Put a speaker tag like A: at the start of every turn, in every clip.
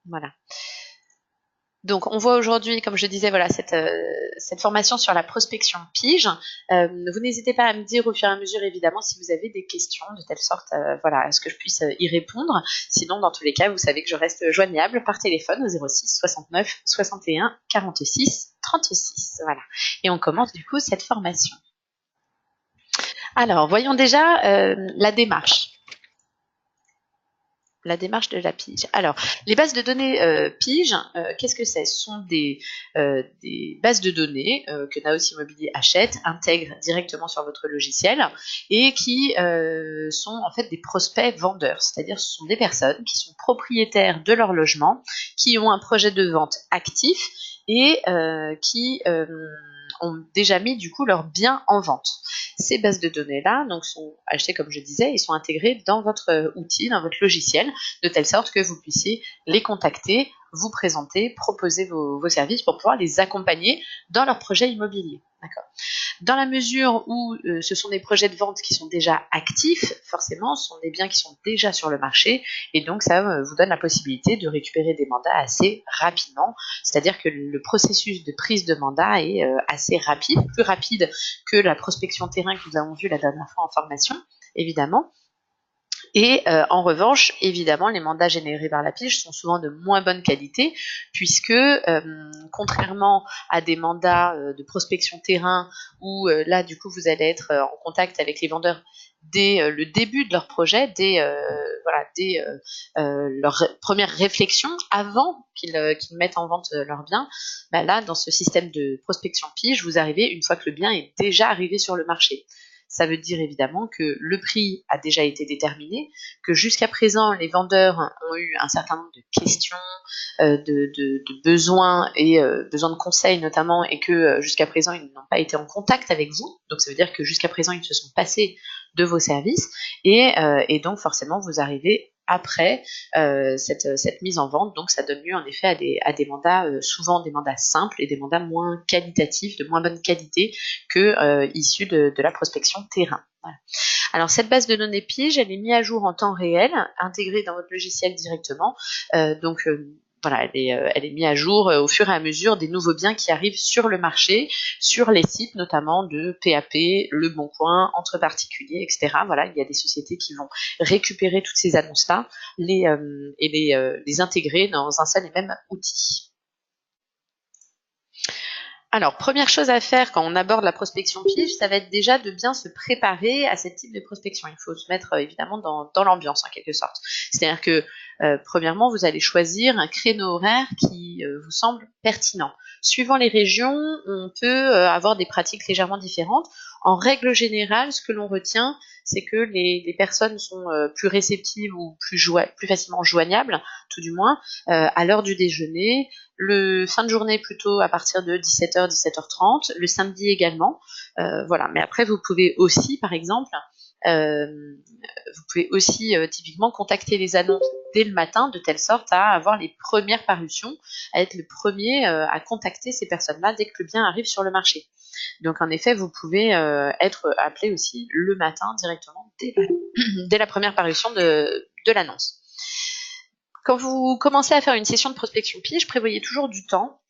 A: Voilà. Donc, on voit aujourd'hui, comme je disais, voilà, cette formation sur la prospection pige. Vous n'hésitez pas à me dire au fur et à mesure, évidemment, si vous avez des questions, de telle sorte, voilà, à ce que je puisse y répondre. Sinon, dans tous les cas, vous savez que je reste joignable par téléphone au 06 69 61 46 36. Voilà. Et on commence du coup cette formation. Alors, voyons déjà la démarche. La démarche de la pige. Alors, les bases de données pige, qu'est-ce que c'est? Ce sont des bases de données que Naos Immobilier achète, intègre directement sur votre logiciel et qui sont en fait des prospects vendeurs, c'est-à-dire ce sont des personnes qui sont propriétaires de leur logement, qui ont un projet de vente actif et qui ont déjà mis du coup leurs biens en vente. Ces bases de données-là donc sont achetées, comme je disais, et sont intégrées dans votre outil, dans votre logiciel, de telle sorte que vous puissiez les contacter, vous présenter, proposer vos services pour pouvoir les accompagner dans leur projet immobilier. D'accord. Dans la mesure où ce sont des projets de vente qui sont déjà actifs, forcément, ce sont des biens qui sont déjà sur le marché, et donc ça vous donne la possibilité de récupérer des mandats assez rapidement, c'est-à-dire que le processus de prise de mandat est assez rapide, plus rapide que la prospection terrain que nous avons vue la dernière fois en formation, évidemment. Et en revanche, évidemment, les mandats générés par la pige sont souvent de moins bonne qualité, puisque contrairement à des mandats de prospection terrain, où là, du coup, vous allez être en contact avec les vendeurs dès le début de leur projet, dès leur première réflexion, avant qu'ils mettent en vente leurs biens, bah là, dans ce système de prospection pige, vous arrivez une fois que le bien est déjà arrivé sur le marché. Ça veut dire évidemment que le prix a déjà été déterminé, que jusqu'à présent, les vendeurs ont eu un certain nombre de questions, de besoins et besoins de conseils notamment, et que jusqu'à présent, ils n'ont pas été en contact avec vous. Donc ça veut dire que jusqu'à présent, ils se sont passés de vos services et donc forcément, vous arrivez après cette mise en vente. Donc ça donne lieu en effet à des mandats, souvent des mandats simples et des mandats moins qualitatifs, de moins bonne qualité que issus de la prospection terrain. Voilà. Alors cette base de données pige, elle est mise à jour en temps réel, intégrée dans votre logiciel directement. Voilà, elle est mise à jour au fur et à mesure des nouveaux biens qui arrivent sur le marché, sur les sites notamment de PAP, Le Bon Coin, entre particuliers, etc. Voilà, il y a des sociétés qui vont récupérer toutes ces annonces-là et les intégrer dans un seul et même outil. Alors, première chose à faire quand on aborde la prospection pige, ça va être déjà de bien se préparer à ce type de prospection. Il faut se mettre évidemment dans l'ambiance en quelque sorte. C'est-à-dire que premièrement, vous allez choisir un créneau horaire qui vous semble pertinent. Suivant les régions, on peut avoir des pratiques légèrement différentes. En règle générale, ce que l'on retient, c'est que les personnes sont plus réceptives ou plus facilement joignables, tout du moins, à l'heure du déjeuner, le fin de journée plutôt à partir de 17h, 17h30, le samedi également. Voilà. Mais après, vous pouvez aussi, par exemple, typiquement contacter les annonces dès le matin, de telle sorte à avoir les premières parutions, à être le premier à contacter ces personnes-là dès que le bien arrive sur le marché. Donc en effet, vous pouvez être appelé aussi le matin directement dès la première parution de l'annonce. Quand vous commencez à faire une session de prospection pige, prévoyez toujours du temps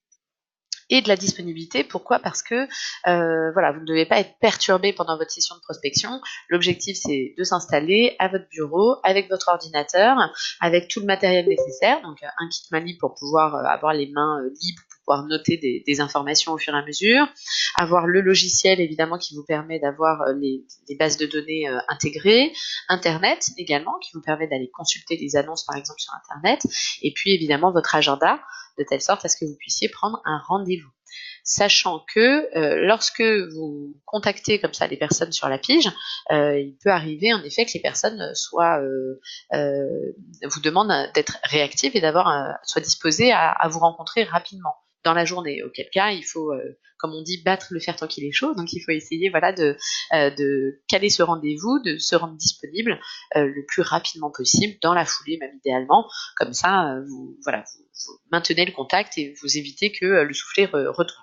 A: et de la disponibilité. Pourquoi? Parce que voilà, vous ne devez pas être perturbé pendant votre session de prospection. L'objectif, c'est de s'installer à votre bureau avec votre ordinateur, avec tout le matériel nécessaire, donc un kit main libre pour pouvoir avoir les mains libres, pour pouvoir noter des informations au fur et à mesure, avoir le logiciel évidemment qui vous permet d'avoir les bases de données intégrées, Internet également qui vous permet d'aller consulter les annonces par exemple sur Internet, et puis évidemment votre agenda, de telle sorte à ce que vous puissiez prendre un rendez-vous. Sachant que lorsque vous contactez comme ça les personnes sur la pige, il peut arriver en effet que les personnes vous demandent d'être réactives et soient disposées à vous rencontrer rapidement dans la journée, auquel cas il faut, comme on dit, battre le fer tant qu'il est chaud, donc il faut essayer voilà, de caler ce rendez-vous, de se rendre disponible le plus rapidement possible, dans la foulée même idéalement, comme ça vous maintenez le contact et vous évitez que le soufflet retombe.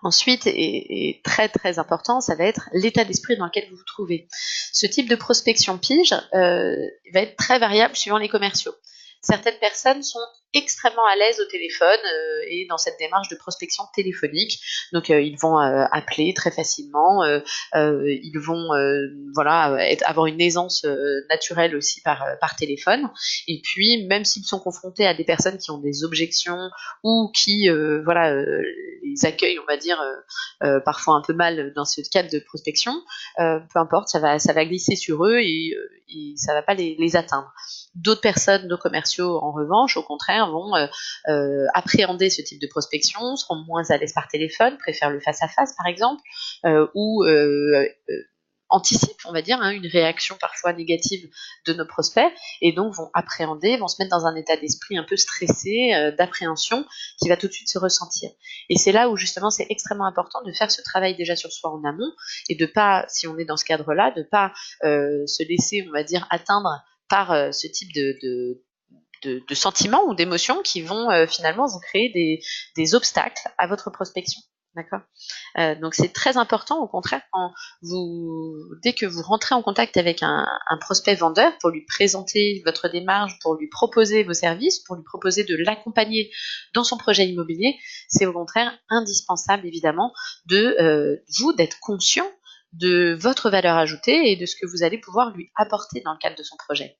A: Ensuite, et très très important, ça va être l'état d'esprit dans lequel vous vous trouvez. Ce type de prospection pige va être très variable suivant les commerciaux. certaines personnes sont extrêmement à l'aise au téléphone et dans cette démarche de prospection téléphonique. Donc ils vont appeler très facilement, ils vont voilà avoir une aisance naturelle aussi par téléphone. Et puis même s'ils sont confrontés à des personnes qui ont des objections ou qui voilà les accueillent, on va dire parfois un peu mal dans ce cadre de prospection, peu importe, ça va glisser sur eux et ça va pas les atteindre. D'autres personnes, nos commerciaux, en revanche, au contraire, vont appréhender ce type de prospection, seront moins à l'aise par téléphone, préfèrent le face-à-face, par exemple, ou anticipent, on va dire, une réaction parfois négative de nos prospects, et donc vont appréhender, vont se mettre dans un état d'esprit un peu stressé, d'appréhension, qui va tout de suite se ressentir. Et c'est là où, justement, c'est extrêmement important de faire ce travail déjà sur soi en amont, et de pas, si on est dans ce cadre-là, de pas se laisser, on va dire, atteindre par ce type de sentiments ou d'émotions qui vont finalement vous créer des obstacles à votre prospection. D'accord. Donc c'est très important, au contraire, dès que vous rentrez en contact avec un prospect vendeur pour lui présenter votre démarche, pour lui proposer vos services, pour lui proposer de l'accompagner dans son projet immobilier, c'est au contraire indispensable évidemment de vous d'être conscient de votre valeur ajoutée et de ce que vous allez pouvoir lui apporter dans le cadre de son projet.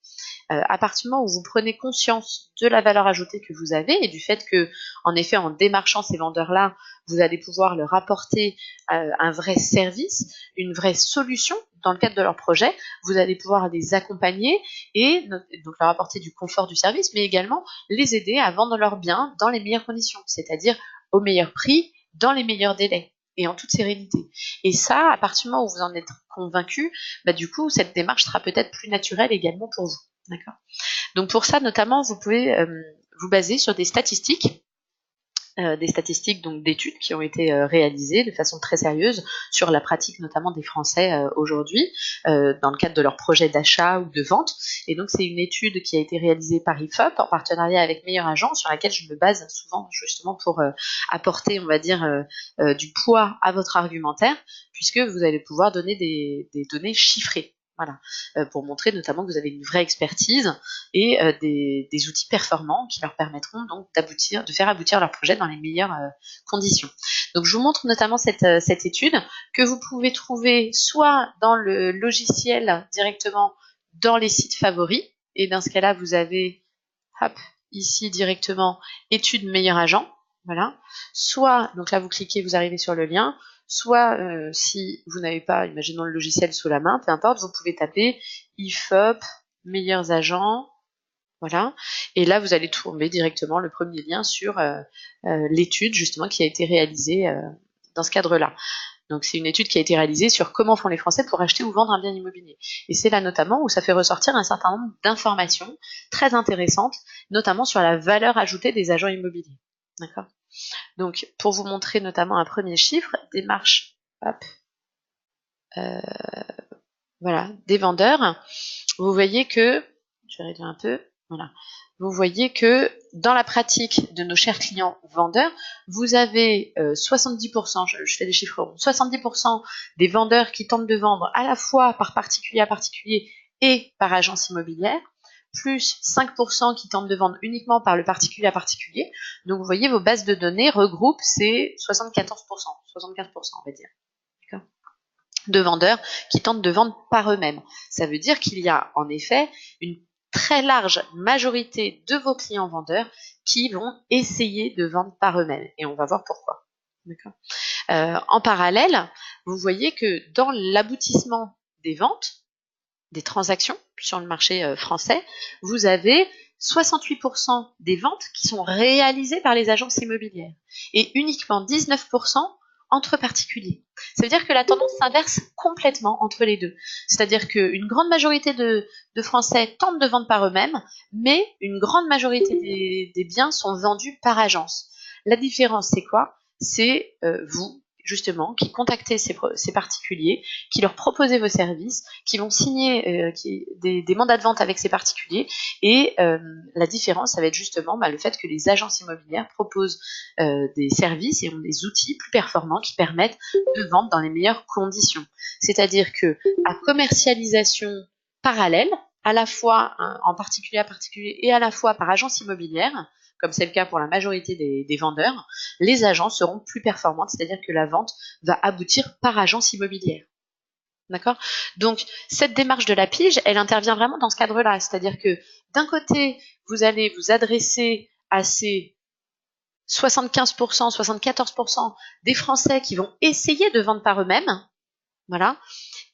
A: À partir du moment où vous prenez conscience de la valeur ajoutée que vous avez et du fait que, en effet, en démarchant ces vendeurs-là, vous allez pouvoir leur apporter un vrai service, une vraie solution dans le cadre de leur projet, vous allez pouvoir les accompagner et donc leur apporter du confort du service, mais également les aider à vendre leurs biens dans les meilleures conditions, c'est-à-dire au meilleur prix, dans les meilleurs délais et en toute sérénité. Et ça, à partir du moment où vous en êtes convaincu, du coup, cette démarche sera peut-être plus naturelle également pour vous. D'accord. Donc pour ça, notamment, vous pouvez vous baser sur des statistiques donc d'études qui ont été réalisées de façon très sérieuse sur la pratique notamment des Français aujourd'hui dans le cadre de leurs projets d'achat ou de vente. Et donc c'est une étude qui a été réalisée par IFOP en partenariat avec Meilleur Agent, sur laquelle je me base souvent justement pour apporter, on va dire, du poids à votre argumentaire, puisque vous allez pouvoir donner des données chiffrées. Voilà, pour montrer notamment que vous avez une vraie expertise et des outils performants qui leur permettront donc de faire aboutir leur projet dans les meilleures conditions. Donc je vous montre notamment cette étude que vous pouvez trouver soit dans le logiciel directement dans les sites favoris, et dans ce cas-là vous avez ici directement étude Meilleur Agent, voilà. Soit, donc là vous cliquez, vous arrivez sur le lien, soit si vous n'avez pas, imaginons le logiciel sous la main, peu importe, vous pouvez taper IFOP, meilleurs agents, voilà, et là vous allez tomber directement le premier lien sur l'étude justement qui a été réalisée dans ce cadre-là. Donc c'est une étude qui a été réalisée sur comment font les Français pour acheter ou vendre un bien immobilier. Et c'est là notamment où ça fait ressortir un certain nombre d'informations très intéressantes, notamment sur la valeur ajoutée des agents immobiliers. D'accord. Donc, pour vous montrer notamment un premier chiffre, démarche, voilà, des vendeurs, vous voyez que, je vais réduire un peu, voilà, vous voyez que dans la pratique de nos chers clients vendeurs, vous avez 70%, je fais des chiffres ronds, 70% des vendeurs qui tentent de vendre à la fois par particulier à particulier et par agence immobilière, plus 5% qui tentent de vendre uniquement par le particulier à particulier. Donc vous voyez, vos bases de données regroupent ces 74%, 75% on va dire, de vendeurs qui tentent de vendre par eux-mêmes. Ça veut dire qu'il y a en effet une très large majorité de vos clients vendeurs qui vont essayer de vendre par eux-mêmes. Et on va voir pourquoi. En parallèle, vous voyez que dans l'aboutissement des ventes, des transactions sur le marché français, vous avez 68% des ventes qui sont réalisées par les agences immobilières et uniquement 19% entre particuliers. Ça veut dire que la tendance s'inverse complètement entre les deux. C'est-à-dire qu'une grande majorité de Français tentent de vendre par eux-mêmes, mais une grande majorité des biens sont vendus par agence. La différence, c'est quoi? C'est vous, justement, qui contactez ces particuliers, qui leur proposez vos services, qui vont signer des mandats de vente avec ces particuliers. Et la différence, ça va être justement le fait que les agences immobilières proposent des services et ont des outils plus performants qui permettent de vendre dans les meilleures conditions. C'est-à-dire que à commercialisation parallèle, à la fois en particulier à particulier et à la fois par agence immobilière, comme c'est le cas pour la majorité des vendeurs, les agences seront plus performantes, c'est-à-dire que la vente va aboutir par agence immobilière. D'accord? Donc, cette démarche de la pige, elle intervient vraiment dans ce cadre-là. C'est-à-dire que d'un côté, vous allez vous adresser à ces 75%, 74% des Français qui vont essayer de vendre par eux-mêmes, voilà,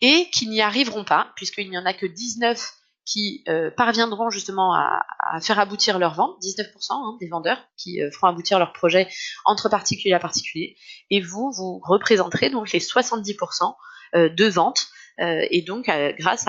A: et qui n'y arriveront pas, puisqu'il n'y en a que 19 qui parviendront justement à faire aboutir leur vente, 19% des vendeurs qui feront aboutir leur projet entre particulier à particulier, et vous représenterez donc les 70% de ventes, et donc grâce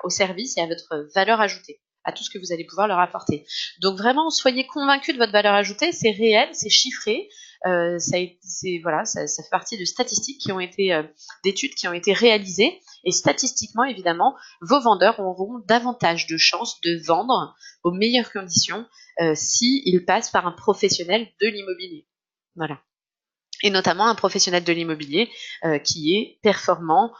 A: au service et à votre valeur ajoutée, à tout ce que vous allez pouvoir leur apporter. Donc vraiment, soyez convaincus de votre valeur ajoutée, c'est réel, c'est chiffré, ça fait partie de statistiques qui ont été, d'études qui ont été réalisées, et statistiquement, évidemment, vos vendeurs auront davantage de chances de vendre aux meilleures conditions s'ils passent par un professionnel de l'immobilier. Voilà. Et notamment un professionnel de l'immobilier qui est performant,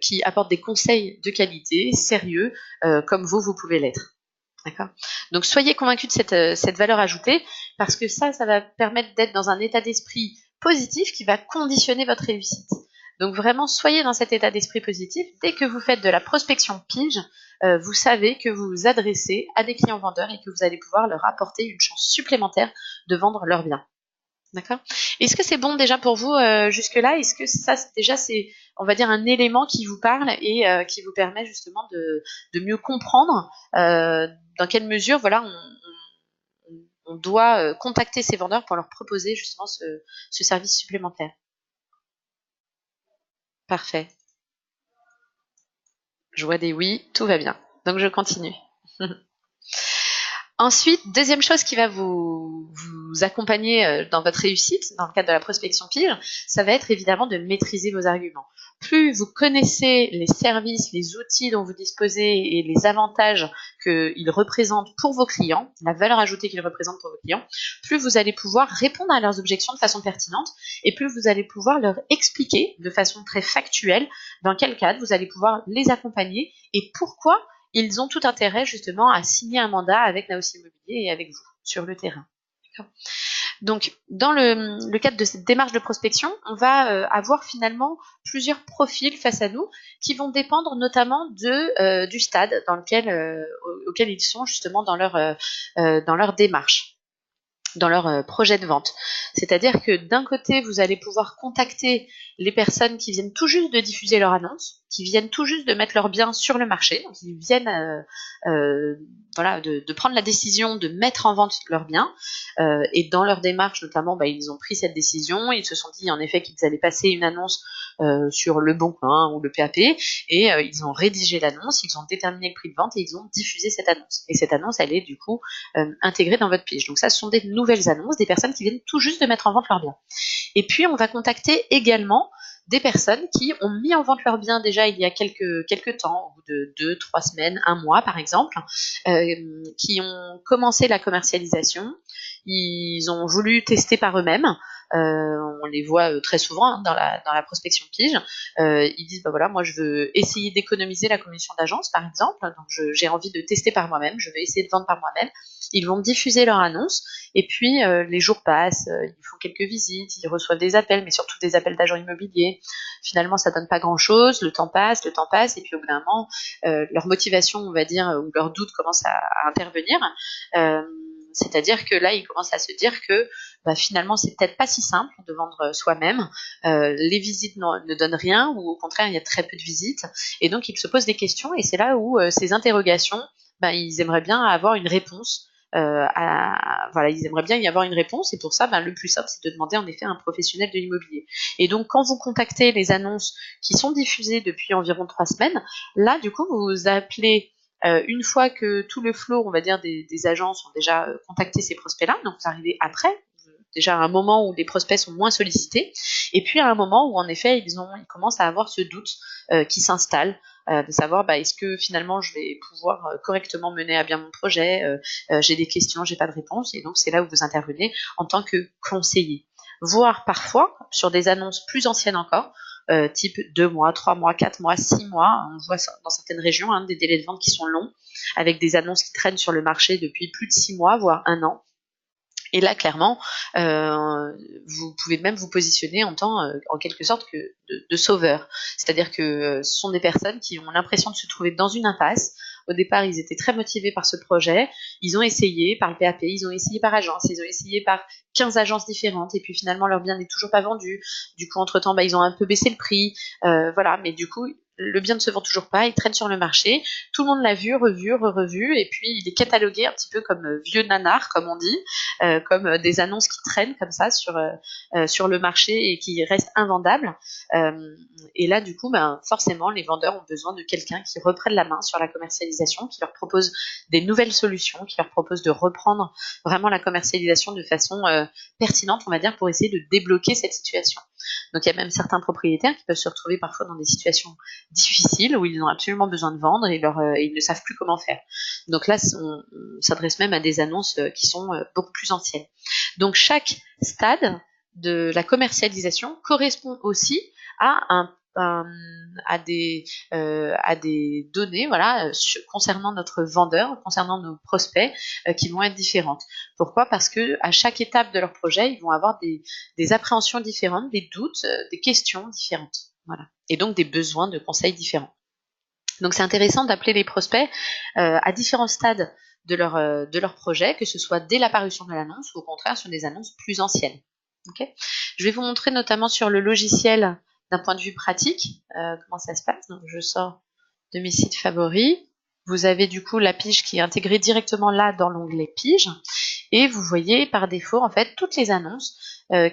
A: qui apporte des conseils de qualité, sérieux, comme vous pouvez l'être. D'accord. Donc soyez convaincus de cette valeur ajoutée, parce que ça va permettre d'être dans un état d'esprit positif qui va conditionner votre réussite. Donc vraiment, soyez dans cet état d'esprit positif. Dès que vous faites de la prospection pige, vous savez que vous vous adressez à des clients vendeurs et que vous allez pouvoir leur apporter une chance supplémentaire de vendre leurs biens. D'accord. Est-ce que c'est bon déjà pour vous jusque-là? Est-ce que ça, déjà, c'est, on va dire, un élément qui vous parle et qui vous permet justement de mieux comprendre dans quelle mesure, voilà, on doit contacter ces vendeurs pour leur proposer justement ce service supplémentaire? Parfait. Je vois des oui, tout va bien. Donc je continue. Ensuite, deuxième chose qui va vous accompagner dans votre réussite, dans le cadre de la prospection pige, ça va être évidemment de maîtriser vos arguments. Plus vous connaissez les services, les outils dont vous disposez et les avantages qu'ils représentent pour vos clients, la valeur ajoutée qu'ils représentent pour vos clients, plus vous allez pouvoir répondre à leurs objections de façon pertinente, et plus vous allez pouvoir leur expliquer de façon très factuelle dans quel cadre vous allez pouvoir les accompagner et pourquoi ils ont tout intérêt justement à signer un mandat avec Naos Immobilier et avec vous sur le terrain. Donc, dans le cadre de cette démarche de prospection, on va avoir finalement plusieurs profils face à nous qui vont dépendre notamment du stade auquel ils sont justement dans leur démarche, dans leur projet de vente. C'est-à-dire que d'un côté, vous allez pouvoir contacter les personnes qui viennent tout juste de diffuser leur annonce, qui viennent tout juste de mettre leurs biens sur le marché, donc ils viennent de prendre la décision de mettre en vente leurs biens, et dans leur démarche notamment, ils ont pris cette décision, ils se sont dit en effet qu'ils allaient passer une annonce sur le Bon Coin ou le PAP, et ils ont rédigé l'annonce, ils ont déterminé le prix de vente et ils ont diffusé cette annonce. Et cette annonce, elle est du coup intégrée dans votre pige. Donc ça, ce sont des nouvelles annonces, des personnes qui viennent tout juste de mettre en vente leurs biens. Et puis, on va contacter également des personnes qui ont mis en vente leurs biens déjà il y a quelques temps, au bout de 2, 3 semaines, 1 mois par exemple, qui ont commencé la commercialisation, ils ont voulu tester par eux-mêmes, on les voit très souvent dans la prospection pige, ils disent voilà, moi je veux essayer d'économiser la commission d'agence par exemple, donc j'ai envie de tester par moi-même, je vais essayer de vendre par moi-même. Ils vont diffuser leur annonce et puis les jours passent, ils font quelques visites, ils reçoivent des appels, mais surtout des appels d'agents immobiliers. Finalement, ça donne pas grand-chose, le temps passe, et puis au bout d'un moment, leur motivation, on va dire, ou leur doute commence à intervenir. C'est-à-dire que là, ils commencent à se dire que finalement, c'est peut-être pas si simple de vendre soi-même. Les visites ne donnent rien, ou au contraire, il y a très peu de visites. Et donc, ils se posent des questions, et c'est là où ces interrogations, ils aimeraient bien avoir une réponse. Ils aimeraient bien y avoir une réponse, et pour ça, le plus simple, c'est de demander en effet à un professionnel de l'immobilier. Et donc, quand vous contactez les annonces qui sont diffusées depuis environ 3 semaines, là, du coup, vous appelez une fois que tout le flot, on va dire, des agences ont déjà contacté ces prospects-là, donc vous arrivez après, déjà à un moment où les prospects sont moins sollicités, et puis à un moment où en effet ils commencent à avoir ce doute qui s'installe, de savoir est-ce que finalement je vais pouvoir correctement mener à bien mon projet, j'ai des questions, j'ai pas de réponse, et donc c'est là où vous intervenez en tant que conseiller, voire parfois sur des annonces plus anciennes encore, type 2 mois, 3 mois, 4 mois, 6 mois. On voit ça dans certaines régions, des délais de vente qui sont longs, avec des annonces qui traînent sur le marché depuis plus de 6 mois, voire 1 an. Et là, clairement, vous pouvez même vous positionner en quelque sorte de sauveur. C'est-à-dire que ce sont des personnes qui ont l'impression de se trouver dans une impasse. Au départ, ils étaient très motivés par ce projet. Ils ont essayé par le PAP, ils ont essayé par agence, ils ont essayé par 15 agences différentes. Et puis finalement, leur bien n'est toujours pas vendu. Du coup, entre-temps, ils ont un peu baissé le prix. Voilà, mais du coup, le bien ne se vend toujours pas, il traîne sur le marché, tout le monde l'a vu, revu, et puis il est catalogué un petit peu comme vieux nanar, comme on dit, comme des annonces qui traînent comme ça sur le marché et qui restent invendables. Et là, du coup, forcément, les vendeurs ont besoin de quelqu'un qui reprenne la main sur la commercialisation, qui leur propose des nouvelles solutions, qui leur propose de reprendre vraiment la commercialisation de façon pertinente, on va dire, pour essayer de débloquer cette situation. Donc il y a même certains propriétaires qui peuvent se retrouver parfois dans des situations difficiles où ils ont absolument besoin de vendre et ils ne savent plus comment faire. Donc là, on s'adresse même à des annonces qui sont beaucoup plus anciennes. Donc chaque stade de la commercialisation correspond aussi à des données, voilà, concernant notre vendeur, concernant nos prospects, qui vont être différentes. Pourquoi? Parce que à chaque étape de leur projet, ils vont avoir des appréhensions différentes, des doutes, des questions différentes, voilà, et donc des besoins de conseils différents. Donc c'est intéressant d'appeler les prospects à différents stades de leur projet, que ce soit dès l'apparition de l'annonce ou au contraire sur des annonces plus anciennes. Okay. Je vais vous montrer notamment sur le logiciel d'un point de vue pratique comment ça se passe. Donc je sors de mes sites favoris. Vous avez du coup la pige qui est intégrée directement là dans l'onglet pige. Et vous voyez par défaut en fait toutes les annonces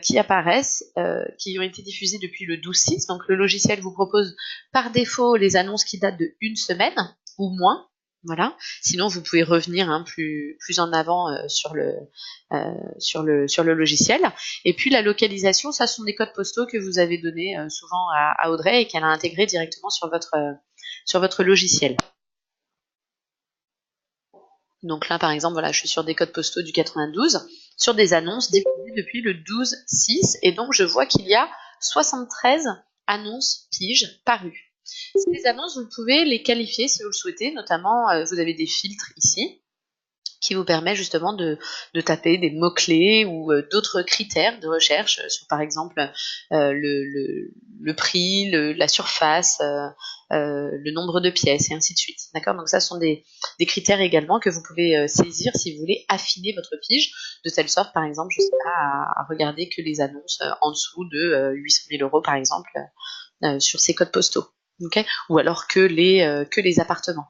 A: qui apparaissent, qui ont été diffusées depuis le 12/6. Donc le logiciel vous propose par défaut les annonces qui datent de 1 semaine ou moins. Voilà. Sinon vous pouvez revenir plus en avant sur le logiciel. Et puis la localisation, ça sont des codes postaux que vous avez donnés souvent à Audrey et qu'elle a intégré directement sur votre logiciel. Donc là, par exemple, voilà, je suis sur des codes postaux du 92, sur des annonces diffusées depuis le 12/6, et donc je vois qu'il y a 73 annonces piges parues. Ces annonces, vous pouvez les qualifier si vous le souhaitez, notamment vous avez des filtres ici, qui vous permet justement de taper des mots-clés ou d'autres critères de recherche sur par exemple le prix, la surface, le nombre de pièces et ainsi de suite. D'accord? Donc ça sont des critères également que vous pouvez saisir si vous voulez affiner votre pige, de telle sorte par exemple, je sais pas, à regarder que les annonces en dessous de 800 000 € par exemple sur ces codes postaux. Okay? Ou alors que les appartements.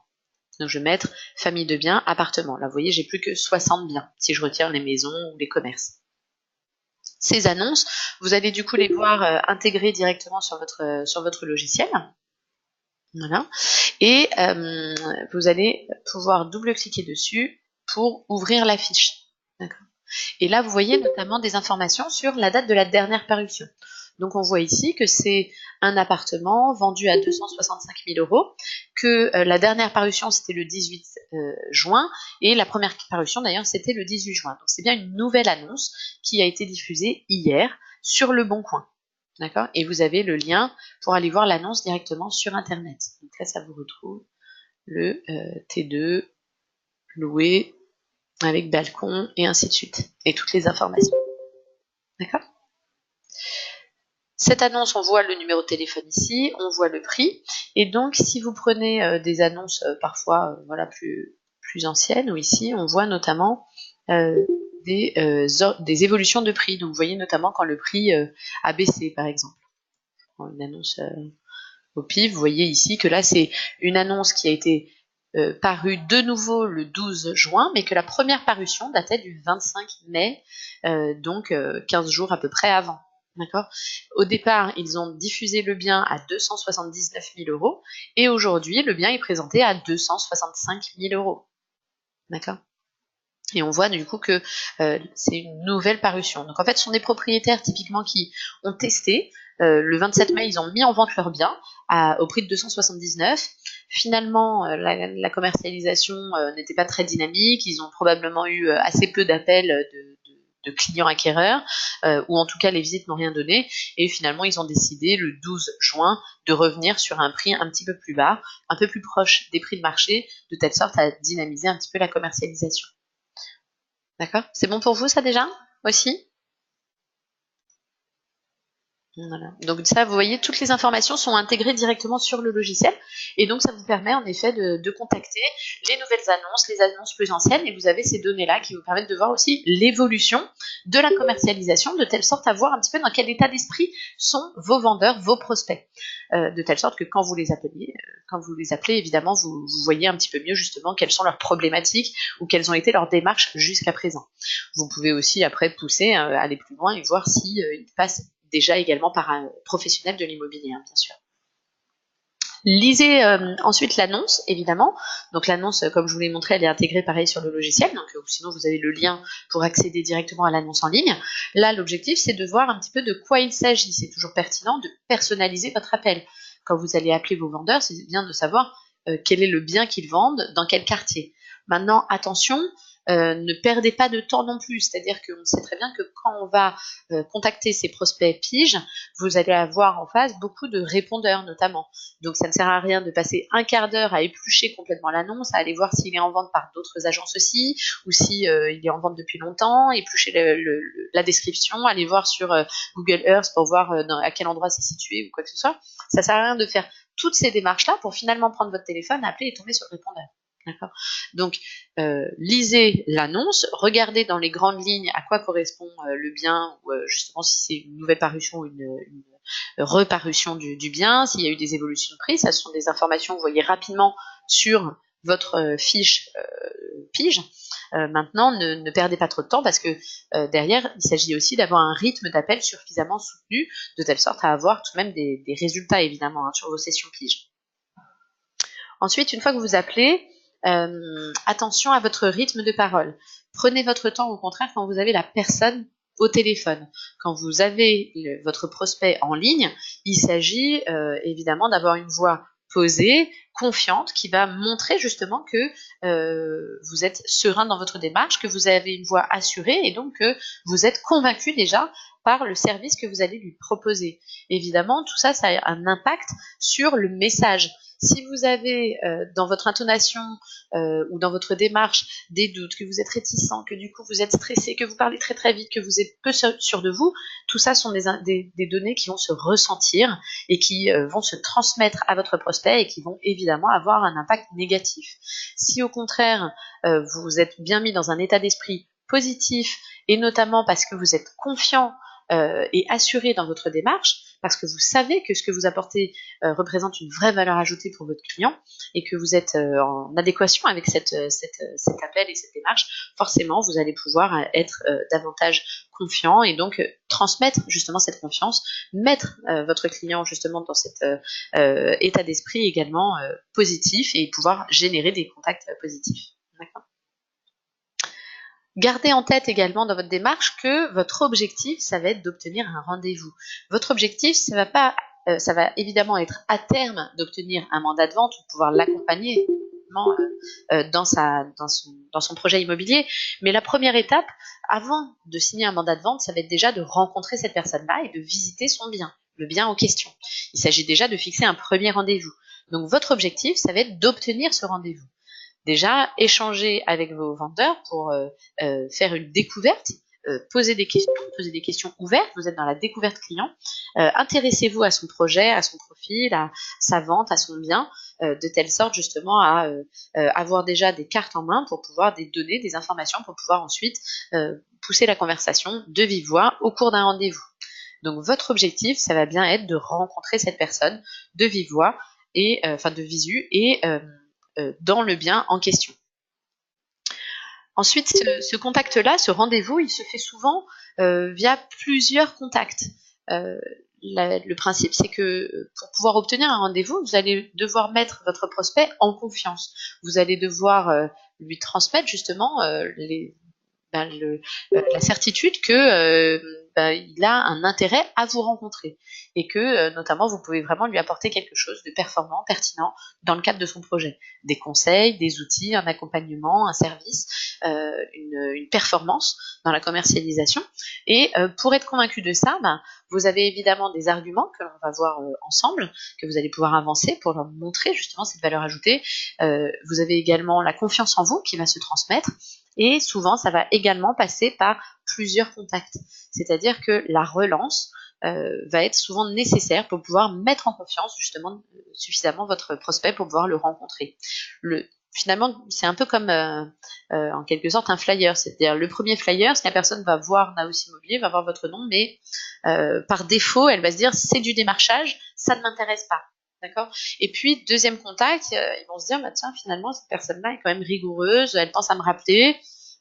A: Donc je vais mettre famille de biens, appartement. Là, vous voyez, j'ai plus que 60 biens si je retire les maisons ou les commerces. Ces annonces, vous allez du coup les voir intégrées directement sur votre logiciel. Voilà. Et vous allez pouvoir double-cliquer dessus pour ouvrir la fiche. D'accord. Et là, vous voyez notamment des informations sur la date de la dernière parution. Donc on voit ici que c'est un appartement vendu à 265 000 €, que la dernière parution c'était le 18 juin et la première parution d'ailleurs c'était le 18 juin. Donc c'est bien une nouvelle annonce qui a été diffusée hier sur Le Bon Coin. D'accord? Et vous avez le lien pour aller voir l'annonce directement sur internet. Donc là ça vous retrouve le T2 loué avec balcon et ainsi de suite. Et toutes les informations. D'accord? Cette annonce, on voit le numéro de téléphone ici, on voit le prix. Et donc, si vous prenez des annonces parfois voilà, plus anciennes, ou ici, on voit notamment des évolutions de prix. Donc, vous voyez notamment quand le prix a baissé, par exemple. Une annonce au pif, vous voyez ici que là, c'est une annonce qui a été parue de nouveau le 12 juin, mais que la première parution datait du 25 mai, donc 15 jours à peu près avant. D'accord. Au départ, ils ont diffusé le bien à 279 000 € et aujourd'hui, le bien est présenté à 265 000 €. D'accord. Et on voit du coup que c'est une nouvelle parution. Donc en fait, ce sont des propriétaires typiquement qui ont testé. Le 27 mai, ils ont mis en vente leur bien au prix de 279. Finalement, la commercialisation n'était pas très dynamique. Ils ont probablement eu assez peu d'appels de clients acquéreurs, ou en tout cas les visites n'ont rien donné, et finalement ils ont décidé le 12 juin de revenir sur un prix un petit peu plus bas, un peu plus proche des prix de marché, de telle sorte à dynamiser un petit peu la commercialisation. D'accord? C'est bon pour vous ça déjà aussi? Voilà. Donc ça, vous voyez, toutes les informations sont intégrées directement sur le logiciel et donc ça vous permet en effet de contacter les nouvelles annonces, les annonces plus anciennes et vous avez ces données-là qui vous permettent de voir aussi l'évolution de la commercialisation de telle sorte à voir un petit peu dans quel état d'esprit sont vos vendeurs, vos prospects. De telle sorte que quand vous les appelez, évidemment, vous voyez un petit peu mieux justement quelles sont leurs problématiques ou quelles ont été leurs démarches jusqu'à présent. Vous pouvez aussi après pousser, aller plus loin et voir si ils passent déjà également par un professionnel de l'immobilier, hein, bien sûr. Lisez ensuite l'annonce, évidemment. Donc l'annonce, comme je vous l'ai montré, elle est intégrée pareil sur le logiciel. Donc sinon, vous avez le lien pour accéder directement à l'annonce en ligne. Là, l'objectif, c'est de voir un petit peu de quoi il s'agit. C'est toujours pertinent de personnaliser votre appel. Quand vous allez appeler vos vendeurs, c'est bien de savoir quel est le bien qu'ils vendent, dans quel quartier. Maintenant, attention, ne perdez pas de temps non plus. C'est-à-dire qu'on sait très bien que quand on va contacter ces prospects piges, vous allez avoir en face beaucoup de répondeurs notamment. Donc ça ne sert à rien de passer un quart d'heure à éplucher complètement l'annonce, à aller voir s'il est en vente par d'autres agences aussi, ou si il est en vente depuis longtemps, éplucher la description, aller voir sur Google Earth pour voir à quel endroit c'est situé ou quoi que ce soit. Ça sert à rien de faire toutes ces démarches-là pour finalement prendre votre téléphone, appeler et tomber sur le répondeur. D'accord. Donc, lisez l'annonce, regardez dans les grandes lignes à quoi correspond le bien, ou justement si c'est une nouvelle parution ou une reparution du bien, s'il y a eu des évolutions de prix. Ça, ce sont des informations que vous voyez rapidement sur votre fiche pige. Maintenant, ne perdez pas trop de temps parce que derrière, il s'agit aussi d'avoir un rythme d'appel suffisamment soutenu, de telle sorte à avoir tout de même des résultats, évidemment, hein, sur vos sessions pige. Ensuite, une fois que vous appelez, attention à votre rythme de parole. Prenez votre temps, au contraire, quand vous avez la personne au téléphone. Quand vous avez votre prospect en ligne, il s'agit évidemment d'avoir une voix posée, confiante, qui va montrer justement que vous êtes serein dans votre démarche, que vous avez une voix assurée et donc que vous êtes convaincu déjà par le service que vous allez lui proposer. Évidemment, tout ça, ça a un impact sur le message. Si vous avez dans votre intonation ou dans votre démarche des doutes, que vous êtes réticent, que du coup vous êtes stressé, que vous parlez très très vite, que vous êtes peu sûr de vous, tout ça sont des données qui vont se ressentir et qui vont se transmettre à votre prospect et qui vont évidemment avoir un impact négatif. Si au contraire vous êtes bien mis dans un état d'esprit positif et notamment parce que vous êtes confiant et assuré dans votre démarche, parce que vous savez que ce que vous apportez représente une vraie valeur ajoutée pour votre client et que vous êtes en adéquation avec cet appel et cette démarche, forcément vous allez pouvoir être davantage confiant et donc transmettre justement cette confiance, mettre votre client justement dans cet état d'esprit également positif et pouvoir générer des contacts positifs. D'accord. Gardez en tête également dans votre démarche que votre objectif, ça va être d'obtenir un rendez-vous. Votre objectif, ça va évidemment être à terme d'obtenir un mandat de vente ou de pouvoir l'accompagner dans son projet immobilier. Mais la première étape, avant de signer un mandat de vente, ça va être déjà de rencontrer cette personne-là et de visiter son bien, le bien en question. Il s'agit déjà de fixer un premier rendez-vous. Donc votre objectif, ça va être d'obtenir ce rendez-vous. Déjà, échanger avec vos vendeurs pour faire une découverte, poser des questions ouvertes, vous êtes dans la découverte client, intéressez-vous à son projet, à son profil, à sa vente, à son bien, de telle sorte justement à avoir déjà des cartes en main pour pouvoir donner des informations pour pouvoir ensuite pousser la conversation de vive voix au cours d'un rendez-vous. Donc votre objectif, ça va bien être de rencontrer cette personne de vive voix, et enfin de visu, et dans le bien en question. Ensuite, ce contact-là, ce rendez-vous, il se fait souvent via plusieurs contacts. Le principe, c'est que pour pouvoir obtenir un rendez-vous, vous allez devoir mettre votre prospect en confiance. Vous allez devoir lui transmettre justement la certitude que il a un intérêt à vous rencontrer et que notamment vous pouvez vraiment lui apporter quelque chose de performant, pertinent dans le cadre de son projet. Des conseils, des outils, un accompagnement, un service une performance dans la commercialisation. Et pour être convaincu de ça, vous avez évidemment des arguments que l'on va voir ensemble, que vous allez pouvoir avancer pour leur montrer justement cette valeur ajoutée. Vous avez également la confiance en vous qui va se transmettre. Et souvent, ça va également passer par plusieurs contacts. C'est-à-dire que la relance va être souvent nécessaire pour pouvoir mettre en confiance justement suffisamment votre prospect pour pouvoir le rencontrer. Finalement, c'est un peu comme en quelque sorte un flyer. C'est-à-dire le premier flyer, si la personne va voir Naos Immobilier, va voir votre nom, mais par défaut, elle va se dire c'est du démarchage, ça ne m'intéresse pas. D'accord. Et puis, deuxième contact, ils vont se dire, tiens, finalement, cette personne-là est quand même rigoureuse, elle pense à me rappeler,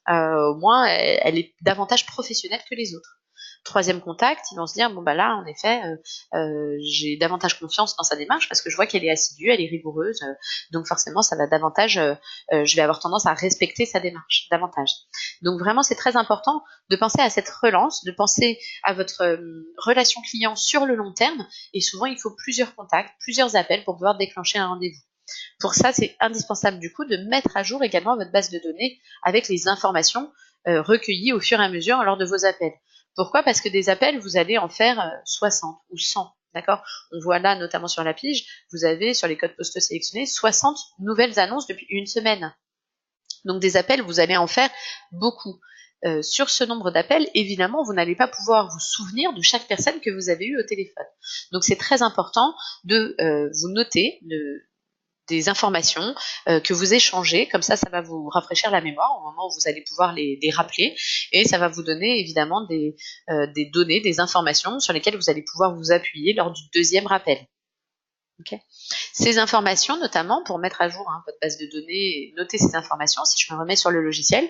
A: au moins, elle est davantage professionnelle que les autres. Troisième contact, ils vont se dire, là, en effet, j'ai davantage confiance dans sa démarche parce que je vois qu'elle est assidue, elle est rigoureuse, donc forcément, ça va davantage, je vais avoir tendance à respecter sa démarche davantage. Donc vraiment, c'est très important de penser à cette relance, de penser à votre relation client sur le long terme, et souvent, il faut plusieurs contacts, plusieurs appels pour pouvoir déclencher un rendez-vous. Pour ça, c'est indispensable du coup de mettre à jour également votre base de données avec les informations recueillies au fur et à mesure lors de vos appels. Pourquoi? Parce que des appels, vous allez en faire 60 ou 100. D'accord? On voit là, notamment sur la pige, vous avez sur les codes postaux sélectionnés 60 nouvelles annonces depuis une semaine. Donc des appels, vous allez en faire beaucoup. Sur ce nombre d'appels, évidemment, vous n'allez pas pouvoir vous souvenir de chaque personne que vous avez eue au téléphone. Donc c'est très important de vous noter des informations que vous échangez, comme ça va vous rafraîchir la mémoire au moment où vous allez pouvoir les rappeler, et ça va vous donner évidemment des données, des informations sur lesquelles vous allez pouvoir vous appuyer lors du deuxième rappel. Okay. Ces informations, notamment pour mettre à jour votre base de données et noter ces informations, si je me remets sur le logiciel,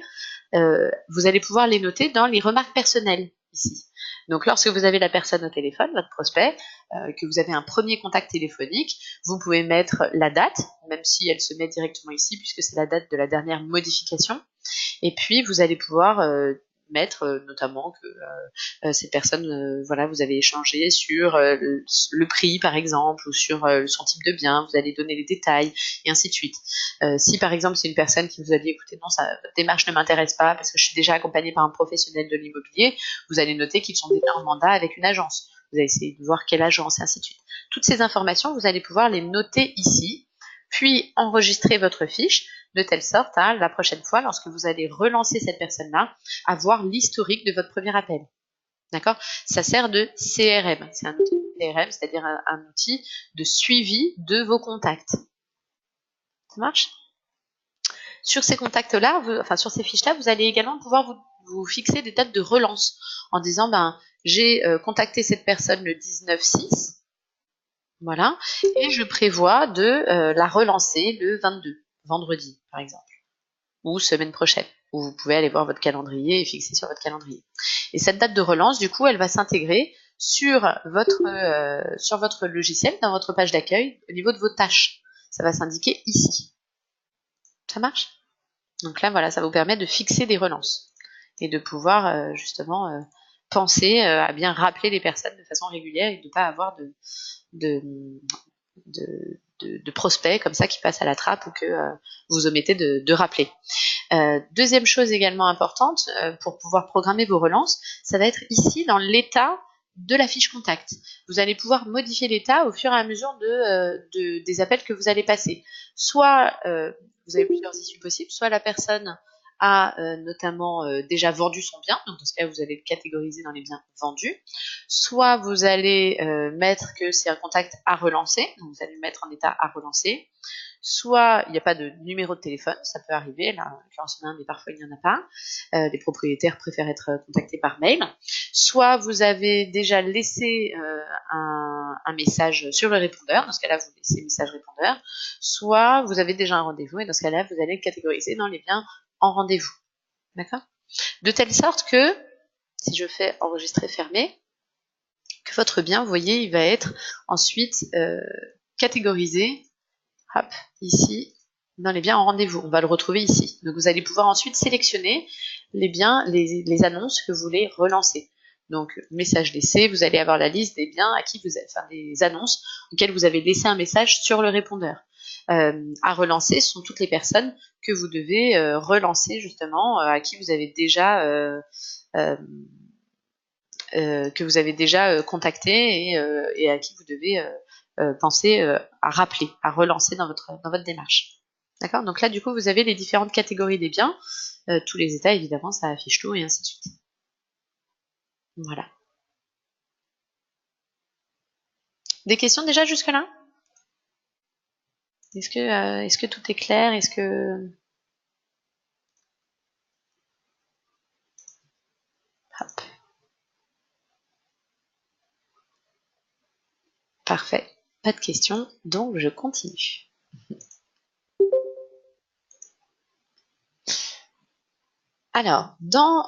A: vous allez pouvoir les noter dans les remarques personnelles ici. Donc lorsque vous avez la personne au téléphone, votre prospect, que vous avez un premier contact téléphonique, vous pouvez mettre la date, même si elle se met directement ici puisque c'est la date de la dernière modification. Et puis vous allez pouvoir mettre notamment que cette personne, vous avez échangé sur le prix par exemple, ou sur son type de bien, vous allez donner les détails, et ainsi de suite. Si par exemple c'est une personne qui vous a dit, écoutez, non, votre démarche ne m'intéresse pas parce que je suis déjà accompagnée par un professionnel de l'immobilier, vous allez noter qu'ils sont déjà en mandat avec une agence. Vous allez essayer de voir quelle agence, et ainsi de suite. Toutes ces informations, vous allez pouvoir les noter ici, puis enregistrer votre fiche, de telle sorte à la prochaine fois, lorsque vous allez relancer cette personne-là, à voir l'historique de votre premier appel. D'accord? Ça sert de CRM. C'est un outil de CRM, c'est-à-dire un outil de suivi de vos contacts. Ça marche? Sur ces contacts-là, sur ces fiches-là, vous allez également pouvoir vous fixer des dates de relance en disant, j'ai contacté cette personne le 19/6, voilà, et je prévois de la relancer le 22, vendredi, par exemple, ou semaine prochaine, où vous pouvez aller voir votre calendrier et fixer sur votre calendrier. Et cette date de relance, du coup, elle va s'intégrer sur votre logiciel, dans votre page d'accueil, au niveau de vos tâches. Ça va s'indiquer ici. Ça marche? Donc là, voilà, ça vous permet de fixer des relances et de pouvoir justement penser à bien rappeler les personnes de façon régulière et de ne pas avoir de prospects comme ça qui passent à la trappe ou que vous omettez de rappeler. Deuxième chose également importante pour pouvoir programmer vos relances, ça va être ici dans l'état de la fiche contact. Vous allez pouvoir modifier l'état au fur et à mesure des appels que vous allez passer. Soit vous avez plusieurs issues possibles, soit la personne a notamment déjà vendu son bien, donc dans ce cas vous allez le catégoriser dans les biens vendus, soit vous allez mettre que c'est un contact à relancer, donc vous allez le mettre en état à relancer, soit il n'y a pas de numéro de téléphone, ça peut arriver, là en l'occurrence il y en a un mais parfois il n'y en a pas, les propriétaires préfèrent être contactés par mail, soit vous avez déjà laissé un message sur le répondeur, dans ce cas-là vous laissez message répondeur, soit vous avez déjà un rendez-vous et dans ce cas-là vous allez le catégoriser dans les biens en rendez-vous. D'accord? De telle sorte que, si je fais enregistrer fermer, que votre bien, vous voyez, il va être ensuite catégorisé, hop, ici, dans les biens en rendez-vous. On va le retrouver ici. Donc vous allez pouvoir ensuite sélectionner les biens, les annonces que vous voulez relancer. Donc, message laissé, vous allez avoir la liste des biens à qui vous avez, des annonces auxquelles vous avez laissé un message sur le répondeur. à relancer sont toutes les personnes que vous devez relancer justement, à qui vous avez déjà contacté et à qui vous devez penser à rappeler, à relancer dans votre démarche. D'accord? Donc là, du coup, vous avez les différentes catégories des biens, tous les états, évidemment, ça affiche tout et ainsi de suite. Voilà. Des questions déjà jusque-là? Est-ce que tout est clair? Est-ce que... Hop. Parfait. Pas de questions, donc je continue. Alors, dans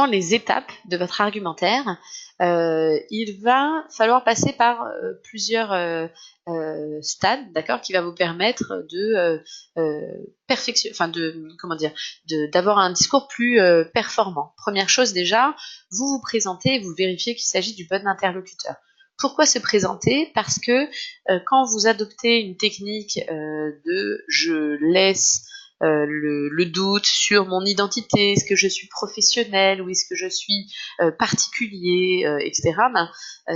A: les étapes de votre argumentaire, il va falloir passer par plusieurs stades, d'accord, qui va vous permettre de d'avoir un discours plus performant. Première chose déjà, vous vous présentez et vous vérifiez qu'il s'agit du bon interlocuteur. Pourquoi se présenter? Parce que quand vous adoptez une technique de je laisse le doute sur mon identité, est-ce que je suis professionnel ou est-ce que je suis particulier, etc.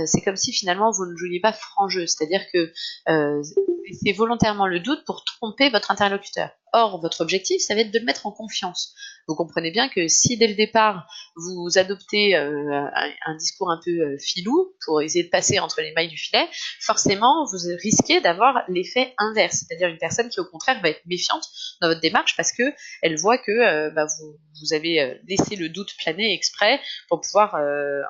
A: C'est comme si finalement vous ne jouiez pas franc jeu, c'est-à-dire que vous laissez volontairement le doute pour tromper votre interlocuteur. Or, votre objectif, ça va être de le mettre en confiance. Vous comprenez bien que si dès le départ, vous adoptez un discours un peu filou pour essayer de passer entre les mailles du filet, forcément, vous risquez d'avoir l'effet inverse, c'est-à-dire une personne qui, au contraire, va être méfiante dans votre démarche parce que elle voit que vous avez laissé le doute planer exprès pour pouvoir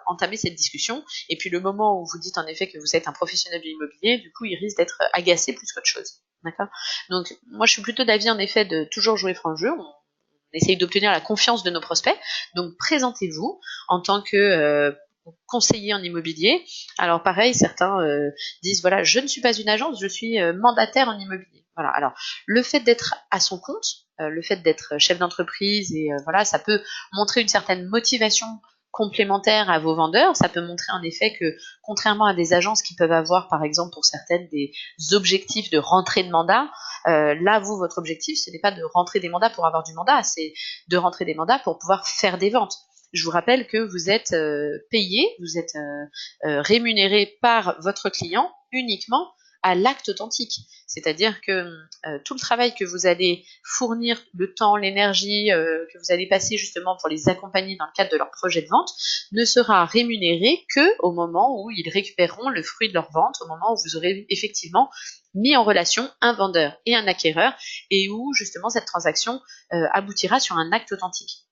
A: entamer cette discussion. Et puis le moment où vous dites en effet que vous êtes un professionnel de l'immobilier, du coup, il risque d'être agacé plus qu'autre chose. D'accord? Donc, moi, je suis plutôt d'avis, en effet, de toujours jouer franc jeu. On essaye d'obtenir la confiance de nos prospects. Donc, présentez-vous en tant que conseiller en immobilier. Alors, pareil, certains disent, voilà, je ne suis pas une agence, je suis mandataire en immobilier. Voilà. Alors, le fait d'être à son compte, le fait d'être chef d'entreprise, et voilà, ça peut montrer une certaine motivation complémentaire à vos vendeurs. Ça peut montrer en effet que, contrairement à des agences qui peuvent avoir, par exemple, pour certaines, des objectifs de rentrée de mandat, là, vous, votre objectif, ce n'est pas de rentrer des mandats pour avoir du mandat, c'est de rentrer des mandats pour pouvoir faire des ventes. Je vous rappelle que vous êtes payé, vous êtes rémunéré par votre client uniquement à l'acte authentique. C'est-à-dire que tout le travail que vous allez fournir, le temps, l'énergie que vous allez passer justement pour les accompagner dans le cadre de leur projet de vente, ne sera rémunéré que au moment où ils récupéreront le fruit de leur vente, au moment où vous aurez effectivement mis en relation un vendeur et un acquéreur, et où justement cette transaction aboutira sur un acte authentique.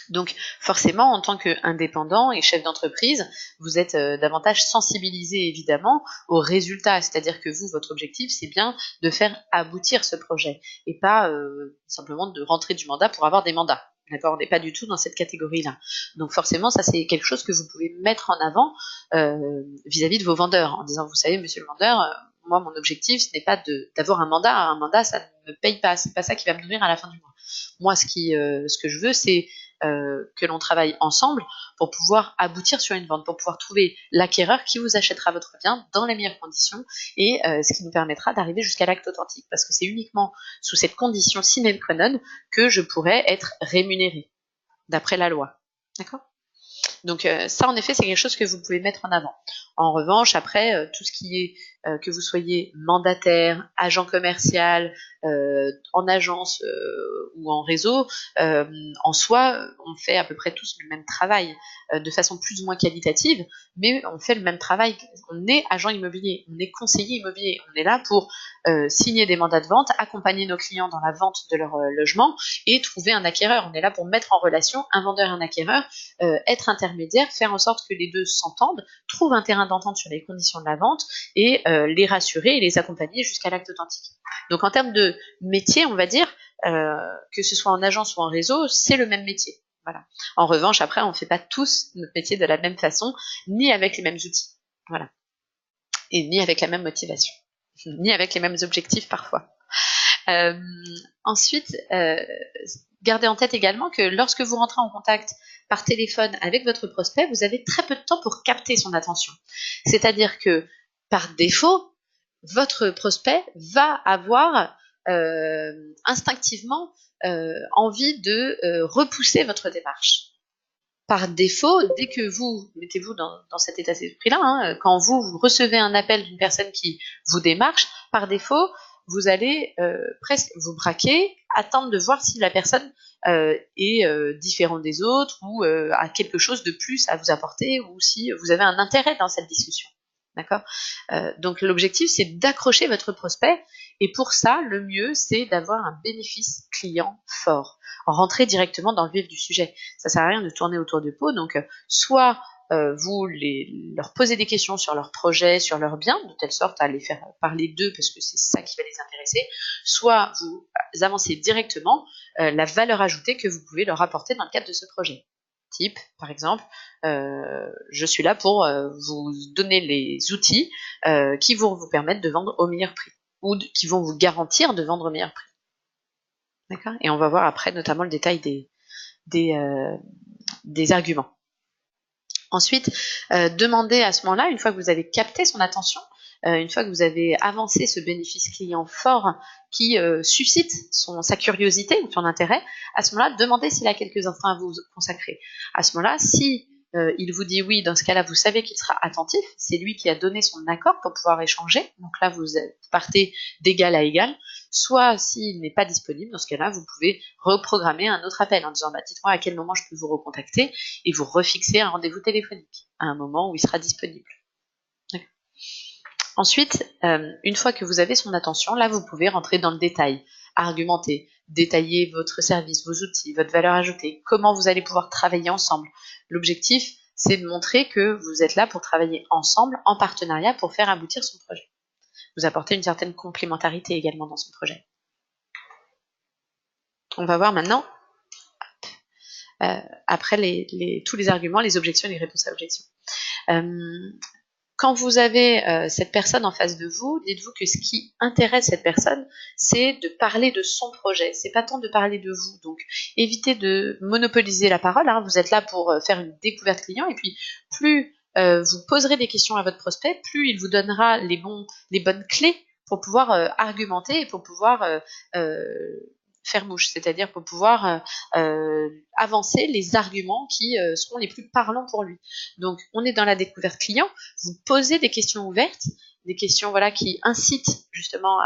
A: Donc forcément, en tant qu'indépendant et chef d'entreprise, vous êtes davantage sensibilisé évidemment aux résultats, c'est-à-dire que vous, votre objectif, c'est bien de faire aboutir ce projet et pas simplement de rentrer du mandat pour avoir des mandats. D'accord, on n'est pas du tout dans cette catégorie-là. Donc forcément, ça c'est quelque chose que vous pouvez mettre en avant vis-à-vis de vos vendeurs, en disant, vous savez, monsieur le vendeur, moi mon objectif, ce n'est pas d'avoir un mandat. Un mandat, ça ne me paye pas, c'est pas ça qui va me nourrir à la fin du mois. Moi, ce que je veux, c'est que l'on travaille ensemble pour pouvoir aboutir sur une vente, pour pouvoir trouver l'acquéreur qui vous achètera votre bien dans les meilleures conditions et ce qui nous permettra d'arriver jusqu'à l'acte authentique. Parce que c'est uniquement sous cette condition sine qua non que je pourrais être rémunéré, d'après la loi. D'accord ? Donc ça, en effet, c'est quelque chose que vous pouvez mettre en avant. En revanche, après, tout ce qui est que vous soyez mandataire, agent commercial, en agence ou en réseau, en soi, on fait à peu près tous le même travail, de façon plus ou moins qualitative, mais on fait le même travail. On est agent immobilier, on est conseiller immobilier, on est là pour signer des mandats de vente, accompagner nos clients dans la vente de leur logement et trouver un acquéreur. On est là pour mettre en relation un vendeur et un acquéreur, être intermédiaire, faire en sorte que les deux s'entendent, trouvent un terrain d'entente sur les conditions de la vente et les rassurer et les accompagner jusqu'à l'acte authentique. Donc en termes de métier, on va dire, que ce soit en agence ou en réseau, c'est le même métier. Voilà. En revanche, après, on ne fait pas tous notre métier de la même façon, ni avec les mêmes outils. Voilà. Et ni avec la même motivation, ni avec les mêmes objectifs parfois. Ensuite, gardez en tête également que lorsque vous rentrez en contact par téléphone avec votre prospect, vous avez très peu de temps pour capter son attention. C'est-à-dire que, par défaut, votre prospect va avoir instinctivement envie de repousser votre démarche. Par défaut, dès que vous mettez-vous dans cet état d'esprit-là, hein, quand vous recevez un appel d'une personne qui vous démarche, par défaut, vous allez presque vous braquer, attendre de voir si la personne est différente des autres ou a quelque chose de plus à vous apporter ou si vous avez un intérêt dans cette discussion. D'accord ? Donc l'objectif, c'est d'accrocher votre prospect et pour ça, le mieux, c'est d'avoir un bénéfice client fort. Rentrer directement dans le vif du sujet. Ça sert à rien de tourner autour du pot. Donc, soit vous leur posez des questions sur leur projet, sur leurs biens, de telle sorte à les faire parler d'eux parce que c'est ça qui va les intéresser, soit vous avancez directement la valeur ajoutée que vous pouvez leur apporter dans le cadre de ce projet. Type, par exemple, je suis là pour vous donner les outils qui vont vous permettre de vendre au meilleur prix ou qui vont vous garantir de vendre au meilleur prix. D'accord ? Et on va voir après notamment le détail des arguments. Ensuite, demandez à ce moment-là, une fois que vous avez capté son attention, une fois que vous avez avancé ce bénéfice client fort qui suscite sa curiosité ou son intérêt, à ce moment-là, demandez s'il a quelques instants à vous consacrer. À ce moment-là, si il vous dit oui, dans ce cas-là, vous savez qu'il sera attentif, c'est lui qui a donné son accord pour pouvoir échanger, donc là, vous partez d'égal à égal, soit s'il n'est pas disponible, dans ce cas-là, vous pouvez reprogrammer un autre appel en disant bah, dites-moi à quel moment je peux vous recontacter et vous refixer un rendez-vous téléphonique à un moment où il sera disponible. Ensuite, une fois que vous avez son attention, là, vous pouvez rentrer dans le détail, argumenter, détailler votre service, vos outils, votre valeur ajoutée, comment vous allez pouvoir travailler ensemble. L'objectif, c'est de montrer que vous êtes là pour travailler ensemble, en partenariat, pour faire aboutir son projet. Vous apportez une certaine complémentarité également dans son projet. On va voir maintenant, après tous les arguments, les objections et les réponses à objections. Quand vous avez cette personne en face de vous, dites-vous que ce qui intéresse cette personne, c'est de parler de son projet. C'est pas tant de parler de vous. Donc, évitez de monopoliser la parole. Hein. Vous êtes là pour faire une découverte client. Et puis, plus vous poserez des questions à votre prospect, plus il vous donnera les bonnes clés pour pouvoir argumenter et pour pouvoir faire mouche, c'est-à-dire pour pouvoir avancer les arguments qui seront les plus parlants pour lui. Donc, on est dans la découverte client, vous posez des questions ouvertes, des questions voilà, qui incitent justement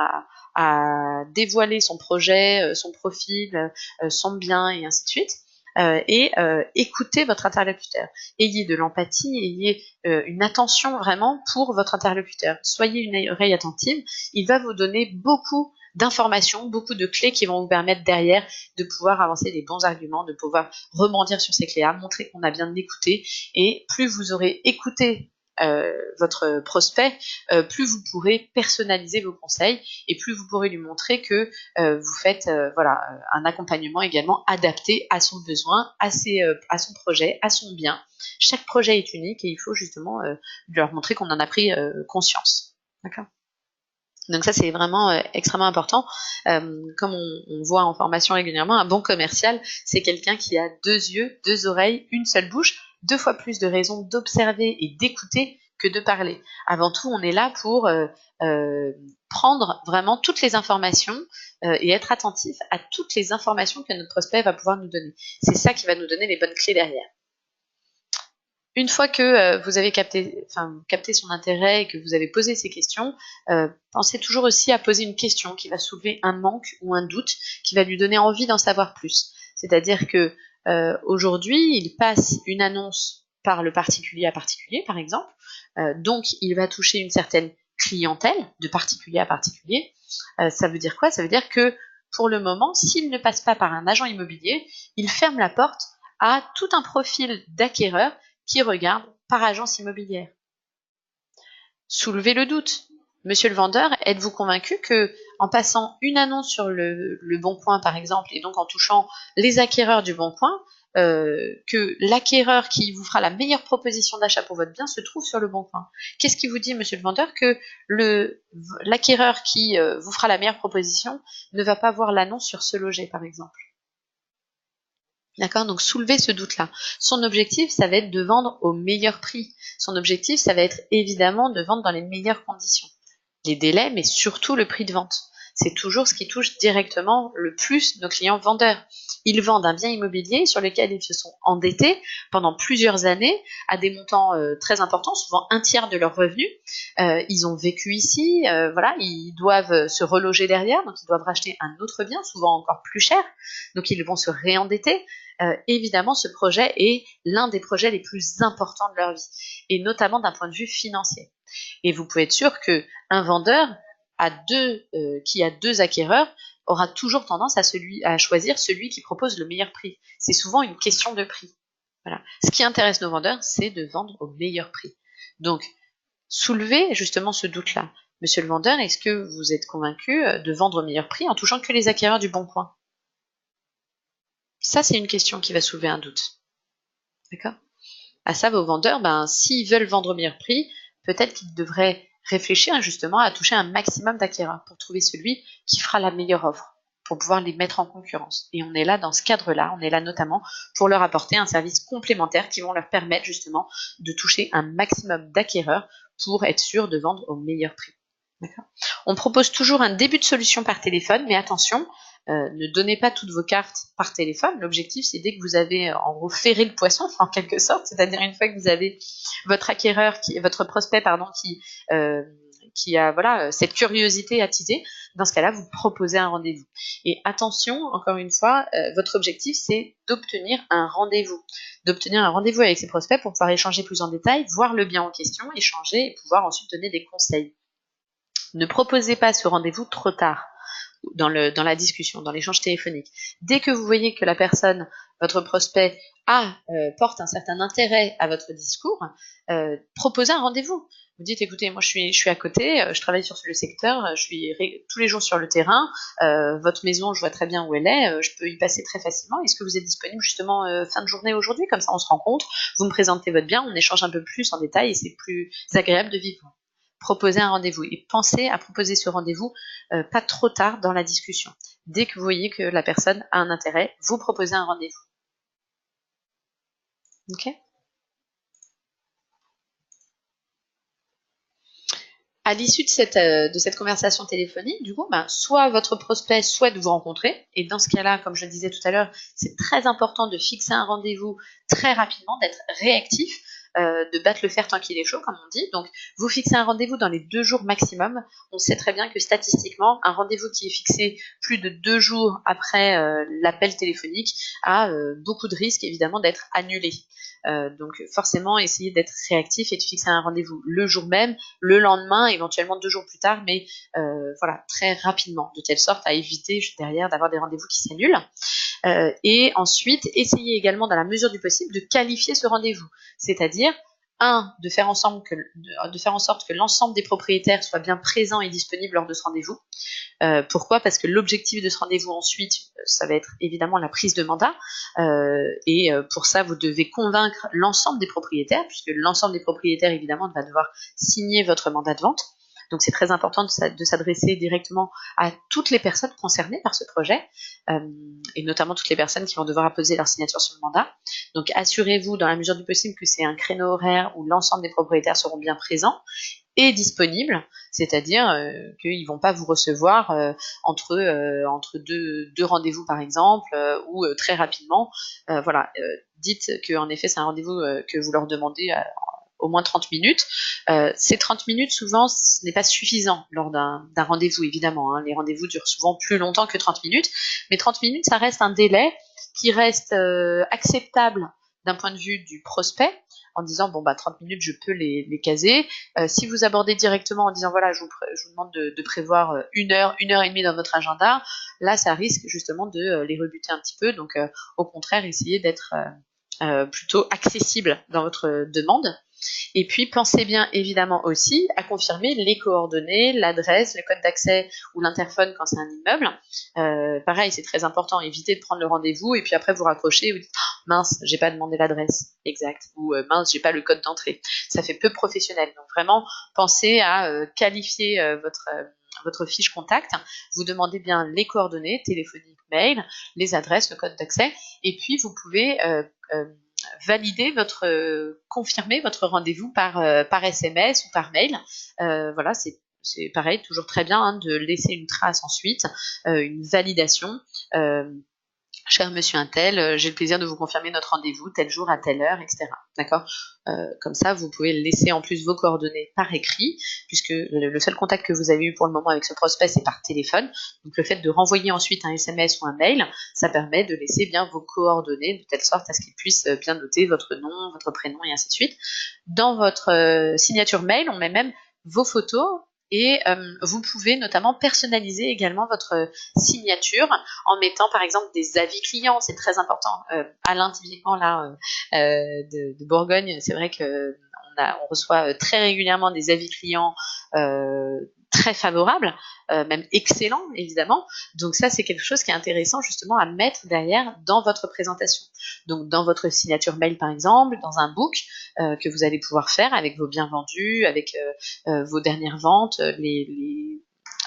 A: à dévoiler son projet, son profil, son bien, et ainsi de suite. Et écoutez votre interlocuteur. Ayez de l'empathie, ayez une attention vraiment pour votre interlocuteur. Soyez une oreille attentive, il va vous donner beaucoup d'informations, beaucoup de clés qui vont vous permettre derrière de pouvoir avancer des bons arguments, de pouvoir rebondir sur ces clés-là, montrer qu'on a bien écouté. Et plus vous aurez écouté votre prospect, plus vous pourrez personnaliser vos conseils et plus vous pourrez lui montrer que vous faites un accompagnement également adapté à son besoin, à son projet, à son bien. Chaque projet est unique et il faut justement leur montrer qu'on en a pris conscience. D'accord ? Donc ça, c'est vraiment extrêmement important. Comme on voit en formation régulièrement, un bon commercial, c'est quelqu'un qui a 2 yeux, 2 oreilles, une seule bouche, 2 fois plus de raisons d'observer et d'écouter que de parler. Avant tout, on est là pour prendre vraiment toutes les informations et être attentif à toutes les informations que notre prospect va pouvoir nous donner. C'est ça qui va nous donner les bonnes clés derrière. Une fois que vous avez capté son intérêt et que vous avez posé ces questions, pensez toujours aussi à poser une question qui va soulever un manque ou un doute, qui va lui donner envie d'en savoir plus. C'est-à-dire que aujourd'hui, il passe une annonce par le particulier à particulier, par exemple, donc il va toucher une certaine clientèle de particulier à particulier. Ça veut dire quoi ? Ça veut dire que pour le moment, s'il ne passe pas par un agent immobilier, il ferme la porte à tout un profil d'acquéreurs qui regarde par agence immobilière. Soulevez le doute. Monsieur le vendeur, êtes-vous convaincu que en passant une annonce sur le Bon Coin, par exemple, et donc en touchant les acquéreurs du Bon Coin, que l'acquéreur qui vous fera la meilleure proposition d'achat pour votre bien se trouve sur le Bon Coin. Qu'est-ce qui vous dit, monsieur le vendeur, que l'acquéreur qui vous fera la meilleure proposition ne va pas voir l'annonce sur Se Loger, par exemple ? D'accord ? Donc, soulevez ce doute-là. Son objectif, ça va être de vendre au meilleur prix. Son objectif, ça va être évidemment de vendre dans les meilleures conditions. les délais, mais surtout le prix de vente. C'est toujours ce qui touche directement le plus nos clients vendeurs. Ils vendent un bien immobilier sur lequel ils se sont endettés pendant plusieurs années à des montants très importants, souvent un tiers de leurs revenus. Ils ont vécu ici, voilà, ils doivent se reloger derrière, donc ils doivent racheter un autre bien, souvent encore plus cher, donc ils vont se réendetter. Évidemment, ce projet est l'un des projets les plus importants de leur vie, et notamment d'un point de vue financier. Et vous pouvez être sûr qu'un vendeur qui a deux acquéreurs aura toujours tendance à choisir celui qui propose le meilleur prix. C'est souvent une question de prix. Voilà. Ce qui intéresse nos vendeurs, c'est de vendre au meilleur prix. Donc, soulevez justement ce doute-là. Monsieur le vendeur, est-ce que vous êtes convaincu de vendre au meilleur prix en touchant que les acquéreurs du bon coin? Ça, c'est une question qui va soulever un doute. D'accord? À ça, vos vendeurs, s'ils veulent vendre au meilleur prix, peut-être qu'ils devraient réfléchir justement à toucher un maximum d'acquéreurs pour trouver celui qui fera la meilleure offre, pour pouvoir les mettre en concurrence. Et on est là dans ce cadre-là, on est là notamment pour leur apporter un service complémentaire qui vont leur permettre justement de toucher un maximum d'acquéreurs pour être sûr de vendre au meilleur prix. D'accord. On propose toujours un début de solution par téléphone, mais attention, ne donnez pas toutes vos cartes par téléphone. L'objectif, c'est dès que vous avez en gros ferré le poisson, en quelque sorte, c'est-à-dire une fois que vous avez votre acquéreur, votre prospect, qui a cette curiosité attisée, dans ce cas-là, vous proposez un rendez-vous. Et attention, encore une fois, votre objectif, c'est d'obtenir un rendez-vous avec ses prospects pour pouvoir échanger plus en détail, voir le bien en question, échanger et pouvoir ensuite donner des conseils. Ne proposez pas ce rendez-vous trop tard dans la discussion, dans l'échange téléphonique. Dès que vous voyez que la personne, votre prospect, porte un certain intérêt à votre discours, proposez un rendez-vous. Vous dites, écoutez, moi je suis à côté, je travaille sur le secteur, je suis tous les jours sur le terrain, votre maison, je vois très bien où elle est, je peux y passer très facilement. Est-ce que vous êtes disponible justement fin de journée aujourd'hui? Comme ça, on se rencontre, vous me présentez votre bien, on échange un peu plus en détail et c'est plus agréable de vivre. Proposer un rendez-vous et pensez à proposer ce rendez-vous pas trop tard dans la discussion. Dès que vous voyez que la personne a un intérêt, vous proposez un rendez-vous. Ok? À l'issue de cette conversation téléphonique, du coup, soit votre prospect souhaite vous rencontrer, et dans ce cas-là, comme je le disais tout à l'heure, c'est très important de fixer un rendez-vous très rapidement, d'être réactif, de battre le fer tant qu'il est chaud, comme on dit. Donc, vous fixez un rendez-vous dans les 2 jours maximum. On sait très bien que statistiquement, un rendez-vous qui est fixé plus de 2 jours après l'appel téléphonique a beaucoup de risques, évidemment, d'être annulé. Donc, forcément, essayez d'être réactif et de fixer un rendez-vous le jour même, le lendemain, éventuellement 2 jours plus tard, mais voilà, très rapidement, de telle sorte à éviter derrière d'avoir des rendez-vous qui s'annulent. Et ensuite, essayez également, dans la mesure du possible, de qualifier ce rendez-vous. C'est-à-dire, de faire en sorte que l'ensemble des propriétaires soient bien présents et disponibles lors de ce rendez-vous. Pourquoi? Parce que l'objectif de ce rendez-vous ensuite, ça va être évidemment la prise de mandat. Et pour ça, vous devez convaincre l'ensemble des propriétaires, puisque l'ensemble des propriétaires, évidemment, va devoir signer votre mandat de vente. Donc, c'est très important de s'adresser directement à toutes les personnes concernées par ce projet, et notamment toutes les personnes qui vont devoir apposer leur signature sur le mandat. Donc, assurez-vous, dans la mesure du possible, que c'est un créneau horaire où l'ensemble des propriétaires seront bien présents et disponibles, c'est-à-dire qu'ils ne vont pas vous recevoir entre deux rendez-vous, par exemple, ou très rapidement. Voilà, dites qu'en effet, c'est un rendez-vous que vous leur demandez au moins 30 minutes. Ces 30 minutes, souvent, ce n'est pas suffisant lors d'un rendez-vous, évidemment. Hein. Les rendez-vous durent souvent plus longtemps que 30 minutes, mais 30 minutes, ça reste un délai qui reste acceptable d'un point de vue du prospect, en disant, 30 minutes, je peux les caser. Si vous abordez directement en disant, voilà, je vous demande de prévoir 1 heure, 1h30 dans votre agenda, là, ça risque justement de les rebuter un petit peu. Donc, au contraire, essayez d'être plutôt accessible dans votre demande. Et puis, pensez bien évidemment aussi à confirmer les coordonnées, l'adresse, le code d'accès ou l'interphone quand c'est un immeuble. Pareil, c'est très important, évitez de prendre le rendez-vous et puis après vous raccrochez et vous dites « mince, j'ai pas demandé l'adresse exacte » ou « mince, j'ai pas le code d'entrée ». Ça fait peu professionnel. Donc vraiment, pensez à qualifier votre fiche contact. Vous demandez bien les coordonnées, téléphoniques, mail, les adresses, le code d'accès et puis vous pouvez confirmer votre rendez-vous par SMS ou par mail. Voilà, c'est c'est pareil, toujours très bien hein, de laisser une trace ensuite, une validation. Cher monsieur untel, j'ai le plaisir de vous confirmer notre rendez-vous tel jour à telle heure, etc. D'accord. Comme ça, vous pouvez laisser en plus vos coordonnées par écrit, puisque le seul contact que vous avez eu pour le moment avec ce prospect, c'est par téléphone. Donc le fait de renvoyer ensuite un SMS ou un mail, ça permet de laisser bien vos coordonnées de telle sorte à ce qu'il puisse bien noter votre nom, votre prénom et ainsi de suite. Dans votre signature mail, on met même vos photos. Et vous pouvez notamment personnaliser également votre signature en mettant par exemple des avis clients, c'est très important. Alain, typiquement là, de Bourgogne, c'est vrai que on reçoit très régulièrement des avis clients très favorables, même excellents évidemment. Donc ça, c'est quelque chose qui est intéressant justement à mettre derrière dans votre présentation. Donc dans votre signature mail par exemple, dans un book que vous allez pouvoir faire avec vos biens vendus, avec vos dernières ventes,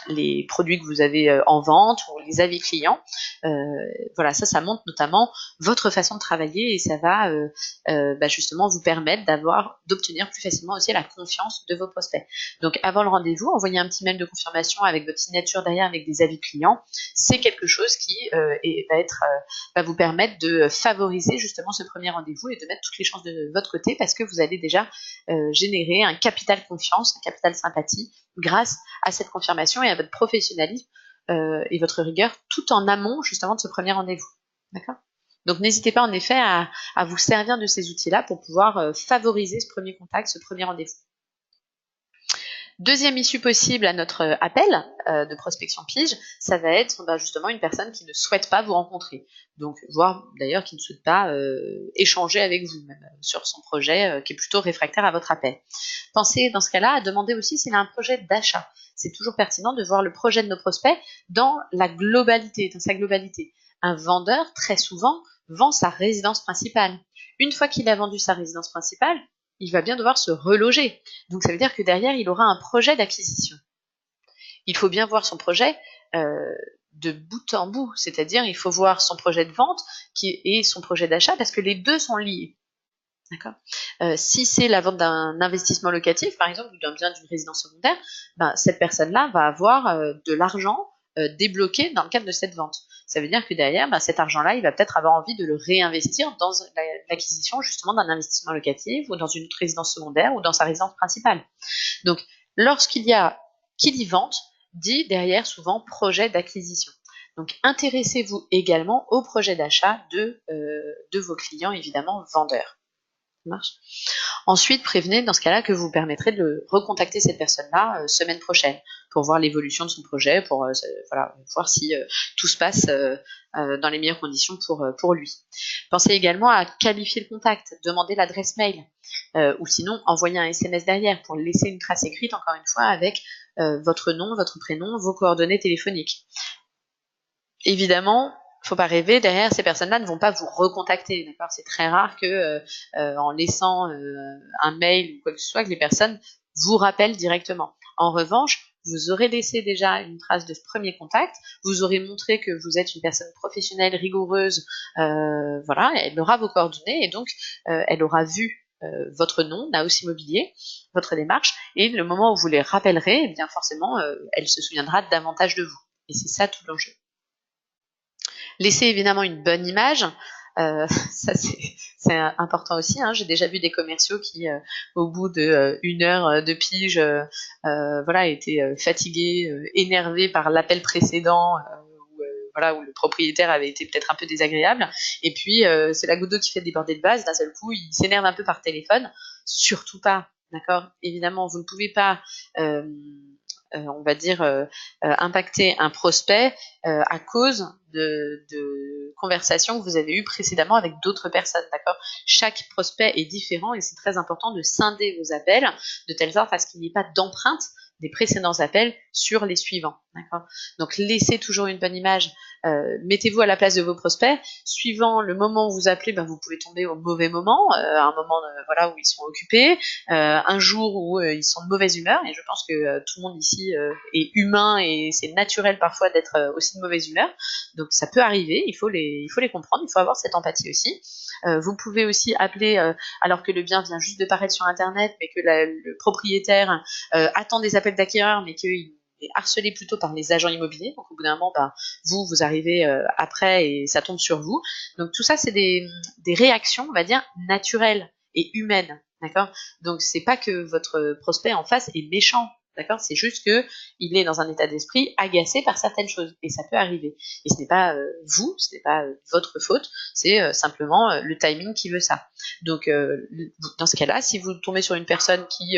A: les produits que vous avez en vente ou les avis clients. Voilà, ça montre notamment votre façon de travailler et ça va justement vous permettre d'obtenir plus facilement aussi la confiance de vos prospects. Donc avant le rendez-vous, envoyez un petit mail de confirmation avec votre signature derrière avec des avis clients. C'est quelque chose qui va vous permettre de favoriser justement ce premier rendez-vous et de mettre toutes les chances de votre côté parce que vous allez déjà générer un capital confiance, un capital sympathie grâce à cette confirmation et à votre professionnalisme et votre rigueur tout en amont justement de ce premier rendez-vous. D'accord ? Donc n'hésitez pas en effet à vous servir de ces outils-là pour pouvoir favoriser ce premier contact, ce premier rendez-vous. Deuxième issue possible à notre appel de prospection pige, ça va être justement une personne qui ne souhaite pas vous rencontrer. Donc, voire d'ailleurs qui ne souhaite pas échanger avec vous, même sur son projet qui est plutôt réfractaire à votre appel. Pensez dans ce cas-là à demander aussi s'il a un projet d'achat. C'est toujours pertinent de voir le projet de nos prospects dans sa globalité. Un vendeur, très souvent, vend sa résidence principale. Une fois qu'il a vendu sa résidence principale, il va bien devoir se reloger. Donc ça veut dire que derrière, il aura un projet d'acquisition. Il faut bien voir son projet de bout en bout, c'est-à-dire il faut voir son projet de vente et son projet d'achat parce que les deux sont liés. D'accord. Si c'est la vente d'un investissement locatif, par exemple, ou d'un bien d'une résidence secondaire, cette personne-là va avoir de l'argent débloqué dans le cadre de cette vente. Ça veut dire que derrière, cet argent-là, il va peut-être avoir envie de le réinvestir dans l'acquisition justement d'un investissement locatif ou dans une autre résidence secondaire ou dans sa résidence principale. Donc, lorsqu'il y a qui dit vente, dit derrière souvent projet d'acquisition. Donc, intéressez-vous également au projet d'achat de vos clients, évidemment, vendeurs. Ça marche. Ensuite, prévenez dans ce cas-là que vous permettrez de recontacter cette personne-là semaine prochaine pour voir l'évolution de son projet, pour voir si tout se passe dans les meilleures conditions pour lui. Pensez également à qualifier le contact, demander l'adresse mail ou sinon envoyer un SMS derrière pour laisser une trace écrite, encore une fois, avec votre nom, votre prénom, vos coordonnées téléphoniques. Évidemment, faut pas rêver, derrière ces personnes-là ne vont pas vous recontacter, d'accord ? C'est très rare que en laissant un mail ou quoi que ce soit, que les personnes vous rappellent directement. En revanche, vous aurez laissé déjà une trace de ce premier contact, vous aurez montré que vous êtes une personne professionnelle, rigoureuse, elle aura vos coordonnées et donc elle aura vu votre nom, Naos Immobilier, votre démarche, et le moment où vous les rappellerez, eh bien forcément, elle se souviendra davantage de vous. Et c'est ça tout l'enjeu. Laissez évidemment une bonne image, ça c'est important aussi. J'ai déjà vu des commerciaux qui, au bout de 1 heure de pige, étaient fatigués, énervés par l'appel précédent, où le propriétaire avait été peut-être un peu désagréable. Et puis c'est la goutte d'eau qui fait déborder le vase. D'un seul coup, il s'énerve un peu par téléphone. Surtout pas, d'accord ? Évidemment, vous ne pouvez pas impacter un prospect à cause de conversations que vous avez eues précédemment avec d'autres personnes, d'accord ? Chaque prospect est différent et c'est très important de scinder vos appels de telle sorte à ce qu'il n'y ait pas d'empreinte des précédents appels sur les suivants, d'accord ? Donc laissez toujours une bonne image, mettez-vous à la place de vos prospects, suivant le moment où vous appelez, vous pouvez tomber au mauvais moment, à un moment où ils sont occupés, un jour où ils sont de mauvaise humeur, et je pense que tout le monde ici est humain et c'est naturel parfois d'être aussi de mauvaise humeur, donc ça peut arriver, il faut les comprendre, il faut avoir cette empathie aussi. Vous pouvez aussi appeler alors que le bien vient juste de paraître sur Internet, mais que le propriétaire attend des appels d'acquéreurs, mais qu'il est harcelé plutôt par les agents immobiliers. Donc au bout d'un moment, vous arrivez après et ça tombe sur vous. Donc tout ça, c'est des réactions, on va dire, naturelles et humaines. D'accord? Donc c'est pas que votre prospect en face est méchant. D'accord? C'est juste que il est dans un état d'esprit agacé par certaines choses. Et ça peut arriver. Et ce n'est pas vous, ce n'est pas votre faute, c'est simplement le timing qui veut ça. Donc dans ce cas-là, si vous tombez sur une personne qui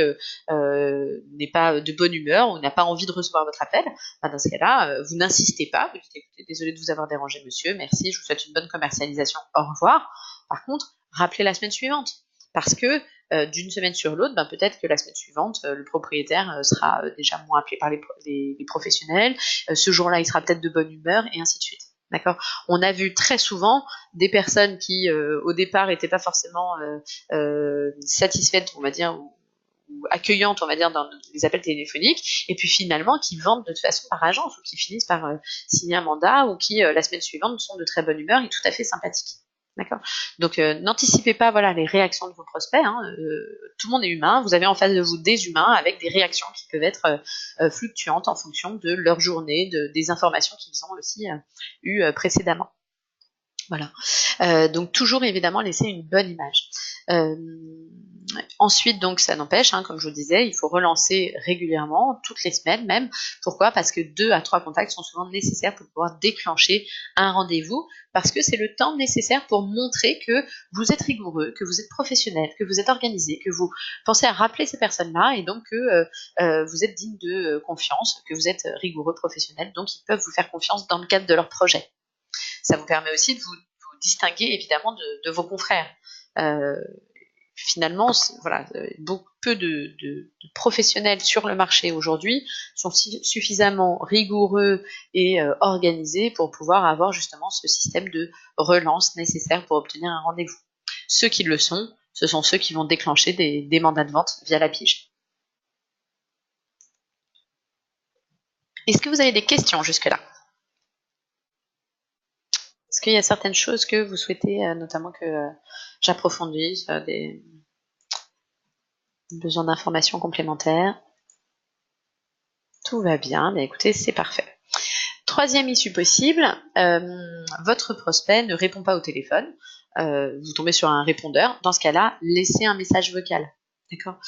A: n'est pas de bonne humeur ou n'a pas envie de recevoir votre appel, dans ce cas-là, vous n'insistez pas, vous dites écoutez, désolé de vous avoir dérangé monsieur, merci, je vous souhaite une bonne commercialisation, au revoir. Par contre, rappelez la semaine suivante. Parce que d'une semaine sur l'autre, peut-être que la semaine suivante, le propriétaire sera déjà moins appelé par les professionnels, ce jour-là, il sera peut-être de bonne humeur, et ainsi de suite. D'accord? On a vu très souvent des personnes qui, au départ, n'étaient pas forcément satisfaites, on va dire, ou accueillantes, on va dire, dans les appels téléphoniques, et puis finalement qui vendent de toute façon par agence, ou qui finissent par signer un mandat, ou qui, la semaine suivante, sont de très bonne humeur et tout à fait sympathiques. D'accord? Donc n'anticipez pas les réactions de vos prospects. Tout le monde est humain. Vous avez en face de vous des humains avec des réactions qui peuvent être fluctuantes en fonction de leur journée, des informations qu'ils ont aussi eues précédemment. Voilà. Donc toujours évidemment laisser une bonne image. Ensuite, donc ça n'empêche, comme je vous disais, il faut relancer régulièrement, toutes les semaines même. Pourquoi? Parce que 2 à 3 contacts sont souvent nécessaires pour pouvoir déclencher un rendez-vous, parce que c'est le temps nécessaire pour montrer que vous êtes rigoureux, que vous êtes professionnel, que vous êtes organisé, que vous pensez à rappeler ces personnes-là, et donc que vous êtes digne de confiance, que vous êtes rigoureux, professionnel, donc ils peuvent vous faire confiance dans le cadre de leur projet. Ça vous permet aussi de vous distinguer évidemment de vos confrères. Finalement, voilà, peu de professionnels sur le marché aujourd'hui sont suffisamment rigoureux et organisés pour pouvoir avoir justement ce système de relance nécessaire pour obtenir un rendez-vous. Ceux qui le sont, ce sont ceux qui vont déclencher des mandats de vente via la pige. Est-ce que vous avez des questions jusque-là? Est-ce qu'il y a certaines choses que vous souhaitez, notamment que j'approfondisse, des besoins d'informations complémentaires? Tout va bien, écoutez, c'est parfait. Troisième issue possible, votre prospect ne répond pas au téléphone, vous tombez sur un répondeur. Dans ce cas-là, laissez un message vocal. D'accord?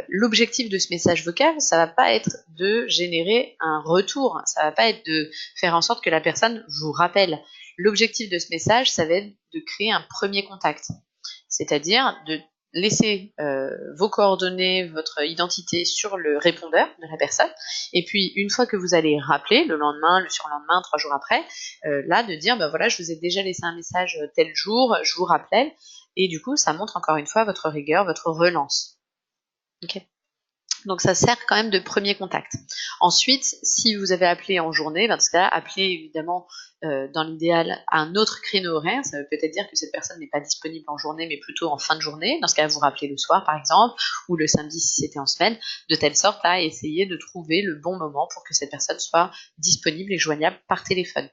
A: L'objectif de ce message vocal, ça va pas être de générer un retour, ça va pas être de faire en sorte que la personne vous rappelle. L'objectif de ce message, ça va être de créer un premier contact, c'est-à-dire de laisser vos coordonnées, votre identité sur le répondeur de la personne, et puis une fois que vous allez rappeler, le lendemain, le surlendemain, 3 jours après, là de dire voilà, je vous ai déjà laissé un message tel jour, je vous rappelle, et du coup ça montre encore une fois votre rigueur, votre relance. Ok. Donc ça sert quand même de premier contact. Ensuite, si vous avez appelé en journée, dans ce cas-là, appelez évidemment dans l'idéal à un autre créneau horaire. Ça veut peut-être dire que cette personne n'est pas disponible en journée, mais plutôt en fin de journée. Dans ce cas-là, vous rappelez le soir par exemple, ou le samedi si c'était en semaine, de telle sorte à essayer de trouver le bon moment pour que cette personne soit disponible et joignable par téléphone.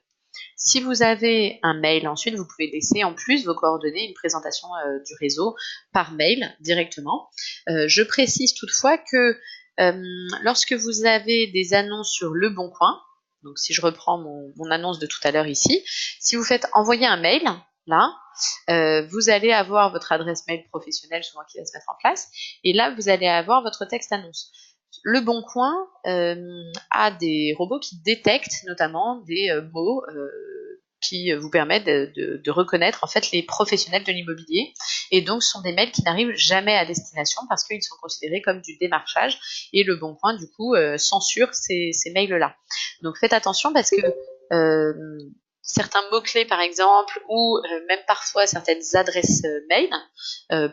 A: Si vous avez un mail, ensuite, vous pouvez laisser en plus vos coordonnées, une présentation du réseau par mail directement. Je précise toutefois que lorsque vous avez des annonces sur Le Bon Coin, donc si je reprends mon annonce de tout à l'heure ici, si vous faites envoyer un mail, là, vous allez avoir votre adresse mail professionnelle souvent qui va se mettre en place, et là, vous allez avoir votre texte annonce. Le Bon Coin a des robots qui détectent notamment des mots qui vous permettent de reconnaître en fait les professionnels de l'immobilier, et donc ce sont des mails qui n'arrivent jamais à destination parce qu'ils sont considérés comme du démarchage, et Le Bon Coin du coup censure ces mails-là. Donc faites attention parce que certains mots-clés par exemple, ou même parfois certaines adresses mail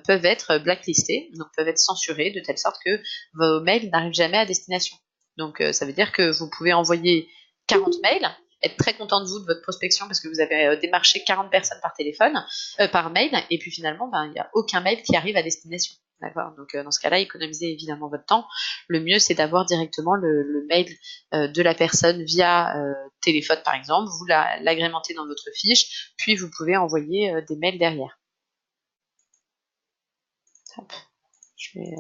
A: peuvent être blacklistés, donc peuvent être censurés de telle sorte que vos mails n'arrivent jamais à destination. Donc ça veut dire que vous pouvez envoyer 40 mails, être très content de vous, de votre prospection, parce que vous avez démarché 40 personnes par téléphone, par mail, et puis finalement, il n'y a aucun mail qui arrive à destination. D'accord? Donc dans ce cas-là, économisez évidemment votre temps. Le mieux, c'est d'avoir directement le mail de la personne via téléphone, par exemple. Vous l'agrémentez dans votre fiche, puis vous pouvez envoyer des mails derrière. Hop, je vais...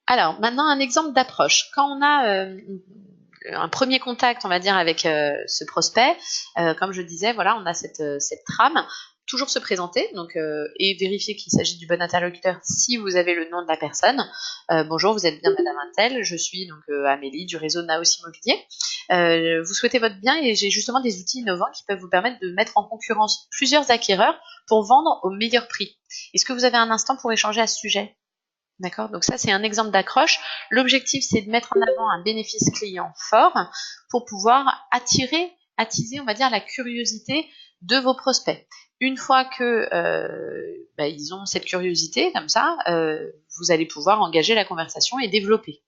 A: Alors, maintenant, un exemple d'approche. Quand on a un premier contact, on va dire, avec ce prospect, comme je disais, voilà, on a cette trame. Toujours se présenter donc, et vérifier qu'il s'agit du bon interlocuteur si vous avez le nom de la personne. Bonjour, vous êtes bien Madame Intel, je suis donc Amélie du réseau Naos Immobilier. Vous souhaitez votre bien et j'ai justement des outils innovants qui peuvent vous permettre de mettre en concurrence plusieurs acquéreurs pour vendre au meilleur prix. Est-ce que vous avez un instant pour échanger à ce sujet? D'accord, donc ça c'est un exemple d'accroche. L'objectif c'est de mettre en avant un bénéfice client fort pour pouvoir attiser, on va dire, la curiosité de vos prospects. Une fois que ils ont cette curiosité comme ça, vous allez pouvoir engager la conversation et développer.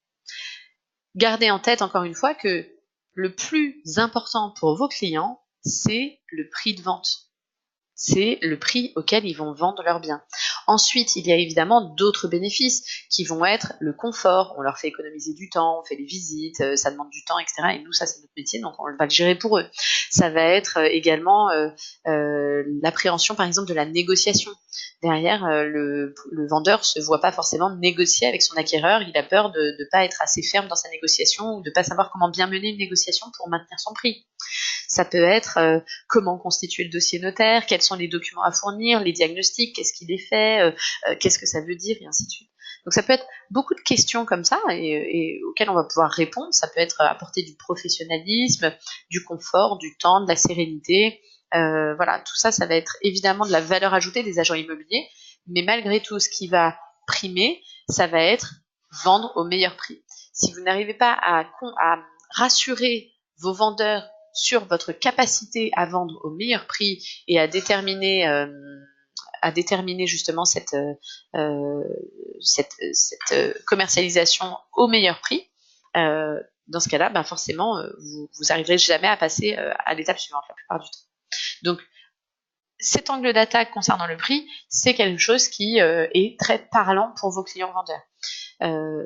A: Gardez en tête encore une fois que le plus important pour vos clients, c'est le prix de vente. C'est le prix auquel ils vont vendre leurs biens. Ensuite, il y a évidemment d'autres bénéfices qui vont être le confort. On leur fait économiser du temps, on fait des visites, ça demande du temps, etc. Et nous, ça, c'est notre métier, donc on va le gérer pour eux. Ça va être également l'appréhension, par exemple, de la négociation. Derrière, le vendeur se voit pas forcément négocier avec son acquéreur. Il a peur de ne pas être assez ferme dans sa négociation ou de ne pas savoir comment bien mener une négociation pour maintenir son prix. Ça peut être comment constituer le dossier notaire, quels sont les documents à fournir, les diagnostics, qu'est-ce qu'il est fait, qu'est-ce que ça veut dire, et ainsi de suite. Donc ça peut être beaucoup de questions comme ça et auxquelles on va pouvoir répondre. Ça peut être apporter du professionnalisme, du confort, du temps, de la sérénité. Voilà, tout ça, ça va être évidemment de la valeur ajoutée des agents immobiliers. Mais malgré tout, ce qui va primer, ça va être vendre au meilleur prix. Si vous n'arrivez pas à rassurer vos vendeurs sur votre capacité à vendre au meilleur prix et à déterminer justement cette commercialisation au meilleur prix, dans ce cas-là, forcément, vous arriverez jamais à passer à l'étape suivante la plupart du temps. Donc, cet angle d'attaque concernant le prix, c'est quelque chose qui est très parlant pour vos clients vendeurs.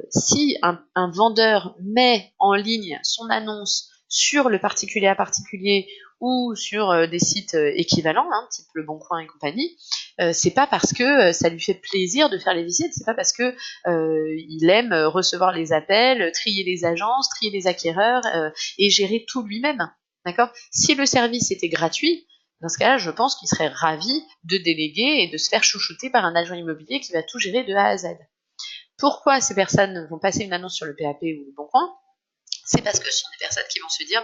A: Si un vendeur met en ligne son annonce sur le particulier à particulier ou sur des sites équivalents, type Le Bon Coin et compagnie, c'est pas parce que ça lui fait plaisir de faire les visites, c'est pas parce que il aime recevoir les appels, trier les agences, trier les acquéreurs et gérer tout lui-même. D'accord ? Si le service était gratuit, dans ce cas-là, je pense qu'il serait ravi de déléguer et de se faire chouchouter par un agent immobilier qui va tout gérer de A à Z. Pourquoi ces personnes vont passer une annonce sur le PAP ou Le Bon Coin ? C'est parce que ce sont des personnes qui vont se dire,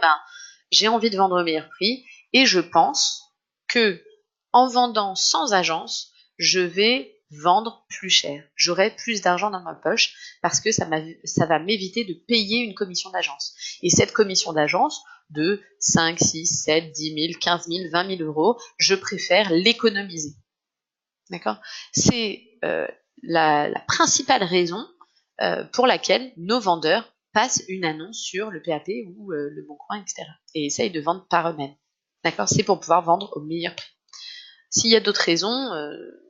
A: j'ai envie de vendre au meilleur prix et je pense que en vendant sans agence, je vais vendre plus cher. J'aurai plus d'argent dans ma poche parce que ça va m'éviter de payer une commission d'agence. Et cette commission d'agence de 5, 6, 7, 10 000, 15 000, 20 000 euros, je préfère l'économiser. D'accord ? C'est la principale raison pour laquelle nos vendeurs passent une annonce sur le PAP ou Le Bon Coin, etc. et essayent de vendre par eux-mêmes. D'accord ? C'est pour pouvoir vendre au meilleur prix. S'il y a d'autres raisons,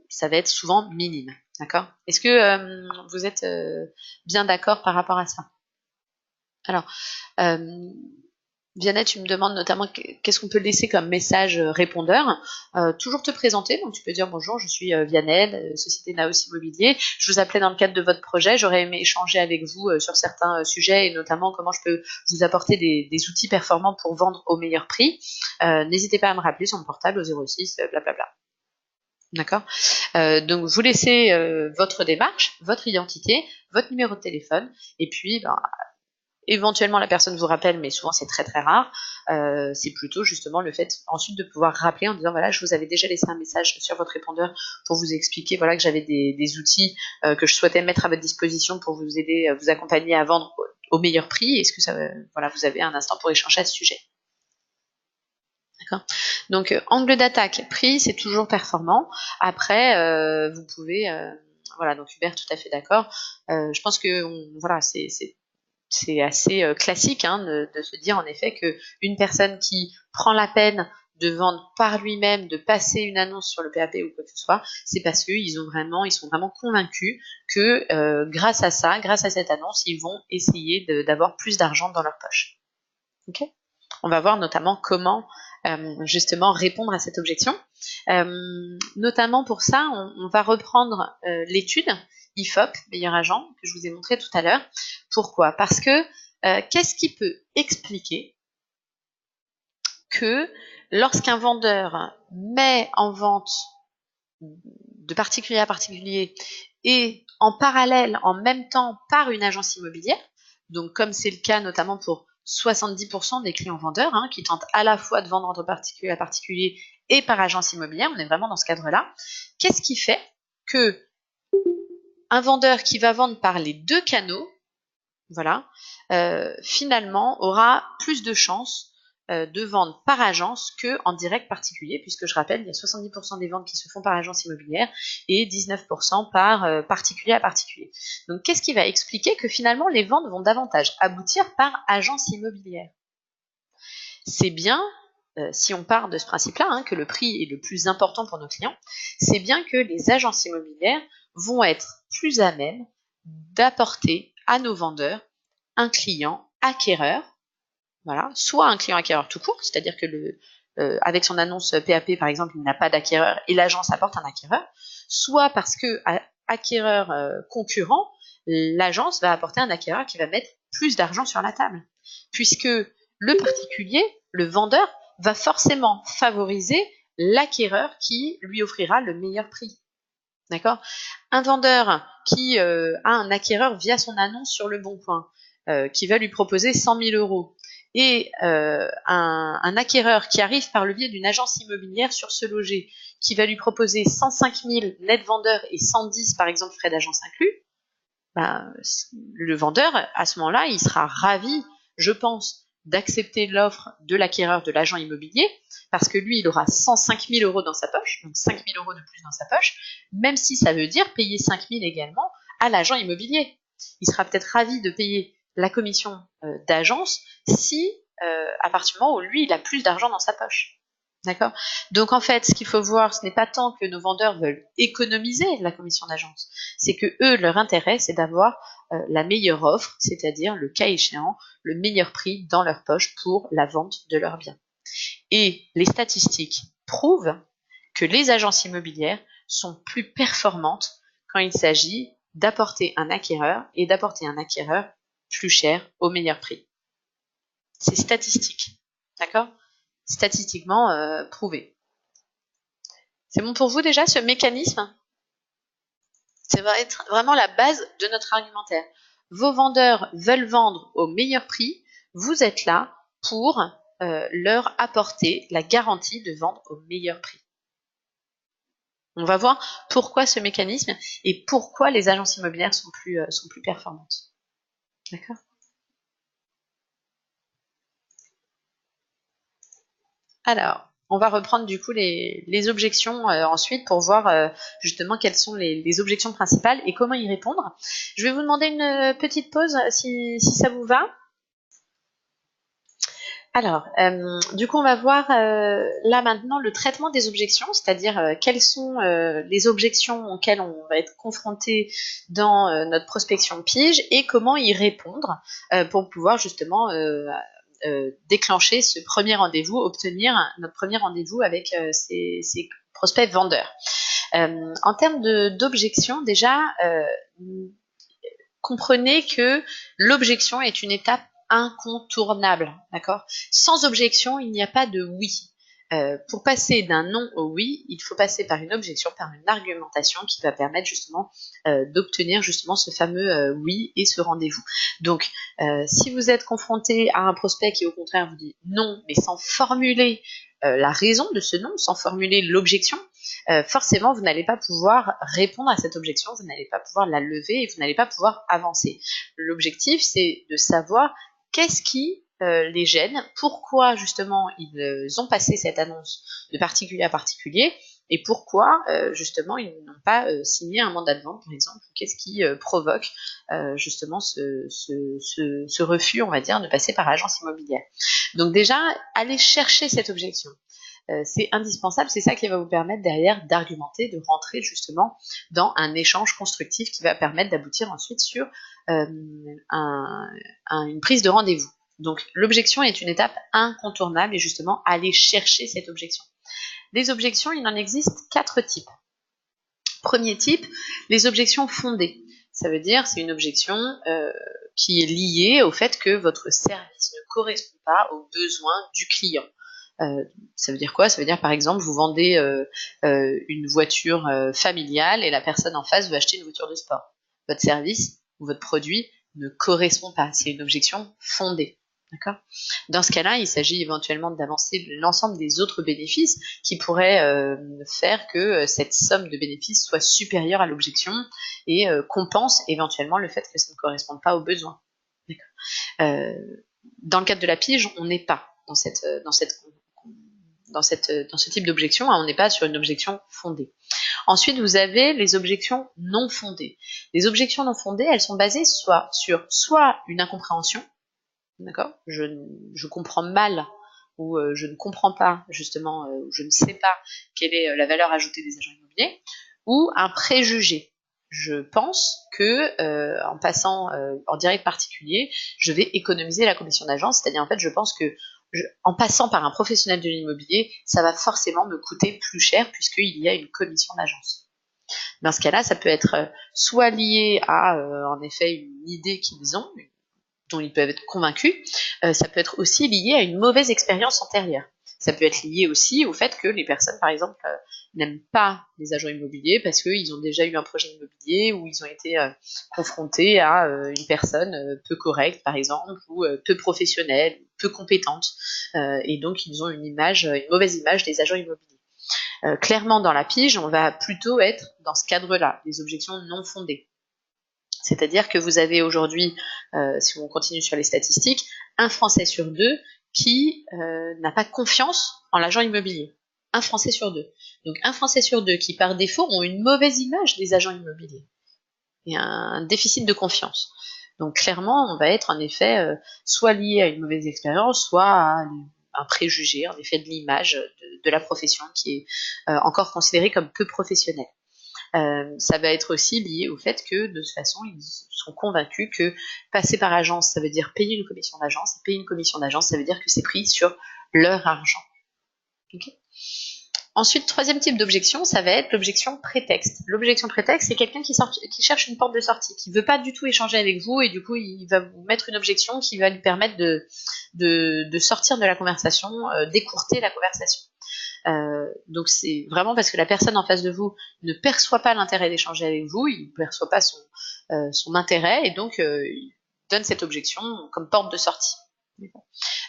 A: ça va être souvent minime. D'accord ? Est-ce que vous êtes bien d'accord par rapport à ça ? Alors, Vianney, tu me demandes notamment qu'est-ce qu'on peut laisser comme message répondeur. Toujours te présenter, donc tu peux dire bonjour, je suis Vianney, société Naos Immobilier. Je vous appelais dans le cadre de votre projet. J'aurais aimé échanger avec vous sur certains sujets et notamment comment je peux vous apporter des outils performants pour vendre au meilleur prix. N'hésitez pas à me rappeler sur mon portable au 06 blablabla. D'accord ? Donc vous laissez votre démarche, votre identité, votre numéro de téléphone et puis éventuellement la personne vous rappelle, mais souvent c'est très très rare. C'est plutôt justement le fait ensuite de pouvoir rappeler en disant voilà, je vous avais déjà laissé un message sur votre répondeur pour vous expliquer voilà que j'avais des outils que je souhaitais mettre à votre disposition pour vous aider, vous accompagner à vendre au meilleur prix. Est-ce que ça, voilà, vous avez un instant pour échanger à ce sujet? D'accord. Donc angle d'attaque, prix, c'est toujours performant. Après, vous pouvez, voilà, donc Hubert, tout à fait d'accord. Je pense que voilà, c'est assez classique de se dire en effet qu'une personne qui prend la peine de vendre par lui-même, de passer une annonce sur le PAP ou quoi que ce soit, c'est parce qu'ils sont vraiment convaincus que grâce à ça, grâce à cette annonce, ils vont essayer d'avoir plus d'argent dans leur poche. Ok ? On va voir notamment comment justement répondre à cette objection. Notamment pour ça, on va reprendre l'étude IFOP, meilleur agent, que je vous ai montré tout à l'heure. Pourquoi? Parce que qu'est-ce qui peut expliquer que lorsqu'un vendeur met en vente de particulier à particulier et en parallèle, en même temps, par une agence immobilière, donc comme c'est le cas notamment pour 70% des clients vendeurs qui tentent à la fois de vendre entre particulier à particulier et par agence immobilière, on est vraiment dans ce cadre-là. Qu'est-ce qui fait que un vendeur qui va vendre par les deux canaux, voilà, finalement aura plus de chances de vendre par agence que en direct particulier, puisque je rappelle, il y a 70% des ventes qui se font par agence immobilière et 19% par particulier à particulier. Donc, qu'est-ce qui va expliquer que finalement les ventes vont davantage aboutir par agence immobilière? C'est bien, si on part de ce principe-là, que le prix est le plus important pour nos clients, c'est bien que les agences immobilières vont être plus à même d'apporter à nos vendeurs un client acquéreur, voilà, soit un client acquéreur tout court, c'est-à-dire que avec son annonce PAP par exemple, il n'a pas d'acquéreur et l'agence apporte un acquéreur, soit parce que acquéreur concurrent, l'agence va apporter un acquéreur qui va mettre plus d'argent sur la table, puisque le particulier, le vendeur, va forcément favoriser l'acquéreur qui lui offrira le meilleur prix. D'accord? Un vendeur qui a un acquéreur via son annonce sur Le Bon Coin, qui va lui proposer 100 000 euros, et un acquéreur qui arrive par le biais d'une agence immobilière sur Ce Loger, qui va lui proposer 105 000 net vendeur et 110 par exemple frais d'agence inclus, le vendeur, à ce moment-là, il sera ravi, je pense, d'accepter l'offre de l'acquéreur de l'agent immobilier, parce que lui, il aura 105 000 euros dans sa poche, donc 5 000 euros de plus dans sa poche, même si ça veut dire payer 5 000 également à l'agent immobilier. Il sera peut-être ravi de payer la commission d'agence si, à partir du moment où lui, il a plus d'argent dans sa poche. D'accord? Donc en fait, ce qu'il faut voir, ce n'est pas tant que nos vendeurs veulent économiser la commission d'agence, c'est que eux, leur intérêt, c'est d'avoir la meilleure offre, c'est-à-dire le cas échéant, le meilleur prix dans leur poche pour la vente de leurs biens. Et les statistiques prouvent que les agences immobilières sont plus performantes quand il s'agit d'apporter un acquéreur et d'apporter un acquéreur plus cher au meilleur prix. C'est statistique, d'accord? Statistiquement prouvé. C'est bon pour vous déjà ce mécanisme? Ça va être vraiment la base de notre argumentaire. Vos vendeurs veulent vendre au meilleur prix, vous êtes là pour leur apporter la garantie de vendre au meilleur prix. On va voir pourquoi ce mécanisme et pourquoi les agences immobilières sont plus performantes. D'accord? Alors, on va reprendre du coup les objections ensuite pour voir justement quelles sont les objections principales et comment y répondre. Je vais vous demander une petite pause si ça vous va. Alors, du coup, on va voir là maintenant le traitement des objections, c'est-à-dire quelles sont les objections auxquelles on va être confronté dans notre prospection pige et comment y répondre pour pouvoir justement déclencher ce premier rendez-vous, obtenir notre premier rendez-vous avec ces prospects vendeurs. En termes d'objection, déjà, comprenez que l'objection est une étape incontournable, d'accord? Sans objection, il n'y a pas de oui. Pour passer d'un non au oui, il faut passer par une objection, par une argumentation qui va permettre justement d'obtenir justement ce fameux oui et ce rendez-vous. Donc, si vous êtes confronté à un prospect qui au contraire vous dit non, mais sans formuler la raison de ce non, sans formuler l'objection, forcément vous n'allez pas pouvoir répondre à cette objection, vous n'allez pas pouvoir la lever et vous n'allez pas pouvoir avancer. L'objectif, c'est de savoir qu'est-ce qui les gêne, pourquoi justement ils ont passé cette annonce de particulier à particulier et pourquoi justement ils n'ont pas signé un mandat de vente par exemple, qu'est-ce qui provoque justement ce refus, on va dire, de passer par agence immobilière. Donc déjà, allez chercher cette objection. C'est indispensable, c'est ça qui va vous permettre derrière d'argumenter, de rentrer justement dans un échange constructif qui va permettre d'aboutir ensuite sur une prise de rendez-vous. Donc l'objection est une étape incontournable et justement aller chercher cette objection. Des objections, il en existe 4 types. Premier type, les objections fondées. Ça veut dire c'est une objection qui est liée au fait que votre service ne correspond pas aux besoins du client. Ça veut dire quoi? Ça veut dire par exemple vous vendez une voiture familiale et la personne en face veut acheter une voiture de sport. Votre service ou votre produit ne correspond pas. C'est une objection fondée. D'accord? Dans ce cas-là, il s'agit éventuellement d'avancer l'ensemble des autres bénéfices qui pourraient faire que cette somme de bénéfices soit supérieure à l'objection et compense éventuellement le fait que ça ne corresponde pas aux besoins. Dans le cadre de la pige, on n'est pas dans ce type d'objection, on n'est pas sur une objection fondée. Ensuite, vous avez les objections non fondées. Les objections non fondées, elles sont basées sur une incompréhension, d'accord, je comprends mal ou je ne comprends pas justement, je ne sais pas quelle est la valeur ajoutée des agents immobiliers, ou un préjugé. Je pense que en passant en direct particulier, je vais économiser la commission d'agence, c'est-à-dire en fait je pense que en passant par un professionnel de l'immobilier, ça va forcément me coûter plus cher puisqu'il y a une commission d'agence. Dans ce cas-là, ça peut être soit lié à en effet une idée qu'ils ont, dont ils peuvent être convaincus, ça peut être aussi lié à une mauvaise expérience antérieure. Ça peut être lié aussi au fait que les personnes, par exemple, n'aiment pas les agents immobiliers parce qu'ils ont déjà eu un projet immobilier ou ils ont été confrontés à une personne peu correcte, par exemple, ou peu professionnelle, peu compétente, et donc ils ont une mauvaise image des agents immobiliers. Clairement, dans la pige, on va plutôt être dans ce cadre-là, des objections non fondées. C'est-à-dire que vous avez aujourd'hui, si on continue sur les statistiques, 1 Français sur 2 qui n'a pas confiance en l'agent immobilier. 1 Français sur 2. Donc 1 Français sur 2 qui par défaut ont une mauvaise image des agents immobiliers. Il y a un déficit de confiance. Donc clairement, on va être en effet soit lié à une mauvaise expérience, soit à un préjugé, en effet, de l'image de la profession qui est encore considérée comme peu professionnelle. Ça va être aussi lié au fait que de toute façon ils sont convaincus que passer par agence ça veut dire payer une commission d'agence, et payer une commission d'agence ça veut dire que c'est pris sur leur argent. Okay. Ensuite, troisième type d'objection, ça va être l'objection prétexte. L'objection prétexte, c'est quelqu'un qui cherche une porte de sortie, qui ne veut pas du tout échanger avec vous, et du coup, il va vous mettre une objection qui va lui permettre de sortir de la conversation, d'écourter la conversation. Donc c'est vraiment parce que la personne en face de vous ne perçoit pas l'intérêt d'échanger avec vous, il ne perçoit pas son intérêt, et donc il donne cette objection comme porte de sortie.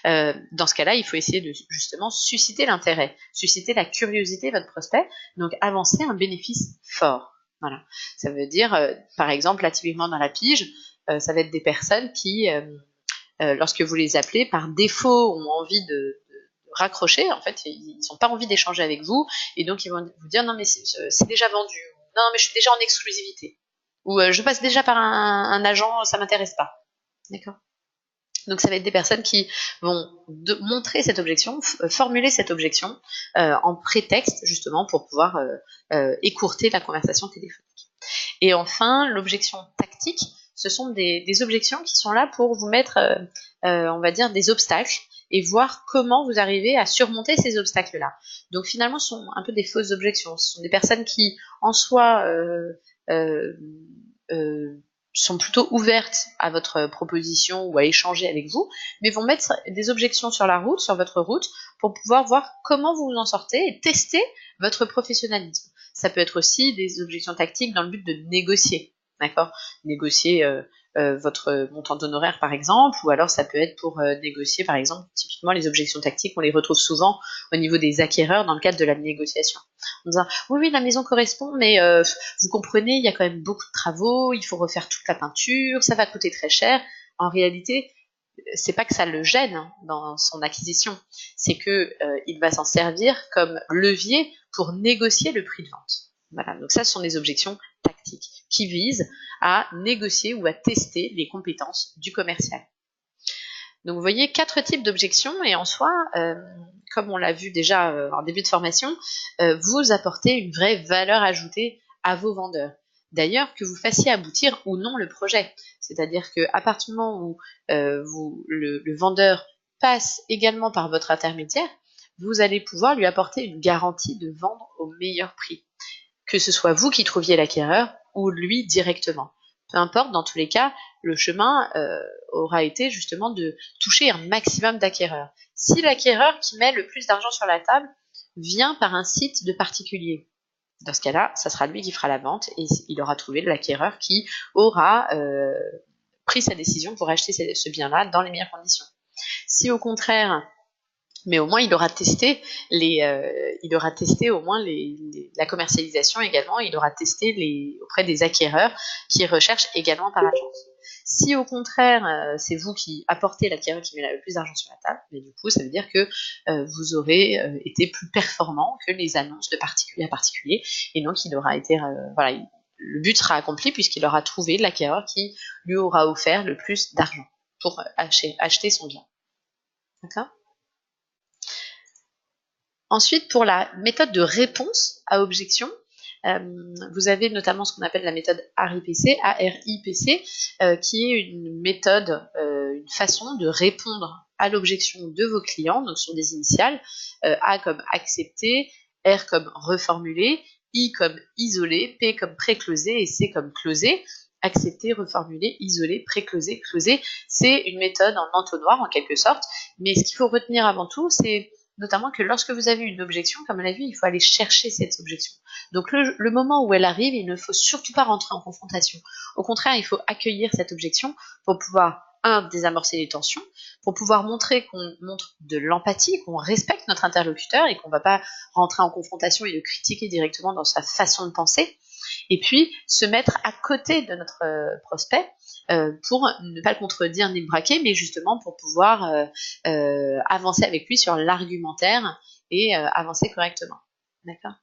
A: Dans ce cas-là, il faut essayer de justement susciter l'intérêt, susciter la curiosité de votre prospect, donc avancer un bénéfice fort. Voilà. Ça veut dire, par exemple, là, typiquement dans la pige, ça va être des personnes qui, lorsque vous les appelez, par défaut, ont envie de raccrocher, en fait, ils n'ont pas envie d'échanger avec vous, et donc ils vont vous dire non mais c'est déjà vendu, non mais je suis déjà en exclusivité, ou je passe déjà par un agent, ça m'intéresse pas. D'accord. Donc ça va être des personnes qui vont montrer cette objection, formuler cette objection en prétexte justement pour pouvoir écourter la conversation téléphonique. Et enfin, l'objection tactique, ce sont des objections qui sont là pour vous mettre, on va dire, des obstacles et voir comment vous arrivez à surmonter ces obstacles-là. Donc finalement, ce sont un peu des fausses objections. Ce sont des personnes qui, en soi, sont plutôt ouvertes à votre proposition ou à échanger avec vous, mais vont mettre des objections sur la route, sur votre route, pour pouvoir voir comment vous vous en sortez et tester votre professionnalisme. Ça peut être aussi des objections tactiques dans le but de négocier, d'accord ? Négocier votre montant d'honoraires par exemple, ou alors ça peut être pour négocier par exemple, typiquement les objections tactiques, on les retrouve souvent au niveau des acquéreurs dans le cadre de la négociation. En disant oui la maison correspond, mais vous comprenez, il y a quand même beaucoup de travaux, il faut refaire toute la peinture, ça va coûter très cher. En réalité, c'est pas que ça le gêne dans son acquisition, c'est que il va s'en servir comme levier pour négocier le prix de vente. Voilà, donc ça ce sont des objections tactiques qui visent à négocier ou à tester les compétences du commercial. Donc vous voyez 4 types d'objections, et en soi, comme on l'a vu déjà en début de formation, vous apportez une vraie valeur ajoutée à vos vendeurs. D'ailleurs, que vous fassiez aboutir ou non le projet. C'est-à-dire qu'à partir du moment où le vendeur passe également par votre intermédiaire, vous allez pouvoir lui apporter une garantie de vendre au meilleur prix, que ce soit vous qui trouviez l'acquéreur ou lui directement. Peu importe, dans tous les cas, le chemin aura été justement de toucher un maximum d'acquéreurs. Si l'acquéreur qui met le plus d'argent sur la table vient par un site de particulier, dans ce cas-là, ça sera lui qui fera la vente et il aura trouvé l'acquéreur qui aura pris sa décision pour acheter ce bien-là dans les meilleures conditions. Si au contraire, mais au moins il aura testé au moins la commercialisation également, il aura testé auprès des acquéreurs qui recherchent également par agence. Si au contraire, c'est vous qui apportez l'acquéreur qui met le plus d'argent sur la table, mais du coup, ça veut dire que vous aurez été plus performant que les annonces de particulier à particulier, et donc il aura été, voilà, le but sera accompli puisqu'il aura trouvé l'acquéreur qui lui aura offert le plus d'argent pour acheter son bien. D'accord ? Ensuite, pour la méthode de réponse à objection, vous avez notamment ce qu'on appelle la méthode ARIPC, qui est une méthode, une façon de répondre à l'objection de vos clients, donc sur des initiales, A comme accepter, R comme reformuler, I comme isoler, P comme pré-closer et C comme closer. Accepter, reformuler, isoler, pré-closer, closer, c'est une méthode en entonnoir en quelque sorte, mais ce qu'il faut retenir avant tout, c'est notamment que lorsque vous avez une objection, comme on l'a vu, il faut aller chercher cette objection. Donc le moment où elle arrive, il ne faut surtout pas rentrer en confrontation. Au contraire, il faut accueillir cette objection pour pouvoir, désamorcer les tensions, pour pouvoir montrer qu'on montre de l'empathie, qu'on respecte notre interlocuteur et qu'on ne va pas rentrer en confrontation et le critiquer directement dans sa façon de penser. Et puis, se mettre à côté de notre prospect pour ne pas le contredire ni le braquer, mais justement pour pouvoir avancer avec lui sur l'argumentaire et avancer correctement. D'accord ?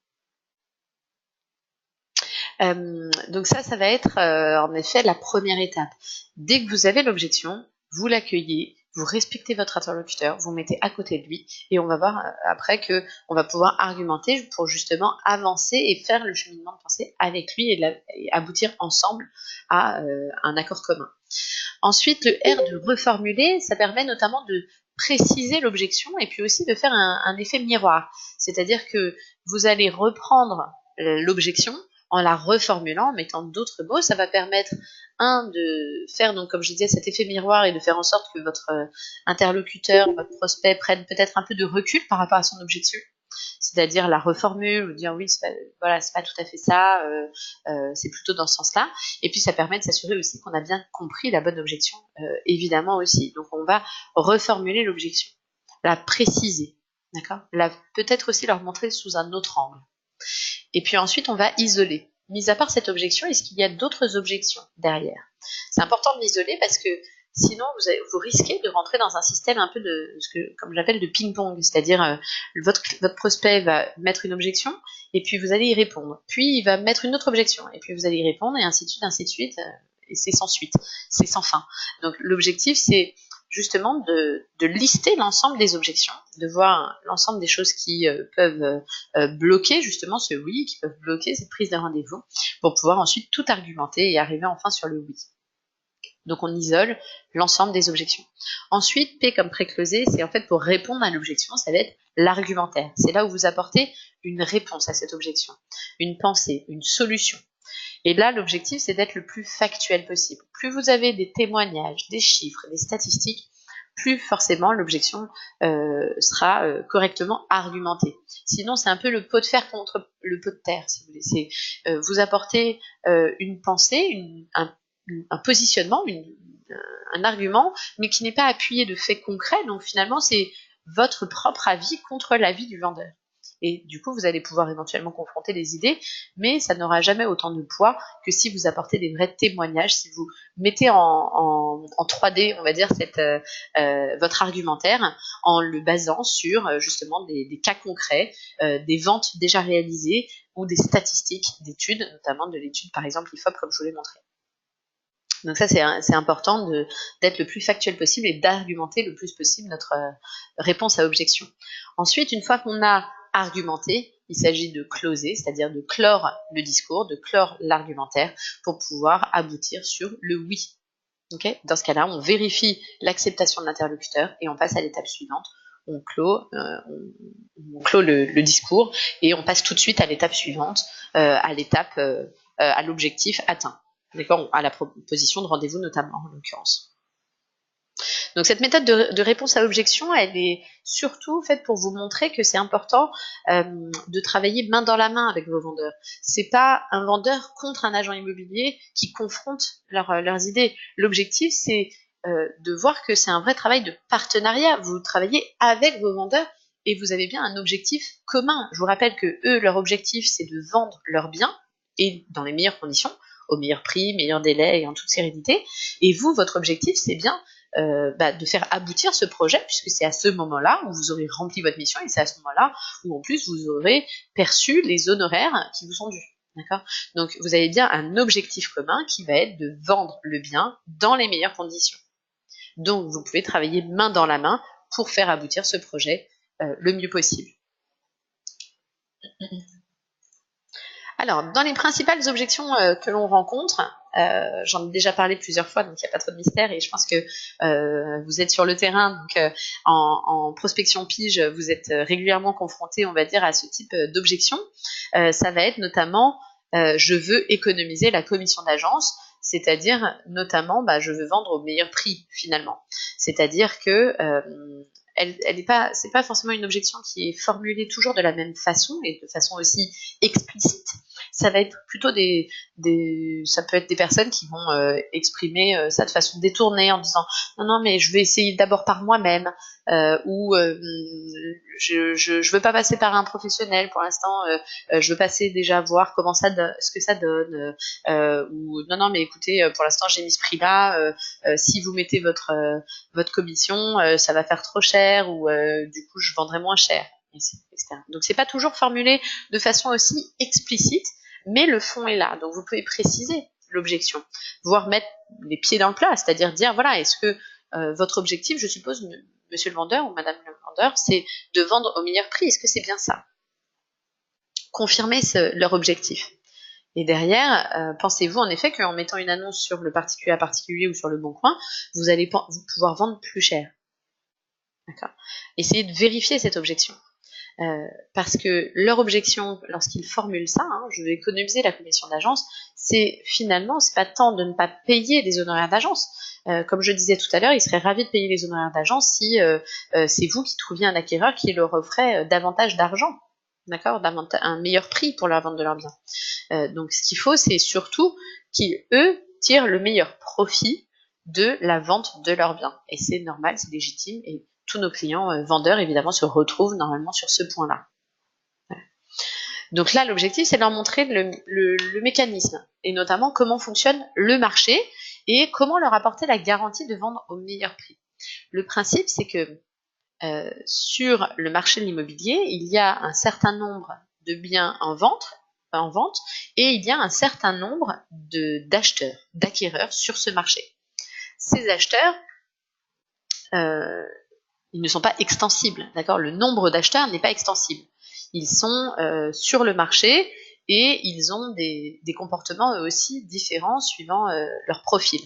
A: Donc ça va être en effet la première étape. Dès que vous avez l'objection, vous l'accueillez, vous respectez votre interlocuteur, vous mettez à côté de lui, et on va voir après que on va pouvoir argumenter pour justement avancer et faire le cheminement de pensée avec lui et aboutir ensemble à un accord commun. Ensuite, le R de reformuler, ça permet notamment de préciser l'objection et puis aussi de faire un effet miroir. C'est-à-dire que vous allez reprendre l'objection en la reformulant, en mettant d'autres mots. Ça va permettre, de faire, donc, comme je disais, cet effet miroir et de faire en sorte que votre interlocuteur, votre prospect prenne peut-être un peu de recul par rapport à son objection. C'est-à-dire la reformule ou dire oui, c'est pas tout à fait ça, c'est plutôt dans ce sens-là. Et puis ça permet de s'assurer aussi qu'on a bien compris la bonne objection, évidemment aussi. Donc on va reformuler l'objection, la préciser, d'accord ? Peut-être aussi leur montrer sous un autre angle. Et puis ensuite on va isoler. Mis à part cette objection, est-ce qu'il y a d'autres objections derrière ? C'est important de l'isoler parce que sinon, vous risquez de rentrer dans un système un peu comme j'appelle, de ping-pong, c'est-à-dire votre prospect va mettre une objection et puis vous allez y répondre. Puis il va mettre une autre objection et puis vous allez y répondre et ainsi de suite, et c'est sans suite, c'est sans fin. Donc l'objectif, c'est justement de lister l'ensemble des objections, de voir l'ensemble des choses qui peuvent bloquer justement ce oui, qui peuvent bloquer cette prise de rendez-vous, pour pouvoir ensuite tout argumenter et arriver enfin sur le oui. Donc on isole l'ensemble des objections. Ensuite, P comme pré-closé, c'est en fait pour répondre à l'objection, ça va être l'argumentaire. C'est là où vous apportez une réponse à cette objection, une pensée, une solution. Et là, l'objectif, c'est d'être le plus factuel possible. Plus vous avez des témoignages, des chiffres, des statistiques, plus forcément l'objection sera correctement argumentée. Sinon, c'est un peu le pot de fer contre le pot de terre, si vous voulez. C'est vous apportez une pensée, un positionnement, un argument, mais qui n'est pas appuyé de faits concrets. Donc finalement, c'est votre propre avis contre l'avis du vendeur. Et du coup, vous allez pouvoir éventuellement confronter des idées, mais ça n'aura jamais autant de poids que si vous apportez des vrais témoignages, si vous mettez en 3D, on va dire, votre argumentaire en le basant sur justement des cas concrets, des ventes déjà réalisées ou des statistiques d'études, notamment de l'étude par exemple IFOP comme je vous l'ai montré. Donc ça, c'est important d'être le plus factuel possible et d'argumenter le plus possible notre réponse à objection. Ensuite, une fois qu'on a argumenté, il s'agit de closer, c'est-à-dire de clore le discours, de clore l'argumentaire pour pouvoir aboutir sur le oui. Okay, dans ce cas-là, on vérifie l'acceptation de l'interlocuteur et on passe à l'étape suivante. On clôt le discours et on passe tout de suite à l'étape suivante, à l'objectif atteint. D'accord, à la proposition de rendez-vous notamment en l'occurrence. Donc cette méthode de réponse à l'objection, elle est surtout faite pour vous montrer que c'est important de travailler main dans la main avec vos vendeurs. C'est pas un vendeur contre un agent immobilier qui confronte leurs idées. L'objectif, c'est de voir que c'est un vrai travail de partenariat. Vous travaillez avec vos vendeurs et vous avez bien un objectif commun. Je vous rappelle que eux, leur objectif, c'est de vendre leurs biens et dans les meilleures conditions, au meilleur prix, meilleur délai et en toute sérénité. Et vous, votre objectif, c'est bien de faire aboutir ce projet, puisque c'est à ce moment-là où vous aurez rempli votre mission et c'est à ce moment-là où en plus vous aurez perçu les honoraires qui vous sont dus. D'accord ? Donc vous avez bien un objectif commun qui va être de vendre le bien dans les meilleures conditions. Donc vous pouvez travailler main dans la main pour faire aboutir ce projet le mieux possible. Alors, dans les principales objections que l'on rencontre, j'en ai déjà parlé plusieurs fois, donc il n'y a pas trop de mystère, et je pense que vous êtes sur le terrain, donc en prospection pige, vous êtes régulièrement confronté, on va dire, à ce type d'objection. Ça va être notamment, je veux économiser la commission d'agence, c'est-à-dire notamment, je veux vendre au meilleur prix finalement. C'est-à-dire que c'est pas forcément une objection qui est formulée toujours de la même façon et de façon aussi explicite. Ça va être plutôt ça peut être des personnes qui vont exprimer ça de façon détournée en disant non mais je vais essayer d'abord par moi-même ou je veux pas passer par un professionnel pour l'instant, je veux passer déjà voir ce que ça donne, ou non mais écoutez, pour l'instant j'ai mis ce prix-là, si vous mettez votre commission, ça va faire trop cher ou du coup je vendrai moins cher, etc. Donc c'est pas toujours formulé de façon aussi explicite, mais le fond est là. Donc vous pouvez préciser l'objection, voire mettre les pieds dans le plat, c'est-à-dire dire voilà, est-ce que votre objectif, je suppose, monsieur le vendeur ou madame le vendeur, c'est de vendre au meilleur prix, est-ce que c'est bien ça? Confirmer leur objectif. Et derrière, pensez-vous en effet qu'en mettant une annonce sur le particulier à particulier ou sur le Bon Coin, vous allez pouvoir vendre plus cher. D'accord ? Essayez de vérifier cette objection. Parce que leur objection, lorsqu'ils formulent ça, je vais économiser la commission d'agence, c'est pas tant de ne pas payer des honoraires d'agence. Comme je disais tout à l'heure, ils seraient ravis de payer les honoraires d'agence si c'est vous qui trouviez un acquéreur qui leur offrait davantage d'argent, d'accord, un meilleur prix pour la vente de leurs biens. Donc ce qu'il faut, c'est surtout qu'ils, eux, tirent le meilleur profit de la vente de leurs biens. Et c'est normal, c'est légitime, et tous nos clients vendeurs, évidemment, se retrouvent normalement sur ce point-là. Voilà. Donc là, l'objectif, c'est de leur montrer le mécanisme, et notamment comment fonctionne le marché, et comment leur apporter la garantie de vendre au meilleur prix. Le principe, c'est que sur le marché de l'immobilier, il y a un certain nombre de biens en vente, et il y a un certain nombre d'acheteurs, d'acquéreurs sur ce marché. Ces acheteurs, ils ne sont pas extensibles, d'accord ? Le nombre d'acheteurs n'est pas extensible. Ils sont sur le marché et ils ont des comportements eux aussi différents suivant leur profil.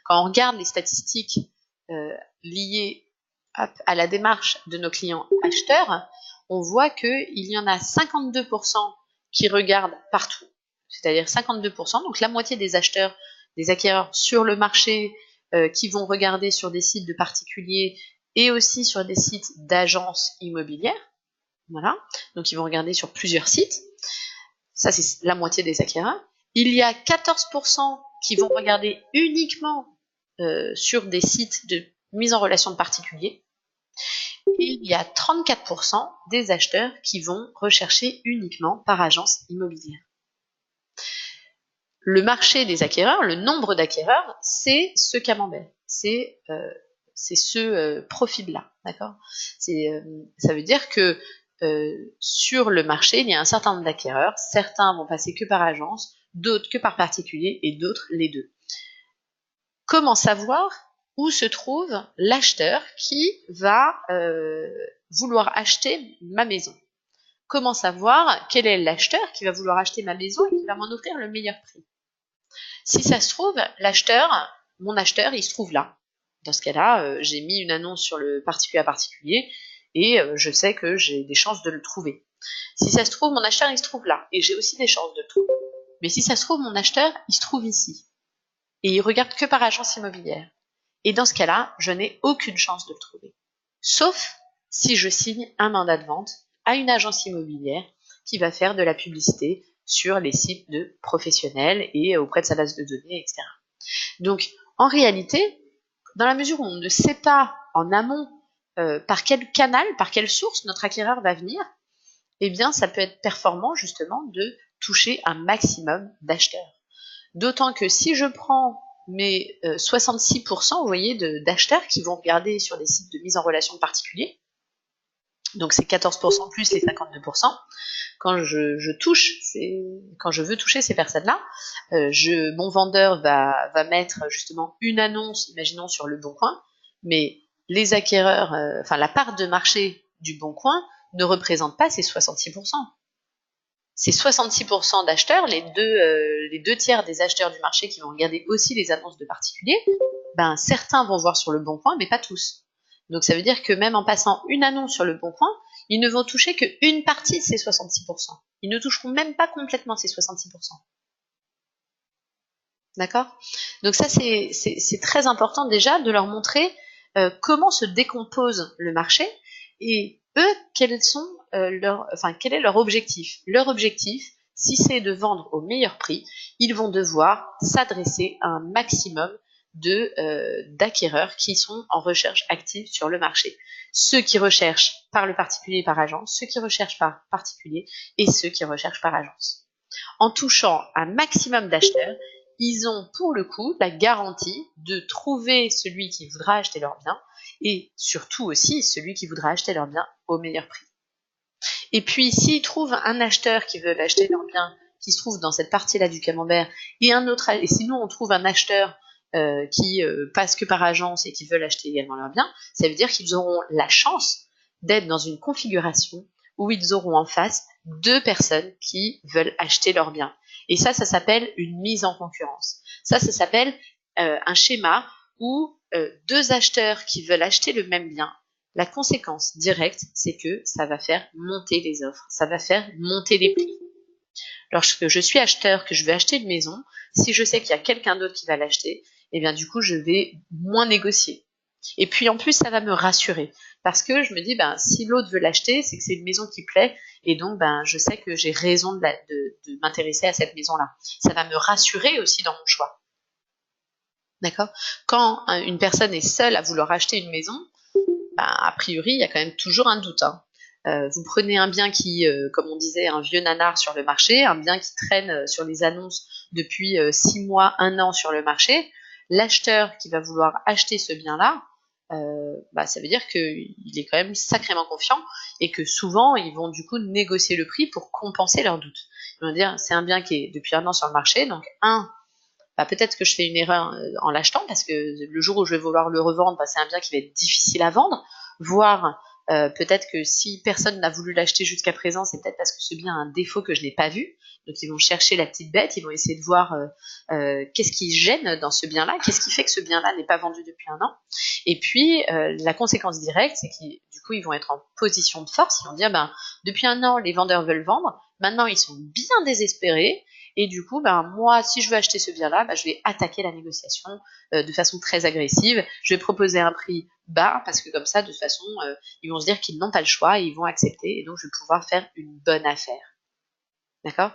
A: Quand on regarde les statistiques liées à la démarche de nos clients acheteurs, on voit qu'il y en a 52% qui regardent partout, c'est-à-dire 52%, donc la moitié des acheteurs, des acquéreurs sur le marché qui vont regarder sur des sites de particuliers et aussi sur des sites d'agences immobilières. Voilà, donc ils vont regarder sur plusieurs sites. Ça, c'est la moitié des acquéreurs. Il y a 14% qui vont regarder uniquement sur des sites de mise en relation de particuliers. Et il y a 34% des acheteurs qui vont rechercher uniquement par agence immobilière. Le marché des acquéreurs, le nombre d'acquéreurs, c'est ce camembert. C'est ce profil-là, d'accord ? Ça veut dire que sur le marché, il y a un certain nombre d'acquéreurs. Certains vont passer que par agence, d'autres que par particulier et d'autres les deux. Comment savoir où se trouve l'acheteur qui va vouloir acheter ma maison? Comment savoir quel est l'acheteur qui va vouloir acheter ma maison et qui va m'en offrir le meilleur prix? Si ça se trouve, l'acheteur mon acheteur, il se trouve là. Dans ce cas-là, j'ai mis une annonce sur le particulier à particulier et je sais que j'ai des chances de le trouver. Si ça se trouve, mon acheteur, il se trouve là et j'ai aussi des chances de le trouver. Mais si ça se trouve, mon acheteur, il se trouve ici et il regarde que par agence immobilière. Et dans ce cas-là, je n'ai aucune chance de le trouver. Sauf si je signe un mandat de vente à une agence immobilière qui va faire de la publicité sur les sites de professionnels et auprès de sa base de données, etc. Donc, en réalité, dans la mesure où on ne sait pas en amont par quel canal, par quelle source notre acquéreur va venir, eh bien, ça peut être performant justement de toucher un maximum d'acheteurs. D'autant que si je prends mes 66%, vous voyez, d'acheteurs qui vont regarder sur des sites de mise en relation de particuliers, donc c'est 14% plus les 52%, quand quand je veux toucher ces personnes-là, mon vendeur va mettre justement une annonce, imaginons sur le Bon Coin, mais les acquéreurs, la part de marché du Bon Coin ne représente pas ces 66%. Ces 66% d'acheteurs, les deux tiers des acheteurs du marché qui vont regarder aussi les annonces de particuliers, ben certains vont voir sur le Bon Coin, mais pas tous. Donc ça veut dire que même en passant une annonce sur le Bon Coin, ils ne vont toucher qu'une partie de ces 66%. Ils ne toucheront même pas complètement ces 66%. D'accord? Donc ça, c'est très important déjà de leur montrer comment se décompose le marché et eux, quel est leur objectif. Leur objectif, si c'est de vendre au meilleur prix, ils vont devoir s'adresser à un maximum d'acquéreurs qui sont en recherche active sur le marché. Ceux qui recherchent par le particulier par agence, ceux qui recherchent par particulier et ceux qui recherchent par agence. En touchant un maximum d'acheteurs, ils ont pour le coup la garantie de trouver celui qui voudra acheter leur bien et surtout aussi celui qui voudra acheter leur bien au meilleur prix. Et puis s'ils trouvent un acheteur qui veut acheter leur bien, qui se trouve dans cette partie-là du camembert, et sinon on trouve un acheteur qui passe que par agence et qui veulent acheter également leur bien, ça veut dire qu'ils auront la chance d'être dans une configuration où ils auront en face deux personnes qui veulent acheter leur bien. Et ça s'appelle une mise en concurrence. Ça s'appelle un schéma où deux acheteurs qui veulent acheter le même bien, la conséquence directe, c'est que ça va faire monter les offres, ça va faire monter les prix. Lorsque je suis acheteur, que je vais acheter une maison, si je sais qu'il y a quelqu'un d'autre qui va l'acheter, eh bien du coup, je vais moins négocier. Et puis en plus, ça va me rassurer. Parce que je me dis, si l'autre veut l'acheter, c'est que c'est une maison qui plaît, et donc je sais que j'ai raison de m'intéresser à cette maison-là. Ça va me rassurer aussi dans mon choix. D'accord? Quand une personne est seule à vouloir acheter une maison, a priori, il y a quand même toujours un doute. Vous prenez un bien qui, comme on disait, un vieux nanar sur le marché, un bien qui traîne sur les annonces depuis 6 mois, 1 an sur le marché. L'acheteur qui va vouloir acheter ce bien-là, ça veut dire qu'il est quand même sacrément confiant et que souvent, ils vont du coup négocier le prix pour compenser leurs doutes. Ils vont dire, c'est un bien qui est depuis 1 an sur le marché, donc peut-être que je fais une erreur en l'achetant parce que le jour où je vais vouloir le revendre, c'est un bien qui va être difficile à vendre, voire peut-être que si personne n'a voulu l'acheter jusqu'à présent, c'est peut-être parce que ce bien a un défaut que je n'ai pas vu. Donc ils vont chercher la petite bête, ils vont essayer de voir qu'est-ce qui gêne dans ce bien-là, qu'est-ce qui fait que ce bien-là n'est pas vendu depuis 1 an. Et puis la conséquence directe, c'est qu'ils du coup ils vont être en position de force, ils vont dire depuis 1 an les vendeurs veulent vendre, maintenant ils sont bien désespérés. Et du coup, moi, si je veux acheter ce bien-là, je vais attaquer la négociation de façon très agressive. Je vais proposer un prix bas parce que comme ça, de toute façon, ils vont se dire qu'ils n'ont pas le choix et ils vont accepter. Et donc, je vais pouvoir faire une bonne affaire. D'accord?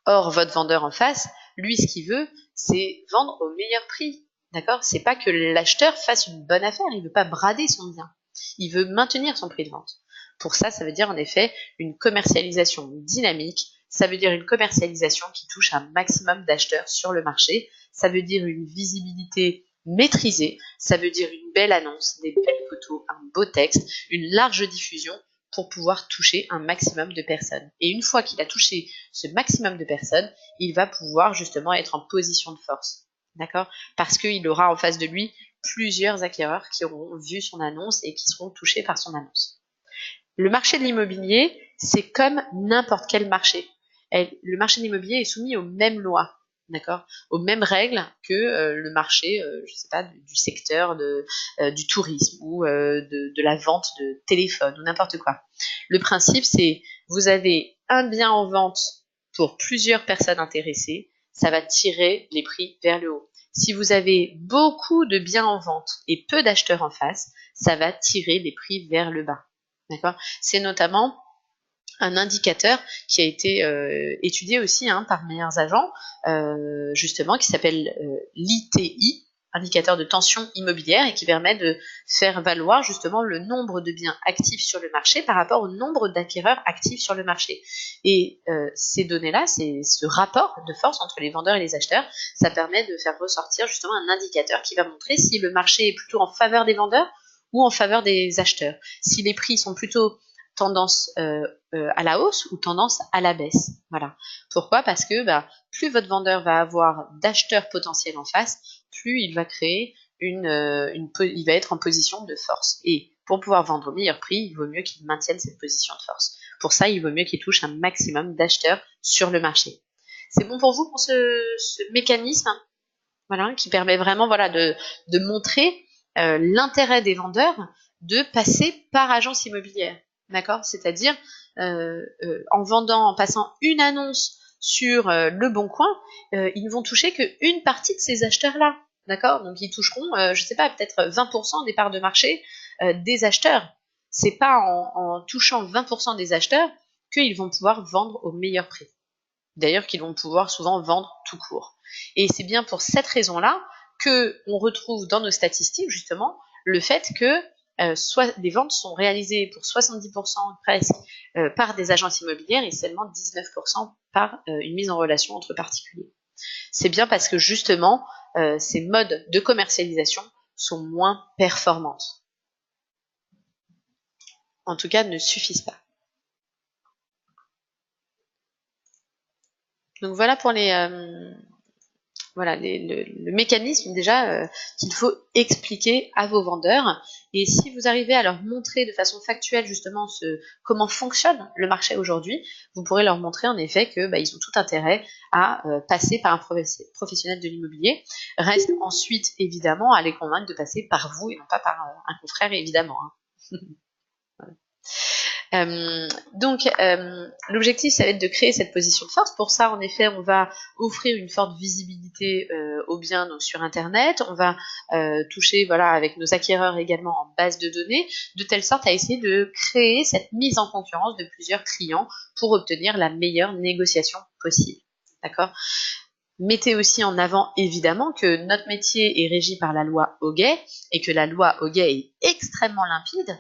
A: Or, votre vendeur en face, lui, ce qu'il veut, c'est vendre au meilleur prix. D'accord? C'est pas que l'acheteur fasse une bonne affaire. Il veut pas brader son bien. Il veut maintenir son prix de vente. Pour ça, ça veut dire en effet une commercialisation dynamique. Ça veut dire une commercialisation qui touche un maximum d'acheteurs sur le marché. Ça veut dire une visibilité maîtrisée. Ça veut dire une belle annonce, des belles photos, un beau texte, une large diffusion pour pouvoir toucher un maximum de personnes. Et une fois qu'il a touché ce maximum de personnes, il va pouvoir justement être en position de force. D'accord? Parce qu'il aura en face de lui plusieurs acquéreurs qui auront vu son annonce et qui seront touchés par son annonce. Le marché de l'immobilier, c'est comme n'importe quel marché. Le marché de l'immobilier est soumis aux mêmes lois. d'accord, aux mêmes règles que le marché, je sais pas, du secteur du tourisme ou de la vente de téléphone ou n'importe quoi. Le principe, c'est vous avez un bien en vente pour plusieurs personnes intéressées, ça va tirer les prix vers le haut. Si vous avez beaucoup de biens en vente et peu d'acheteurs en face, ça va tirer les prix vers le bas. D'accord? C'est notamment un indicateur qui a été étudié aussi par Meilleurs Agents, justement, qui s'appelle l'ITI, indicateur de tension immobilière, et qui permet de faire valoir justement le nombre de biens actifs sur le marché par rapport au nombre d'acquéreurs actifs sur le marché. Et ces données-là, c'est ce rapport de force entre les vendeurs et les acheteurs, ça permet de faire ressortir justement un indicateur qui va montrer si le marché est plutôt en faveur des vendeurs ou en faveur des acheteurs. Si les prix sont plutôt tendance à la hausse ou tendance à la baisse. Voilà. Pourquoi? Parce que plus votre vendeur va avoir d'acheteurs potentiels en face, plus il va créer il va être en position de force. Et pour pouvoir vendre au meilleur prix, il vaut mieux qu'il maintienne cette position de force. Pour ça, il vaut mieux qu'il touche un maximum d'acheteurs sur le marché. C'est bon pour vous pour ce mécanisme, voilà, qui permet vraiment de montrer l'intérêt des vendeurs de passer par agence immobilière. D'accord? C'est-à-dire en passant une annonce sur Le Bon Coin, ils ne vont toucher qu'une partie de ces acheteurs-là. D'accord? Donc ils toucheront, je sais pas, peut-être 20% des parts de marché des acheteurs. C'est pas en touchant 20% des acheteurs qu'ils vont pouvoir vendre au meilleur prix. D'ailleurs, qu'ils vont pouvoir souvent vendre tout court. Et c'est bien pour cette raison-là que on retrouve dans nos statistiques justement le fait que les ventes sont réalisées pour 70% presque par des agences immobilières et seulement 19% par une mise en relation entre particuliers. C'est bien parce que justement ces modes de commercialisation sont moins performantes. En tout cas, ne suffisent pas. Donc voilà pour le mécanisme déjà qu'il faut expliquer à vos vendeurs. Et si vous arrivez à leur montrer de façon factuelle justement comment fonctionne le marché aujourd'hui, vous pourrez leur montrer en effet que ils ont tout intérêt à passer par un professionnel de l'immobilier. Reste ensuite évidemment à les convaincre de passer par vous et non pas par un confrère évidemment. Voilà. Donc, l'objectif, ça va être de créer cette position de force. Pour ça, en effet, on va offrir une forte visibilité aux biens donc, sur Internet. On va toucher avec nos acquéreurs également en base de données, de telle sorte à essayer de créer cette mise en concurrence de plusieurs clients pour obtenir la meilleure négociation possible. D'accord ? Mettez aussi en avant, évidemment, que notre métier est régi par la loi Hoguet et que la loi Hoguet est extrêmement limpide.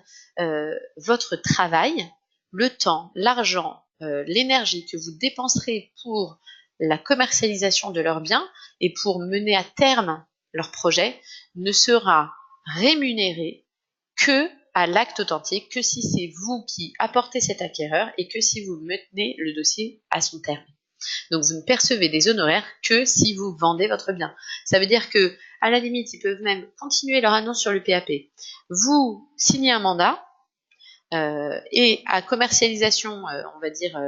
A: Votre travail, le temps, l'argent, l'énergie que vous dépenserez pour la commercialisation de leurs biens et pour mener à terme leur projet ne sera rémunéré que à l'acte authentique, que si c'est vous qui apportez cet acquéreur et que si vous menez le dossier à son terme. Donc vous ne percevez des honoraires que si vous vendez votre bien. Ça veut dire que, à la limite, ils peuvent même continuer leur annonce sur le PAP. Vous signez un mandat et à commercialisation, on va dire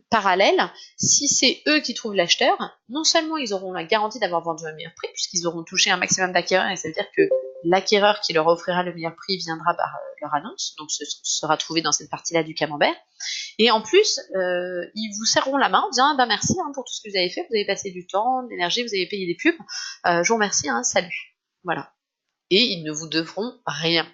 A: parallèle, si c'est eux qui trouvent l'acheteur, non seulement ils auront la garantie d'avoir vendu au meilleur prix puisqu'ils auront touché un maximum d'acquéreurs et ça veut dire que l'acquéreur qui leur offrira le meilleur prix viendra par leur annonce, donc ce sera trouvé dans cette partie-là du camembert. Et en plus, ils vous serreront la main en disant merci pour tout ce que vous avez fait, vous avez passé du temps, de l'énergie, vous avez payé des pubs, je vous remercie, salut. Voilà. Et ils ne vous devront rien.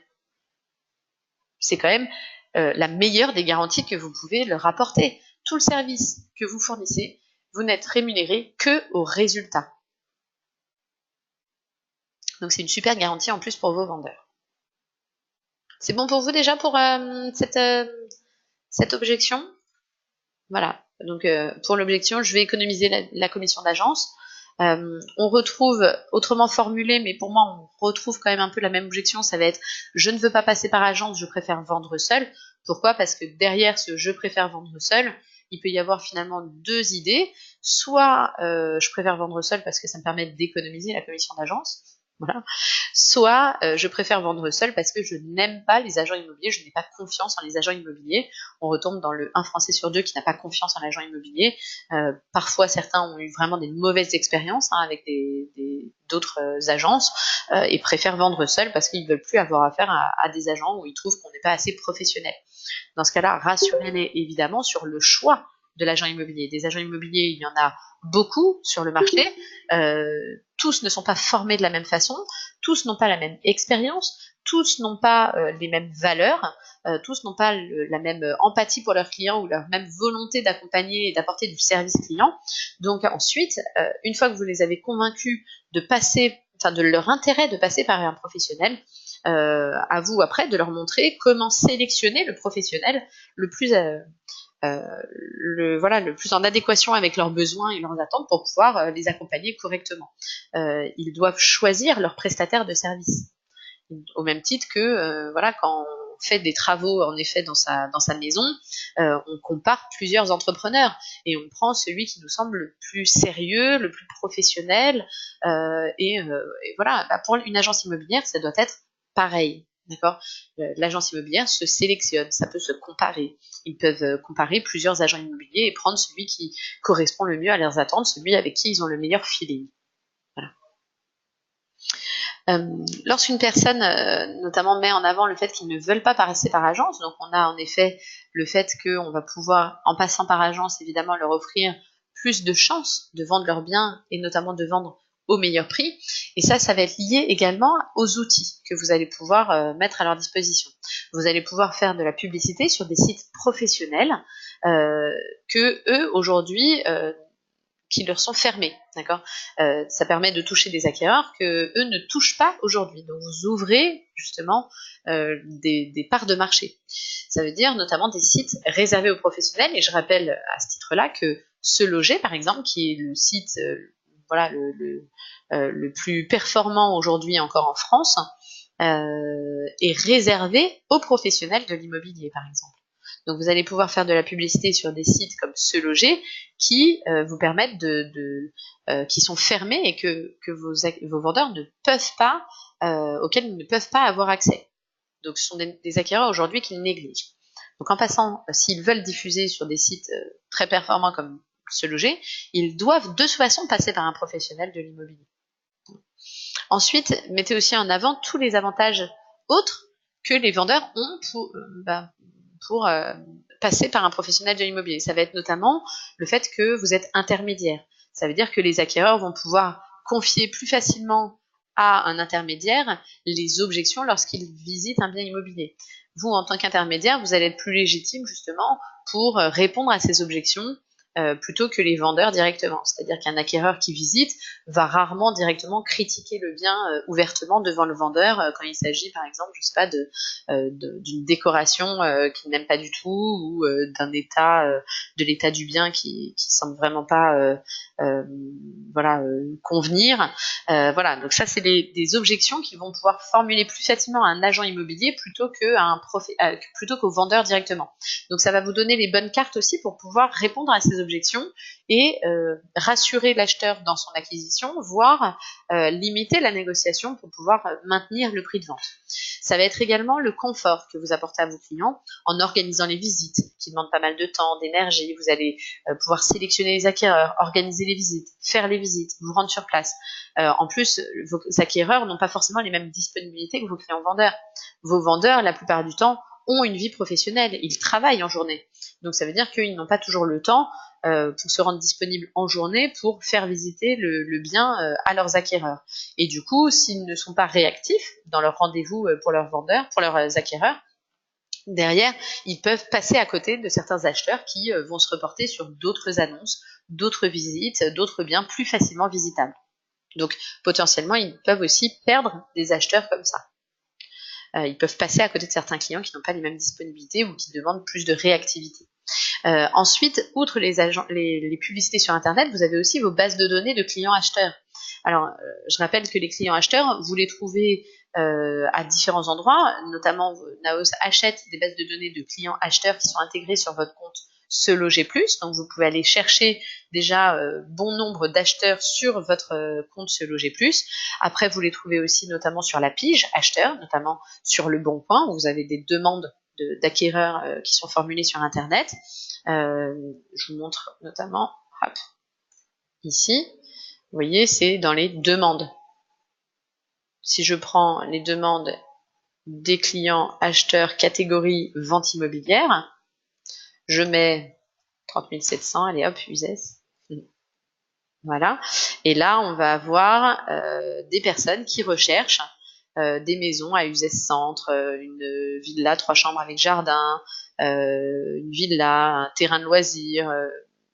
A: C'est quand même la meilleure des garanties que vous pouvez leur apporter. Tout le service que vous fournissez, vous n'êtes rémunéré que au résultat. Donc c'est une super garantie en plus pour vos vendeurs. C'est bon pour vous déjà pour cette objection? Voilà, donc pour l'objection, je vais économiser la commission d'agence. On retrouve, autrement formulé, mais pour moi, on retrouve quand même un peu la même objection, ça va être « je ne veux pas passer par agence, je préfère vendre seul ». Pourquoi? Parce que derrière ce « je préfère vendre seul », il peut y avoir finalement deux idées. Soit je préfère vendre seul parce que ça me permet d'économiser la commission d'agence, Voilà. Soit je préfère vendre seul parce que je n'aime pas les agents immobiliers, je n'ai pas confiance en les agents immobiliers. On retombe dans le 1 Français sur 2 qui n'a pas confiance en l'agent immobilier. Parfois, certains ont eu vraiment des mauvaises expériences avec d'autres agences et préfèrent vendre seul parce qu'ils ne veulent plus avoir affaire à des agents où ils trouvent qu'on n'est pas assez professionnel. Dans ce cas-là, rassurez-les évidemment sur le choix de l'agent immobilier. Des agents immobiliers, il y en a beaucoup sur le marché. Tous ne sont pas formés de la même façon, tous n'ont pas la même expérience, tous n'ont pas les mêmes valeurs, tous n'ont pas la même empathie pour leurs clients ou leur même volonté d'accompagner et d'apporter du service client. Donc ensuite, une fois que vous les avez convaincus de passer, de leur intérêt de passer par un professionnel, à vous après de leur montrer comment sélectionner le professionnel le plus le plus en adéquation avec leurs besoins et leurs attentes pour pouvoir les accompagner correctement. Ils doivent choisir leur prestataire de service. Au même titre que quand on fait des travaux en effet dans sa maison, on compare plusieurs entrepreneurs et on prend celui qui nous semble le plus sérieux, le plus professionnel, et voilà. Pour une agence immobilière, ça doit être pareil. D'accord. L'agence immobilière se sélectionne, ça peut se comparer. Ils peuvent comparer plusieurs agents immobiliers et prendre celui qui correspond le mieux à leurs attentes, celui avec qui ils ont le meilleur feeling. Voilà. Lorsqu'une personne, notamment, met en avant le fait qu'ils ne veulent pas passer par agence, donc on a en effet le fait qu'on va pouvoir, en passant par agence, évidemment, leur offrir plus de chances de vendre leurs biens et notamment de vendre au meilleur prix. Et ça va être lié également aux outils que vous allez pouvoir mettre à leur disposition. Vous allez pouvoir faire de la publicité sur des sites professionnels que eux, aujourd'hui, qui leur sont fermés, d'accord. Ça permet de toucher des acquéreurs que eux ne touchent pas aujourd'hui. Donc vous ouvrez justement des parts de marché. Ça veut dire notamment des sites réservés aux professionnels. Et je rappelle à ce titre-là que Se Loger, par exemple, qui est le site le plus performant aujourd'hui encore en France, est réservé aux professionnels de l'immobilier, par exemple. Donc vous allez pouvoir faire de la publicité sur des sites comme Se Loger qui vous permettent qui sont fermés et que vos vendeurs ne peuvent pas, auxquels ils ne peuvent pas avoir accès. Donc ce sont des acquéreurs aujourd'hui qu'ils négligent. Donc en passant, s'ils veulent diffuser sur des sites très performants comme Se Loger, ils doivent de toute façon passer par un professionnel de l'immobilier. Ensuite, mettez aussi en avant tous les avantages autres que les vendeurs ont pour passer par un professionnel de l'immobilier. Ça va être notamment le fait que vous êtes intermédiaire. Ça veut dire que les acquéreurs vont pouvoir confier plus facilement à un intermédiaire les objections lorsqu'ils visitent un bien immobilier. Vous, en tant qu'intermédiaire, vous allez être plus légitime justement pour répondre à ces objections plutôt que les vendeurs directement. C'est-à-dire qu'un acquéreur qui visite va rarement directement critiquer le bien ouvertement devant le vendeur quand il s'agit, par exemple, je sais pas, d'une décoration qu'il n'aime pas du tout ou de l'état du bien qui semble vraiment pas convenir. Voilà, donc ça c'est des objections qu'ils vont pouvoir formuler plus facilement à un agent immobilier plutôt qu'au vendeur directement. Donc ça va vous donner les bonnes cartes aussi pour pouvoir répondre à ces objections et rassurer l'acheteur dans son acquisition, voire limiter la négociation pour pouvoir maintenir le prix de vente. Ça va être également le confort que vous apportez à vos clients en organisant les visites qui demandent pas mal de temps, d'énergie. Vous allez pouvoir sélectionner les acquéreurs, organiser les visites, faire les visites, vous rendre sur place. En plus, vos acquéreurs n'ont pas forcément les mêmes disponibilités que vos clients vendeurs. Vos vendeurs, la plupart du temps, ont une vie professionnelle, ils travaillent en journée. Donc ça veut dire qu'ils n'ont pas toujours le temps pour se rendre disponibles en journée pour faire visiter le bien à leurs acquéreurs. Et du coup, s'ils ne sont pas réactifs dans leur rendez-vous pour leurs vendeurs, pour leurs acquéreurs, derrière, ils peuvent passer à côté de certains acheteurs qui vont se reporter sur d'autres annonces, d'autres visites, d'autres biens plus facilement visitables. Donc potentiellement, ils peuvent aussi perdre des acheteurs comme ça. Ils peuvent passer à côté de certains clients qui n'ont pas les mêmes disponibilités ou qui demandent plus de réactivité. Ensuite, outre les publicités sur Internet, vous avez aussi vos bases de données de clients acheteurs. Alors, je rappelle que les clients acheteurs, vous les trouvez à différents endroits, notamment Naos achète des bases de données de clients acheteurs qui sont intégrées sur votre compte Se Loger Plus. Donc vous pouvez aller chercher déjà bon nombre d'acheteurs sur votre compte Se Loger Plus. Après, vous les trouvez aussi notamment sur la pige acheteurs, notamment sur Le Bon Coin, où vous avez des demandes d'acquéreurs qui sont formulées sur Internet. Je vous montre notamment hop, ici. Vous voyez, c'est dans les demandes. Si je prends les demandes des clients acheteurs catégorie vente immobilière, je mets 30 700, allez hop, USES. Voilà. Et là, on va avoir des personnes qui recherchent des maisons à USES Centre, une villa 3 chambres avec jardin, une villa, un terrain de loisirs,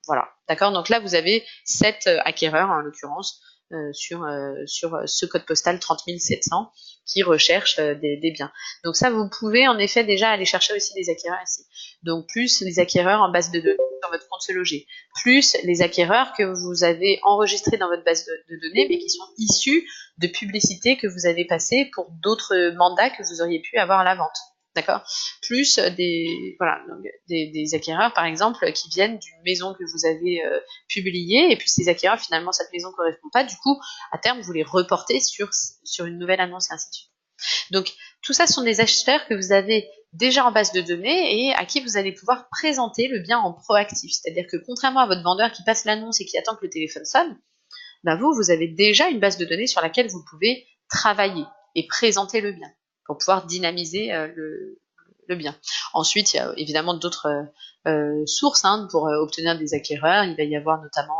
A: voilà. D'accord. Donc là, vous avez 7 acquéreurs, en l'occurrence, sur ce code postal 30 700 qui recherchent des biens. Donc ça, vous pouvez en effet déjà aller chercher aussi des acquéreurs ici. Donc plus les acquéreurs en base de données sur votre compte Se Loger, plus les acquéreurs que vous avez enregistrés dans votre base de données, mais qui sont issus de publicités que vous avez passées pour d'autres mandats que vous auriez pu avoir à la vente. D'accord. Plus des acquéreurs, par exemple, qui viennent d'une maison que vous avez publiée, et puis ces acquéreurs, finalement, cette maison ne correspond pas. Du coup, à terme, vous les reportez sur une nouvelle annonce, et ainsi de suite. Donc, tout ça sont des acheteurs que vous avez déjà en base de données et à qui vous allez pouvoir présenter le bien en proactif. C'est-à-dire que contrairement à votre vendeur qui passe l'annonce et qui attend que le téléphone sonne, ben vous avez déjà une base de données sur laquelle vous pouvez travailler et présenter le bien pour pouvoir dynamiser le bien. Ensuite, il y a évidemment d'autres sources pour obtenir des acquéreurs. Il va y avoir notamment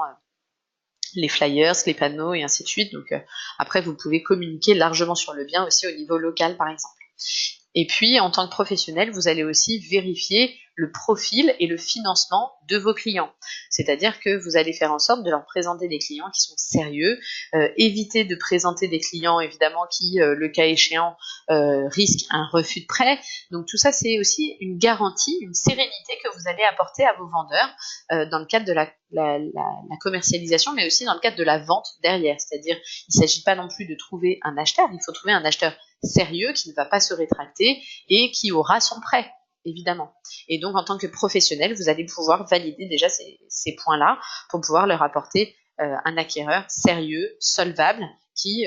A: les flyers, les panneaux et ainsi de suite. Donc après, vous pouvez communiquer largement sur le bien aussi au niveau local, par exemple. Et puis, en tant que professionnel, vous allez aussi vérifier le profil et le financement de vos clients. C'est-à-dire que vous allez faire en sorte de leur présenter des clients qui sont sérieux, éviter de présenter des clients, évidemment, qui, le cas échéant, risquent un refus de prêt. Donc tout ça, c'est aussi une garantie, une sérénité que vous allez apporter à vos vendeurs dans le cadre de la commercialisation, mais aussi dans le cadre de la vente derrière. C'est-à-dire, il ne s'agit pas non plus de trouver un acheteur, il faut trouver un acheteur sérieux qui ne va pas se rétracter et qui aura son prêt, évidemment. Et donc, en tant que professionnel, vous allez pouvoir valider déjà ces points-là pour pouvoir leur apporter un acquéreur sérieux, solvable, qui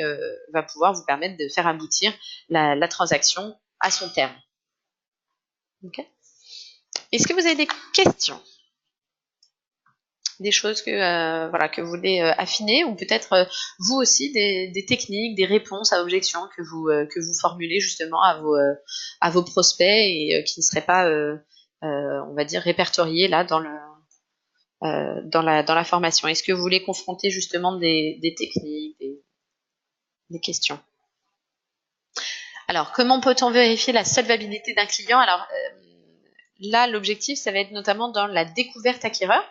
A: va pouvoir vous permettre de faire aboutir la transaction à son terme. Okay. Est-ce que vous avez des questions ? Des choses que vous voulez affiner, ou peut-être vous aussi des techniques, des réponses à objections que vous formulez justement à vos prospects et qui ne seraient pas, on va dire, répertoriées là dans la formation. Est-ce que vous voulez confronter justement des techniques, des questions ? Alors, comment peut-on vérifier la solvabilité d'un client ? Alors là, l'objectif, ça va être notamment dans la découverte acquéreur.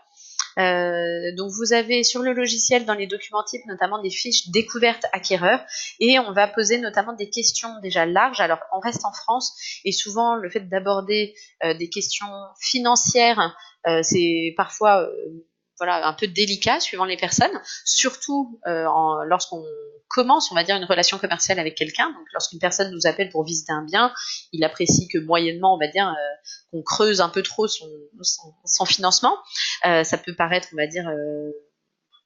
A: Donc vous avez sur le logiciel, dans les documents types, notamment des fiches découverte acquéreur, et on va poser notamment des questions déjà larges. Alors on reste en France, et souvent le fait d'aborder des questions financières, c'est parfois un peu délicat suivant les personnes, surtout lorsqu'on commence, on va dire, une relation commerciale avec quelqu'un. Donc lorsqu'une personne nous appelle pour visiter un bien, il apprécie que moyennement, on va dire, qu'on creuse un peu trop son financement. Ça peut paraître, on va dire,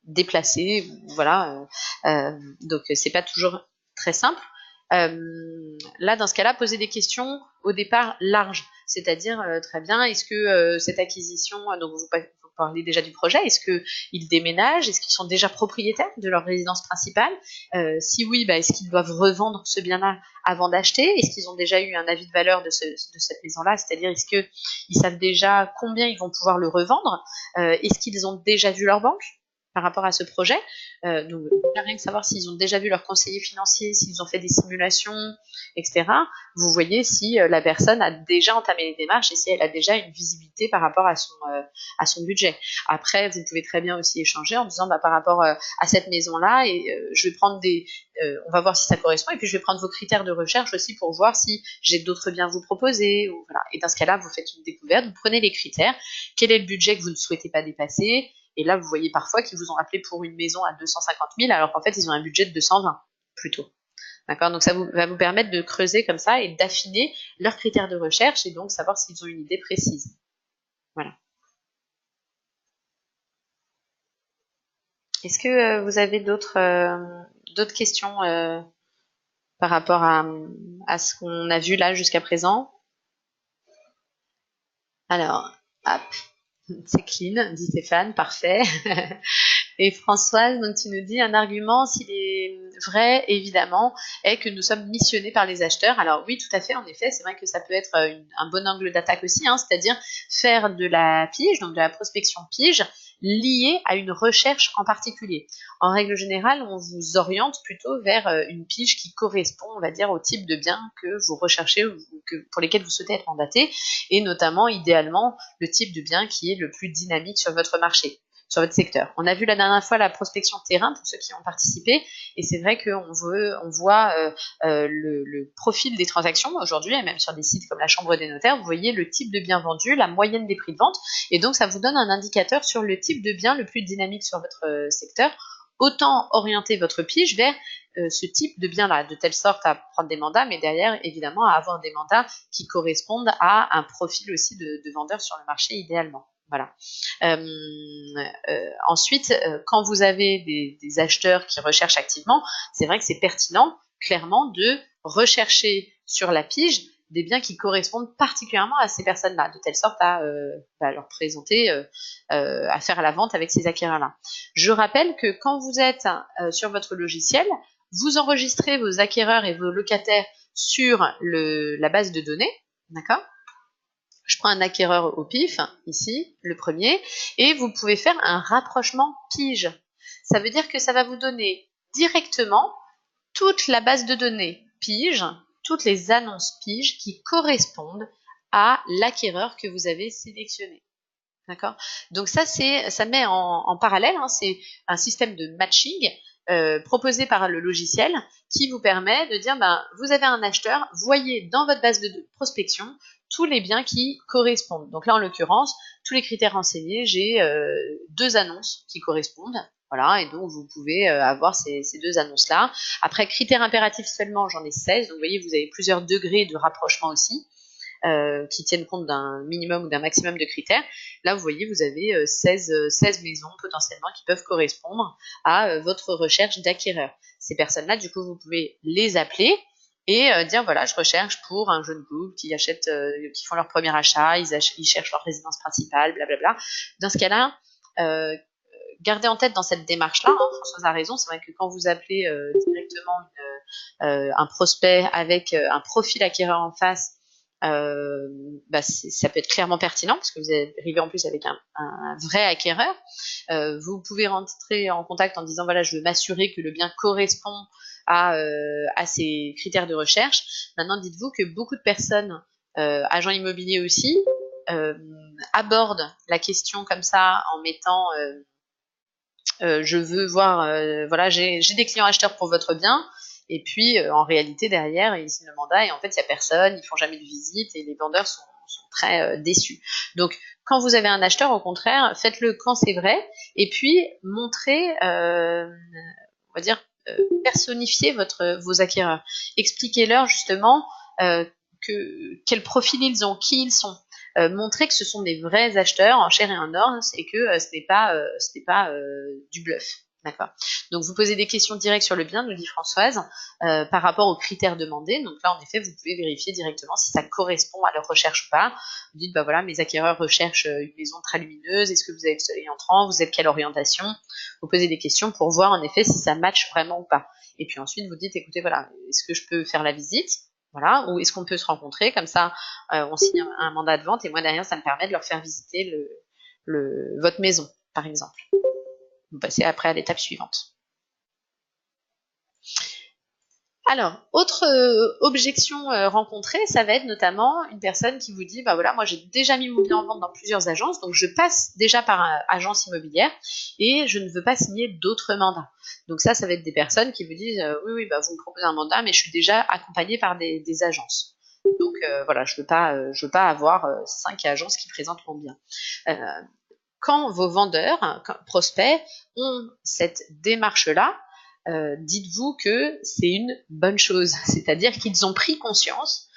A: déplacé, voilà. Donc c'est pas toujours très simple. Là, dans ce cas-là, poser des questions au départ larges, c'est-à-dire très bien, est-ce que cette acquisition, donc vous parlez déjà du projet, est-ce qu'ils déménagent, est-ce qu'ils sont déjà propriétaires de leur résidence principale, si oui, est-ce qu'ils doivent revendre ce bien-là avant d'acheter, est-ce qu'ils ont déjà eu un avis de valeur de cette maison-là, c'est-à-dire est-ce qu'ils savent déjà combien ils vont pouvoir le revendre, est-ce qu'ils ont déjà vu leur banque par rapport à ce projet, donc rien que savoir s'ils ont déjà vu leur conseiller financier, s'ils ont fait des simulations, etc. Vous voyez si la personne a déjà entamé les démarches et si elle a déjà une visibilité par rapport à son budget. Après, vous pouvez très bien aussi échanger en disant par rapport à cette maison-là, et je vais prendre on va voir si ça correspond, et puis je vais prendre vos critères de recherche aussi pour voir si j'ai d'autres biens à vous proposer. Voilà. Et dans ce cas-là, vous faites une découverte, vous prenez les critères, quel est le budget que vous ne souhaitez pas dépasser. Et là, vous voyez parfois qu'ils vous ont appelé pour une maison à 250 000, alors qu'en fait, ils ont un budget de 220 plutôt. D'accord ? Donc, ça va vous permettre de creuser comme ça et d'affiner leurs critères de recherche et donc savoir s'ils ont une idée précise. Voilà. Est-ce que vous avez d'autres questions par rapport à ce qu'on a vu là jusqu'à présent? Alors, hop, c'est clean, dit Stéphane, parfait. Et Françoise, donc tu nous dis un argument, s'il est vrai, évidemment, est que nous sommes missionnés par les acheteurs. Alors oui, tout à fait, en effet, c'est vrai que ça peut être un bon angle d'attaque aussi, hein, c'est-à-dire faire de la pige, donc de la prospection pige, liée à une recherche en particulier. En règle générale, on vous oriente plutôt vers une pige qui correspond, on va dire, au type de biens que vous recherchez ou pour lesquels vous souhaitez être mandaté, et notamment, idéalement, le type de bien qui est le plus dynamique sur votre marché, sur votre secteur. On a vu la dernière fois la prospection terrain pour ceux qui ont participé, et c'est vrai qu'on voit le profil des transactions aujourd'hui, et même sur des sites comme la Chambre des notaires, vous voyez le type de bien vendu, la moyenne des prix de vente, et donc ça vous donne un indicateur sur le type de bien le plus dynamique sur votre secteur. Autant orienter votre pige vers ce type de bien-là, de telle sorte à prendre des mandats, mais derrière, évidemment, à avoir des mandats qui correspondent à un profil aussi de vendeur sur le marché, idéalement. Voilà. Ensuite, quand vous avez des acheteurs qui recherchent activement, c'est vrai que c'est pertinent, clairement, de rechercher sur la pige des biens qui correspondent particulièrement à ces personnes-là, de telle sorte à leur présenter, à faire la vente avec ces acquéreurs-là. Je rappelle que quand vous êtes sur votre logiciel, vous enregistrez vos acquéreurs et vos locataires sur la base de données, d'accord ? Je prends un acquéreur au pif, ici, le premier, et vous pouvez faire un rapprochement pige. Ça veut dire que ça va vous donner directement toute la base de données pige, toutes les annonces pige qui correspondent à l'acquéreur que vous avez sélectionné. D'accord ? Donc ça met en parallèle, hein, c'est un système de matching proposé par le logiciel qui vous permet de dire, vous avez un acheteur, voyez dans votre base de prospection tous les biens qui correspondent. Donc là, en l'occurrence, tous les critères renseignés, j'ai 2 annonces qui correspondent. Voilà, et donc vous pouvez avoir ces 2 annonces-là. Après, critères impératifs seulement, j'en ai 16. Donc vous voyez, vous avez plusieurs degrés de rapprochement aussi. Qui tiennent compte d'un minimum ou d'un maximum de critères. Là, vous voyez, vous avez 16 maisons potentiellement qui peuvent correspondre à votre recherche d'acquéreur. Ces personnes-là, du coup, vous pouvez les appeler et dire, voilà, je recherche pour un jeune couple qui achète, qui font leur premier achat, ils cherchent leur résidence principale, blablabla. Dans ce cas-là, gardez en tête dans cette démarche-là, hein, Françoise a raison, c'est vrai que quand vous appelez directement un prospect avec un profil acquéreur en face, ça peut être clairement pertinent parce que vous arrivez en plus avec un vrai acquéreur. Vous pouvez rentrer en contact en disant, voilà, je veux m'assurer que le bien correspond à ces critères de recherche. Maintenant, dites-vous que beaucoup de personnes, agents immobiliers aussi, abordent la question comme ça en mettant je veux voir, voilà, j'ai des clients acheteurs pour votre bien. Et puis, en réalité, derrière, ils signent le mandat et en fait, il n'y a personne, ils font jamais de visite et les vendeurs sont très déçus. Donc, quand vous avez un acheteur, au contraire, faites-le quand c'est vrai et puis montrez, on va dire, personnifiez vos acquéreurs. Expliquez-leur justement quel profil ils ont, qui ils sont. Montrer que ce sont des vrais acheteurs en chair et en os et que ce n'est pas du bluff. D'accord. Donc vous posez des questions directes sur le bien, nous dit Françoise, par rapport aux critères demandés. Donc là, en effet, vous pouvez vérifier directement si ça correspond à leur recherche ou pas. Vous dites, voilà, mes acquéreurs recherchent une maison très lumineuse. Est-ce que vous avez le soleil entrant? Vous êtes quelle orientation? Vous posez des questions pour voir en effet si ça match vraiment ou pas. Et puis ensuite, vous dites, écoutez, voilà, est-ce que je peux faire la visite? Voilà, ou est-ce qu'on peut se rencontrer? Comme ça, on signe un mandat de vente et moi derrière, ça me permet de leur faire visiter votre maison, par exemple. Vous passez après à l'étape suivante. Alors, autre objection rencontrée, ça va être notamment une personne qui vous dit, voilà, moi j'ai déjà mis mon bien en vente dans plusieurs agences, donc je passe déjà par agence immobilière et je ne veux pas signer d'autres mandats. Donc ça va être des personnes qui vous disent, oui, vous me proposez un mandat, mais je suis déjà accompagnée par des agences. Donc voilà, je veux pas avoir 5 agences qui présentent mon bien. Quand vos vendeurs, prospects, ont cette démarche-là, dites-vous que c'est une bonne chose. C'est-à-dire qu'ils ont pris conscience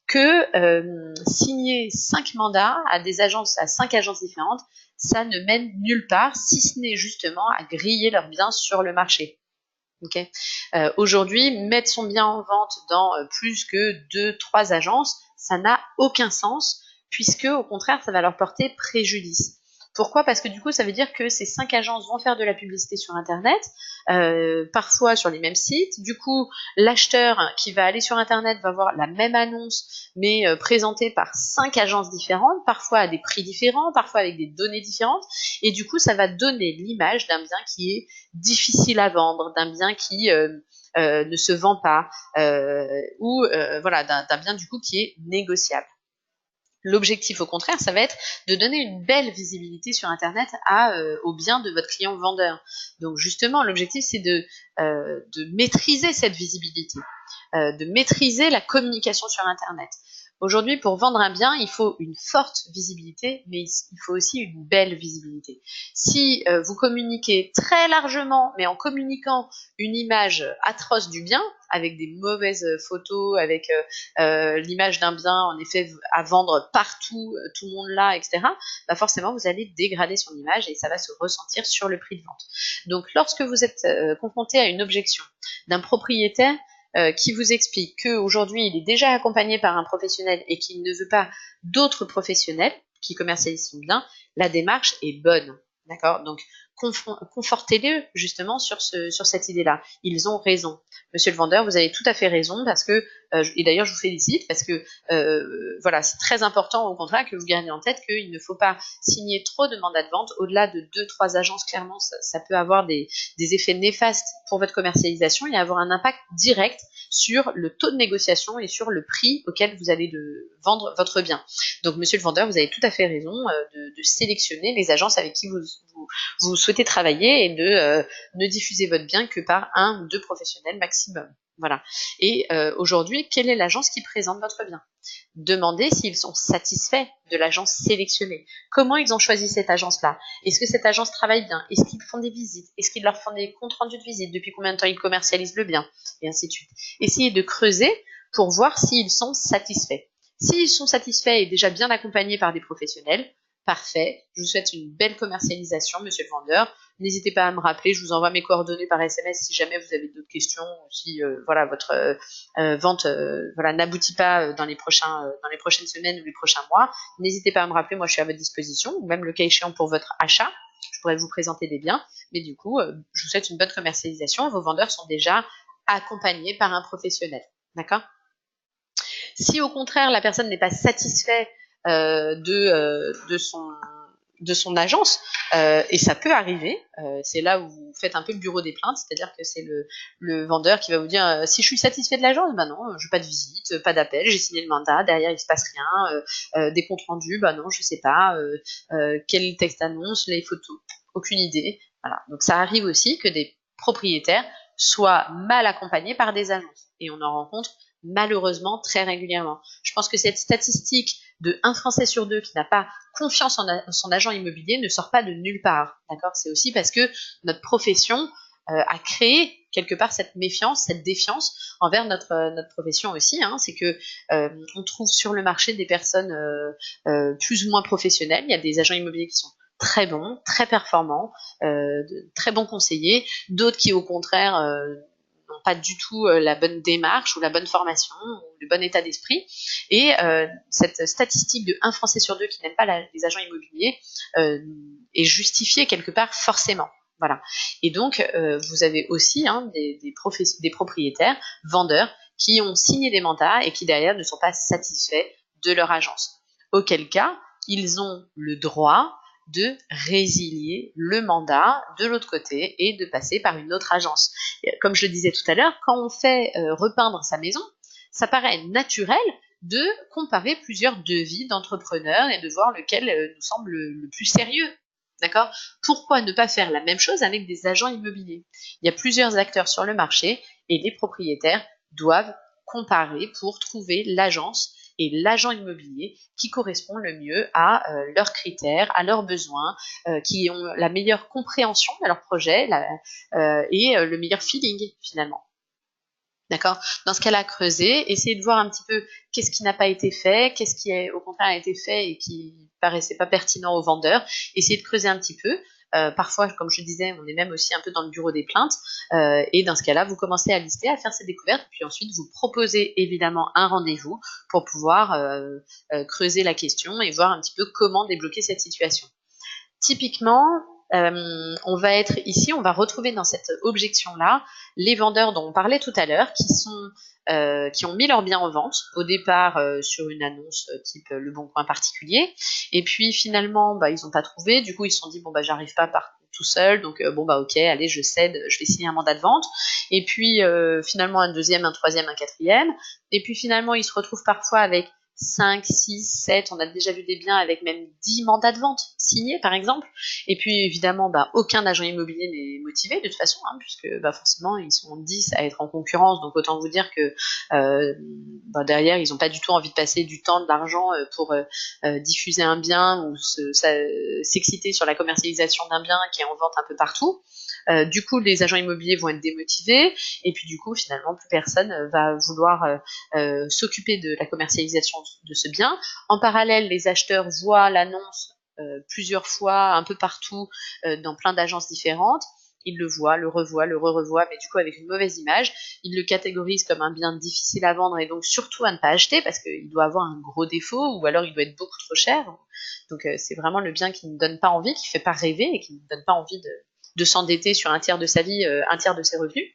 A: que signer 5 mandats à 5 agences différentes, ça ne mène nulle part, si ce n'est justement à griller leurs biens sur le marché. Okay. Aujourd'hui, mettre son bien en vente dans plus que 2-3 agences, ça n'a aucun sens, puisque au contraire, ça va leur porter préjudice. Pourquoi? Parce que du coup, ça veut dire que ces 5 agences vont faire de la publicité sur Internet, parfois sur les mêmes sites. Du coup, l'acheteur qui va aller sur Internet va voir la même annonce, mais présentée par 5 agences différentes, parfois à des prix différents, parfois avec des données différentes. Et du coup, ça va donner l'image d'un bien qui est difficile à vendre, d'un bien qui ne se vend pas, ou voilà, d'un bien du coup qui est négociable. L'objectif, au contraire, ça va être de donner une belle visibilité sur Internet aux biens de votre client vendeur. Donc justement, l'objectif, c'est de maîtriser cette visibilité, de maîtriser la communication sur Internet. Aujourd'hui, pour vendre un bien, il faut une forte visibilité, mais il faut aussi une belle visibilité. Si vous communiquez très largement, mais en communiquant une image atroce du bien, avec des mauvaises photos, avec l'image d'un bien en effet à vendre partout, tout le monde là, etc., bah forcément vous allez dégrader son image et ça va se ressentir sur le prix de vente. Donc lorsque vous êtes confronté à une objection d'un propriétaire qui vous explique qu'aujourd'hui il est déjà accompagné par un professionnel et qu'il ne veut pas d'autres professionnels qui commercialisent son bien, la démarche est bonne. D'accord? Donc confortez-les justement sur cette idée-là. Ils ont raison. Monsieur le vendeur, vous avez tout à fait raison parce que, et d'ailleurs je vous félicite parce que voilà, c'est très important au contraire que vous gardiez en tête qu'il ne faut pas signer trop de mandats de vente. Au-delà de 2-3 agences, clairement, ça peut avoir des effets néfastes pour votre commercialisation et avoir un impact direct sur le taux de négociation et sur le prix auquel vous allez vendre votre bien. Donc monsieur le vendeur, vous avez tout à fait raison de sélectionner les agences avec qui vous souhaitez travailler et de ne diffuser votre bien que par 1 ou 2 professionnels maximum. Voilà. Et aujourd'hui, quelle est l'agence qui présente votre bien? Demandez s'ils sont satisfaits de l'agence sélectionnée. Comment ils ont choisi cette agence-là? Est-ce que cette agence travaille bien? Est-ce qu'ils font des visites? Est-ce qu'ils leur font des comptes rendus de visite? Depuis combien de temps ils commercialisent le bien? Et ainsi de suite. Essayez de creuser pour voir s'ils sont satisfaits. S'ils sont satisfaits et déjà bien accompagnés par des professionnels, parfait. Je vous souhaite une belle commercialisation, monsieur le vendeur. N'hésitez pas à me rappeler, je vous envoie mes coordonnées par SMS si jamais vous avez d'autres questions, si voilà, votre vente voilà, n'aboutit pas dans les prochaines semaines ou les prochains mois. N'hésitez pas à me rappeler, moi je suis à votre disposition, ou même le cas échéant pour votre achat. Je pourrais vous présenter des biens, mais du coup, je vous souhaite une bonne commercialisation. Vos vendeurs sont déjà accompagnés par un professionnel. D'accord? Si au contraire la personne n'est pas satisfaite de son agence, et ça peut arriver, c'est là où vous faites un peu le bureau des plaintes, c'est-à-dire que c'est le vendeur qui va vous dire si je suis satisfait de l'agence, bah non, je veux pas de visite, pas d'appel, j'ai signé le mandat, derrière il se passe rien, des comptes rendus, bah non, je sais pas, quel texte annonce, les photos, aucune idée. Voilà. Donc ça arrive aussi que des propriétaires soient mal accompagnés par des agences, et on en rencontre malheureusement très régulièrement. Je pense que cette statistique de 1 Français sur 2 qui n'a pas confiance en son agent immobilier ne sort pas de nulle part. D'accord? C'est aussi parce que notre profession a créé quelque part cette méfiance, cette défiance envers notre profession aussi. Hein. C'est que on trouve sur le marché des personnes plus ou moins professionnelles. Il y a des agents immobiliers qui sont très bons, très performants, très bons conseillers, d'autres qui au contraire n'ont pas du tout la bonne démarche ou la bonne formation ou le bon état d'esprit. Et cette statistique de 1 Français sur 2 qui n'aime pas les agents immobiliers est justifiée quelque part forcément. Voilà. Et donc, vous avez aussi des propriétaires, vendeurs, qui ont signé des mandats et qui derrière ne sont pas satisfaits de leur agence. Auquel cas, ils ont le droit de résilier le mandat de l'autre côté et de passer par une autre agence. Comme je le disais tout à l'heure, quand on fait repeindre sa maison, ça paraît naturel de comparer plusieurs devis d'entrepreneurs et de voir lequel nous semble le plus sérieux. D'accord? Pourquoi ne pas faire la même chose avec des agents immobiliers? Il y a plusieurs acteurs sur le marché et les propriétaires doivent comparer pour trouver l'agence et l'agent immobilier qui correspond le mieux à leurs critères, à leurs besoins, qui ont la meilleure compréhension de leur projet et le meilleur feeling finalement. D'accord? Dans ce cas-là, creuser, essayer de voir un petit peu qu'est-ce qui n'a pas été fait, qu'est-ce qui au contraire a été fait et qui paraissait pas pertinent aux vendeurs, essayez de creuser un petit peu. Parfois, comme je disais, on est même aussi un peu dans le bureau des plaintes. Et dans ce cas-là, vous commencez à lister, à faire ces découvertes, puis ensuite vous proposez évidemment un rendez-vous pour pouvoir creuser la question et voir un petit peu comment débloquer cette situation. Typiquement, on va être ici, on va retrouver dans cette objection-là les vendeurs dont on parlait tout à l'heure, qui ont mis leurs biens en vente au départ sur une annonce type Le Bon Coin particulier, et puis finalement ils n'ont pas trouvé, du coup ils se sont dit bon j'arrive pas par tout seul, donc ok, allez je cède, je vais signer un mandat de vente, et puis finalement un deuxième, un troisième, un quatrième, et puis finalement ils se retrouvent parfois avec 5, 6, 7, on a déjà vu des biens avec même 10 mandats de vente signés par exemple, et puis évidemment aucun agent immobilier n'est motivé de toute façon, puisque forcément ils sont 10 à être en concurrence, donc autant vous dire que derrière ils n'ont pas du tout envie de passer du temps, de l'argent pour diffuser un bien ou s'exciter sur la commercialisation d'un bien qui est en vente un peu partout. Du coup, les agents immobiliers vont être démotivés, et puis du coup, finalement, plus personne va vouloir s'occuper de la commercialisation de ce bien. En parallèle, les acheteurs voient l'annonce plusieurs fois, un peu partout, dans plein d'agences différentes. Ils le voient, le revoient, le re-revoient, mais du coup avec une mauvaise image. Ils le catégorisent comme un bien difficile à vendre et donc surtout à ne pas acheter parce qu'il doit avoir un gros défaut ou alors il doit être beaucoup trop cher. Donc c'est vraiment le bien qui ne donne pas envie, qui ne fait pas rêver et qui ne donne pas envie de s'endetter sur un tiers de sa vie, un tiers de ses revenus.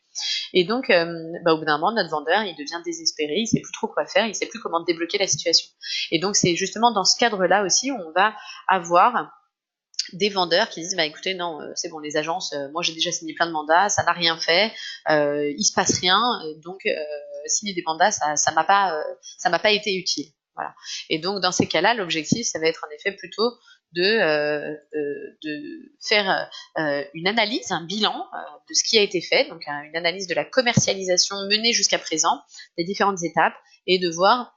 A: Et donc, au bout d'un moment, notre vendeur, il devient désespéré, il sait plus trop quoi faire, il sait plus comment débloquer la situation. Et donc, c'est justement dans ce cadre-là aussi où on va avoir des vendeurs qui disent écoutez non c'est bon les agences moi j'ai déjà signé plein de mandats, ça n'a rien fait, il se passe rien, donc signer des mandats ça m'a pas été utile, voilà. Et donc dans ces cas-là l'objectif ça va être en effet plutôt de faire une analyse, un bilan de ce qui a été fait, donc une analyse de la commercialisation menée jusqu'à présent, des différentes étapes, et de voir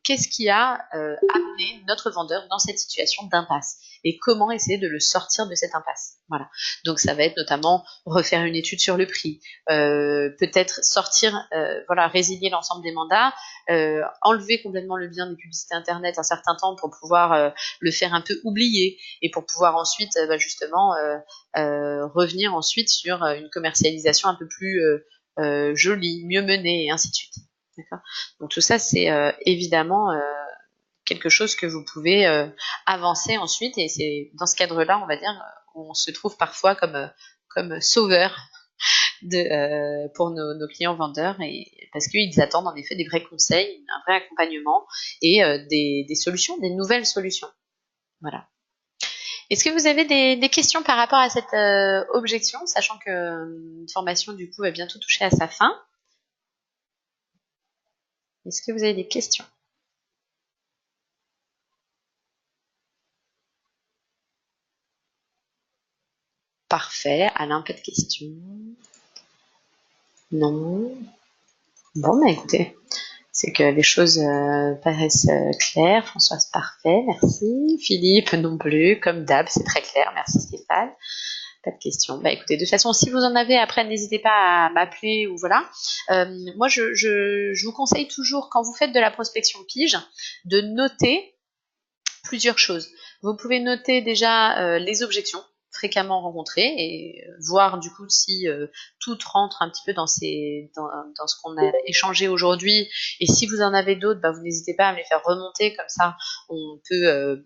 A: qu'est-ce qui a amené notre vendeur dans cette situation d'impasse et comment essayer de le sortir de cette impasse. Voilà. Donc ça va être notamment refaire une étude sur le prix, peut-être sortir, résilier l'ensemble des mandats, enlever complètement le bien des publicités internet un certain temps pour pouvoir le faire un peu oublier et pour pouvoir ensuite justement revenir ensuite sur une commercialisation un peu plus jolie, mieux menée et ainsi de suite. D'accord. Donc tout ça c'est évidemment quelque chose que vous pouvez avancer ensuite, et c'est dans ce cadre-là, on va dire, où on se trouve parfois comme sauveur pour nos clients vendeurs, et parce qu'ils attendent en effet des vrais conseils, un vrai accompagnement et des solutions, des nouvelles solutions. Voilà. Est-ce que vous avez des questions par rapport à cette objection, sachant que une formation du coup va bientôt toucher à sa fin? Est-ce que vous avez des questions? Parfait. Alain, pas de questions? Non. Bon, écoutez, c'est que les choses paraissent claires. Françoise, parfait, merci. Philippe, non plus, comme d'hab, c'est très clair. Merci Stéphane. Pas de questions. Écoutez, de toute façon, si vous en avez après, n'hésitez pas à m'appeler ou voilà. Moi, je vous conseille toujours, quand vous faites de la prospection pige, de noter plusieurs choses. Vous pouvez noter déjà les objections fréquemment rencontrées et voir du coup si toutes rentrent un petit peu dans ce qu'on a échangé aujourd'hui, et si vous en avez d'autres, vous n'hésitez pas à me les faire remonter, comme ça on peut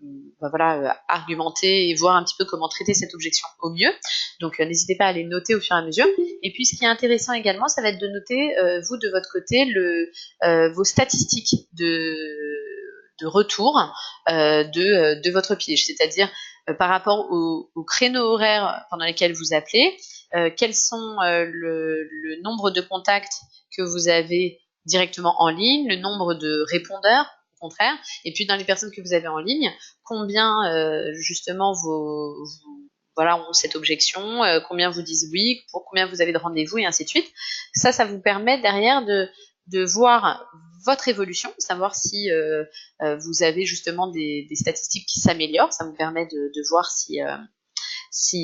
A: argumenter et voir un petit peu comment traiter cette objection au mieux. Donc n'hésitez pas à les noter au fur et à mesure. Et puis ce qui est intéressant également, ça va être de noter vous de votre côté vos statistiques de retour de votre pige, c'est-à-dire par rapport aux créneaux horaires pendant lesquels vous appelez, quels sont le nombre de contacts que vous avez directement en ligne, le nombre de répondeurs au contraire, et puis dans les personnes que vous avez en ligne, combien justement ont cette objection, combien vous disent oui, pour combien vous avez de rendez-vous, et ainsi de suite. Ça vous permet derrière de voir votre évolution, savoir si vous avez justement des statistiques qui s'améliorent. Ça vous permet de voir si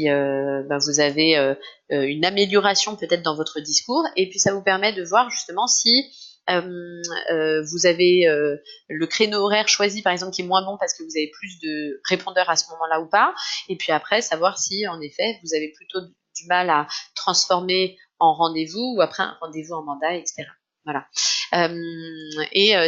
A: vous avez une amélioration peut-être dans votre discours, et puis ça vous permet de voir justement si Vous avez le créneau horaire choisi, par exemple, qui est moins bon parce que vous avez plus de répondeurs à ce moment-là ou pas. Et puis après, savoir si, en effet, vous avez plutôt du mal à transformer en rendez-vous ou après un rendez-vous en mandat, etc. Voilà.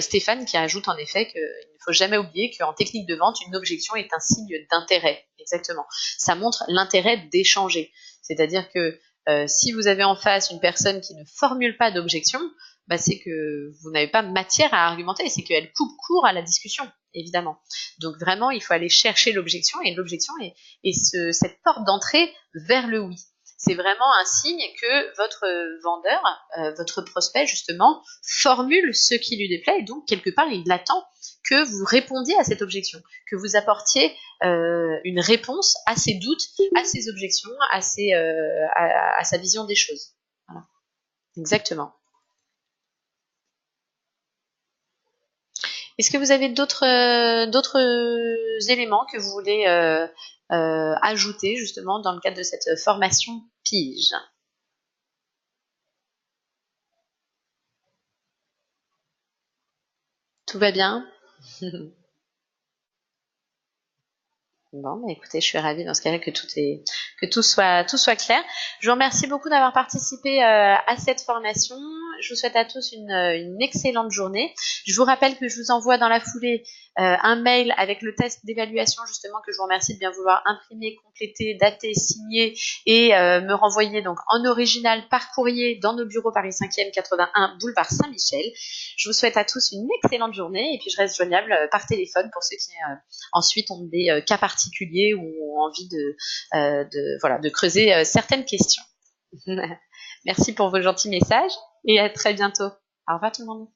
A: Stéphane qui ajoute en effet qu'il ne faut jamais oublier qu'en technique de vente, une objection est un signe d'intérêt. Exactement. Ça montre l'intérêt d'échanger. C'est-à-dire que si vous avez en face une personne qui ne formule pas d'objection, bah, c'est que vous n'avez pas matière à argumenter, c'est qu'elle coupe court à la discussion, évidemment. Donc vraiment, il faut aller chercher l'objection, et l'objection est cette porte d'entrée vers le oui. C'est vraiment un signe que votre vendeur, votre prospect justement, formule ce qui lui déplaît, et donc quelque part, il attend que vous répondiez à cette objection, que vous apportiez une réponse à ses doutes, à ses objections, à sa vision des choses. Voilà. Exactement. Est-ce que vous avez d'autres éléments que vous voulez ajouter justement dans le cadre de cette formation pige? Tout va bien? Bon, bah écoutez, je suis ravie dans ce cas-là que tout soit clair. Je vous remercie beaucoup d'avoir participé à cette formation. Je vous souhaite à tous une excellente journée. Je vous rappelle que je vous envoie dans la foulée un mail avec le test d'évaluation justement que je vous remercie de bien vouloir imprimer, compléter, dater, signer et me renvoyer donc en original par courrier dans nos bureaux Paris 5e 81 boulevard Saint-Michel. Je vous souhaite à tous une excellente journée et puis je reste joignable par téléphone pour ceux qui ensuite ont des cas particuliers ou ont envie de creuser certaines questions. Merci pour vos gentils messages et à très bientôt. Au revoir tout le monde.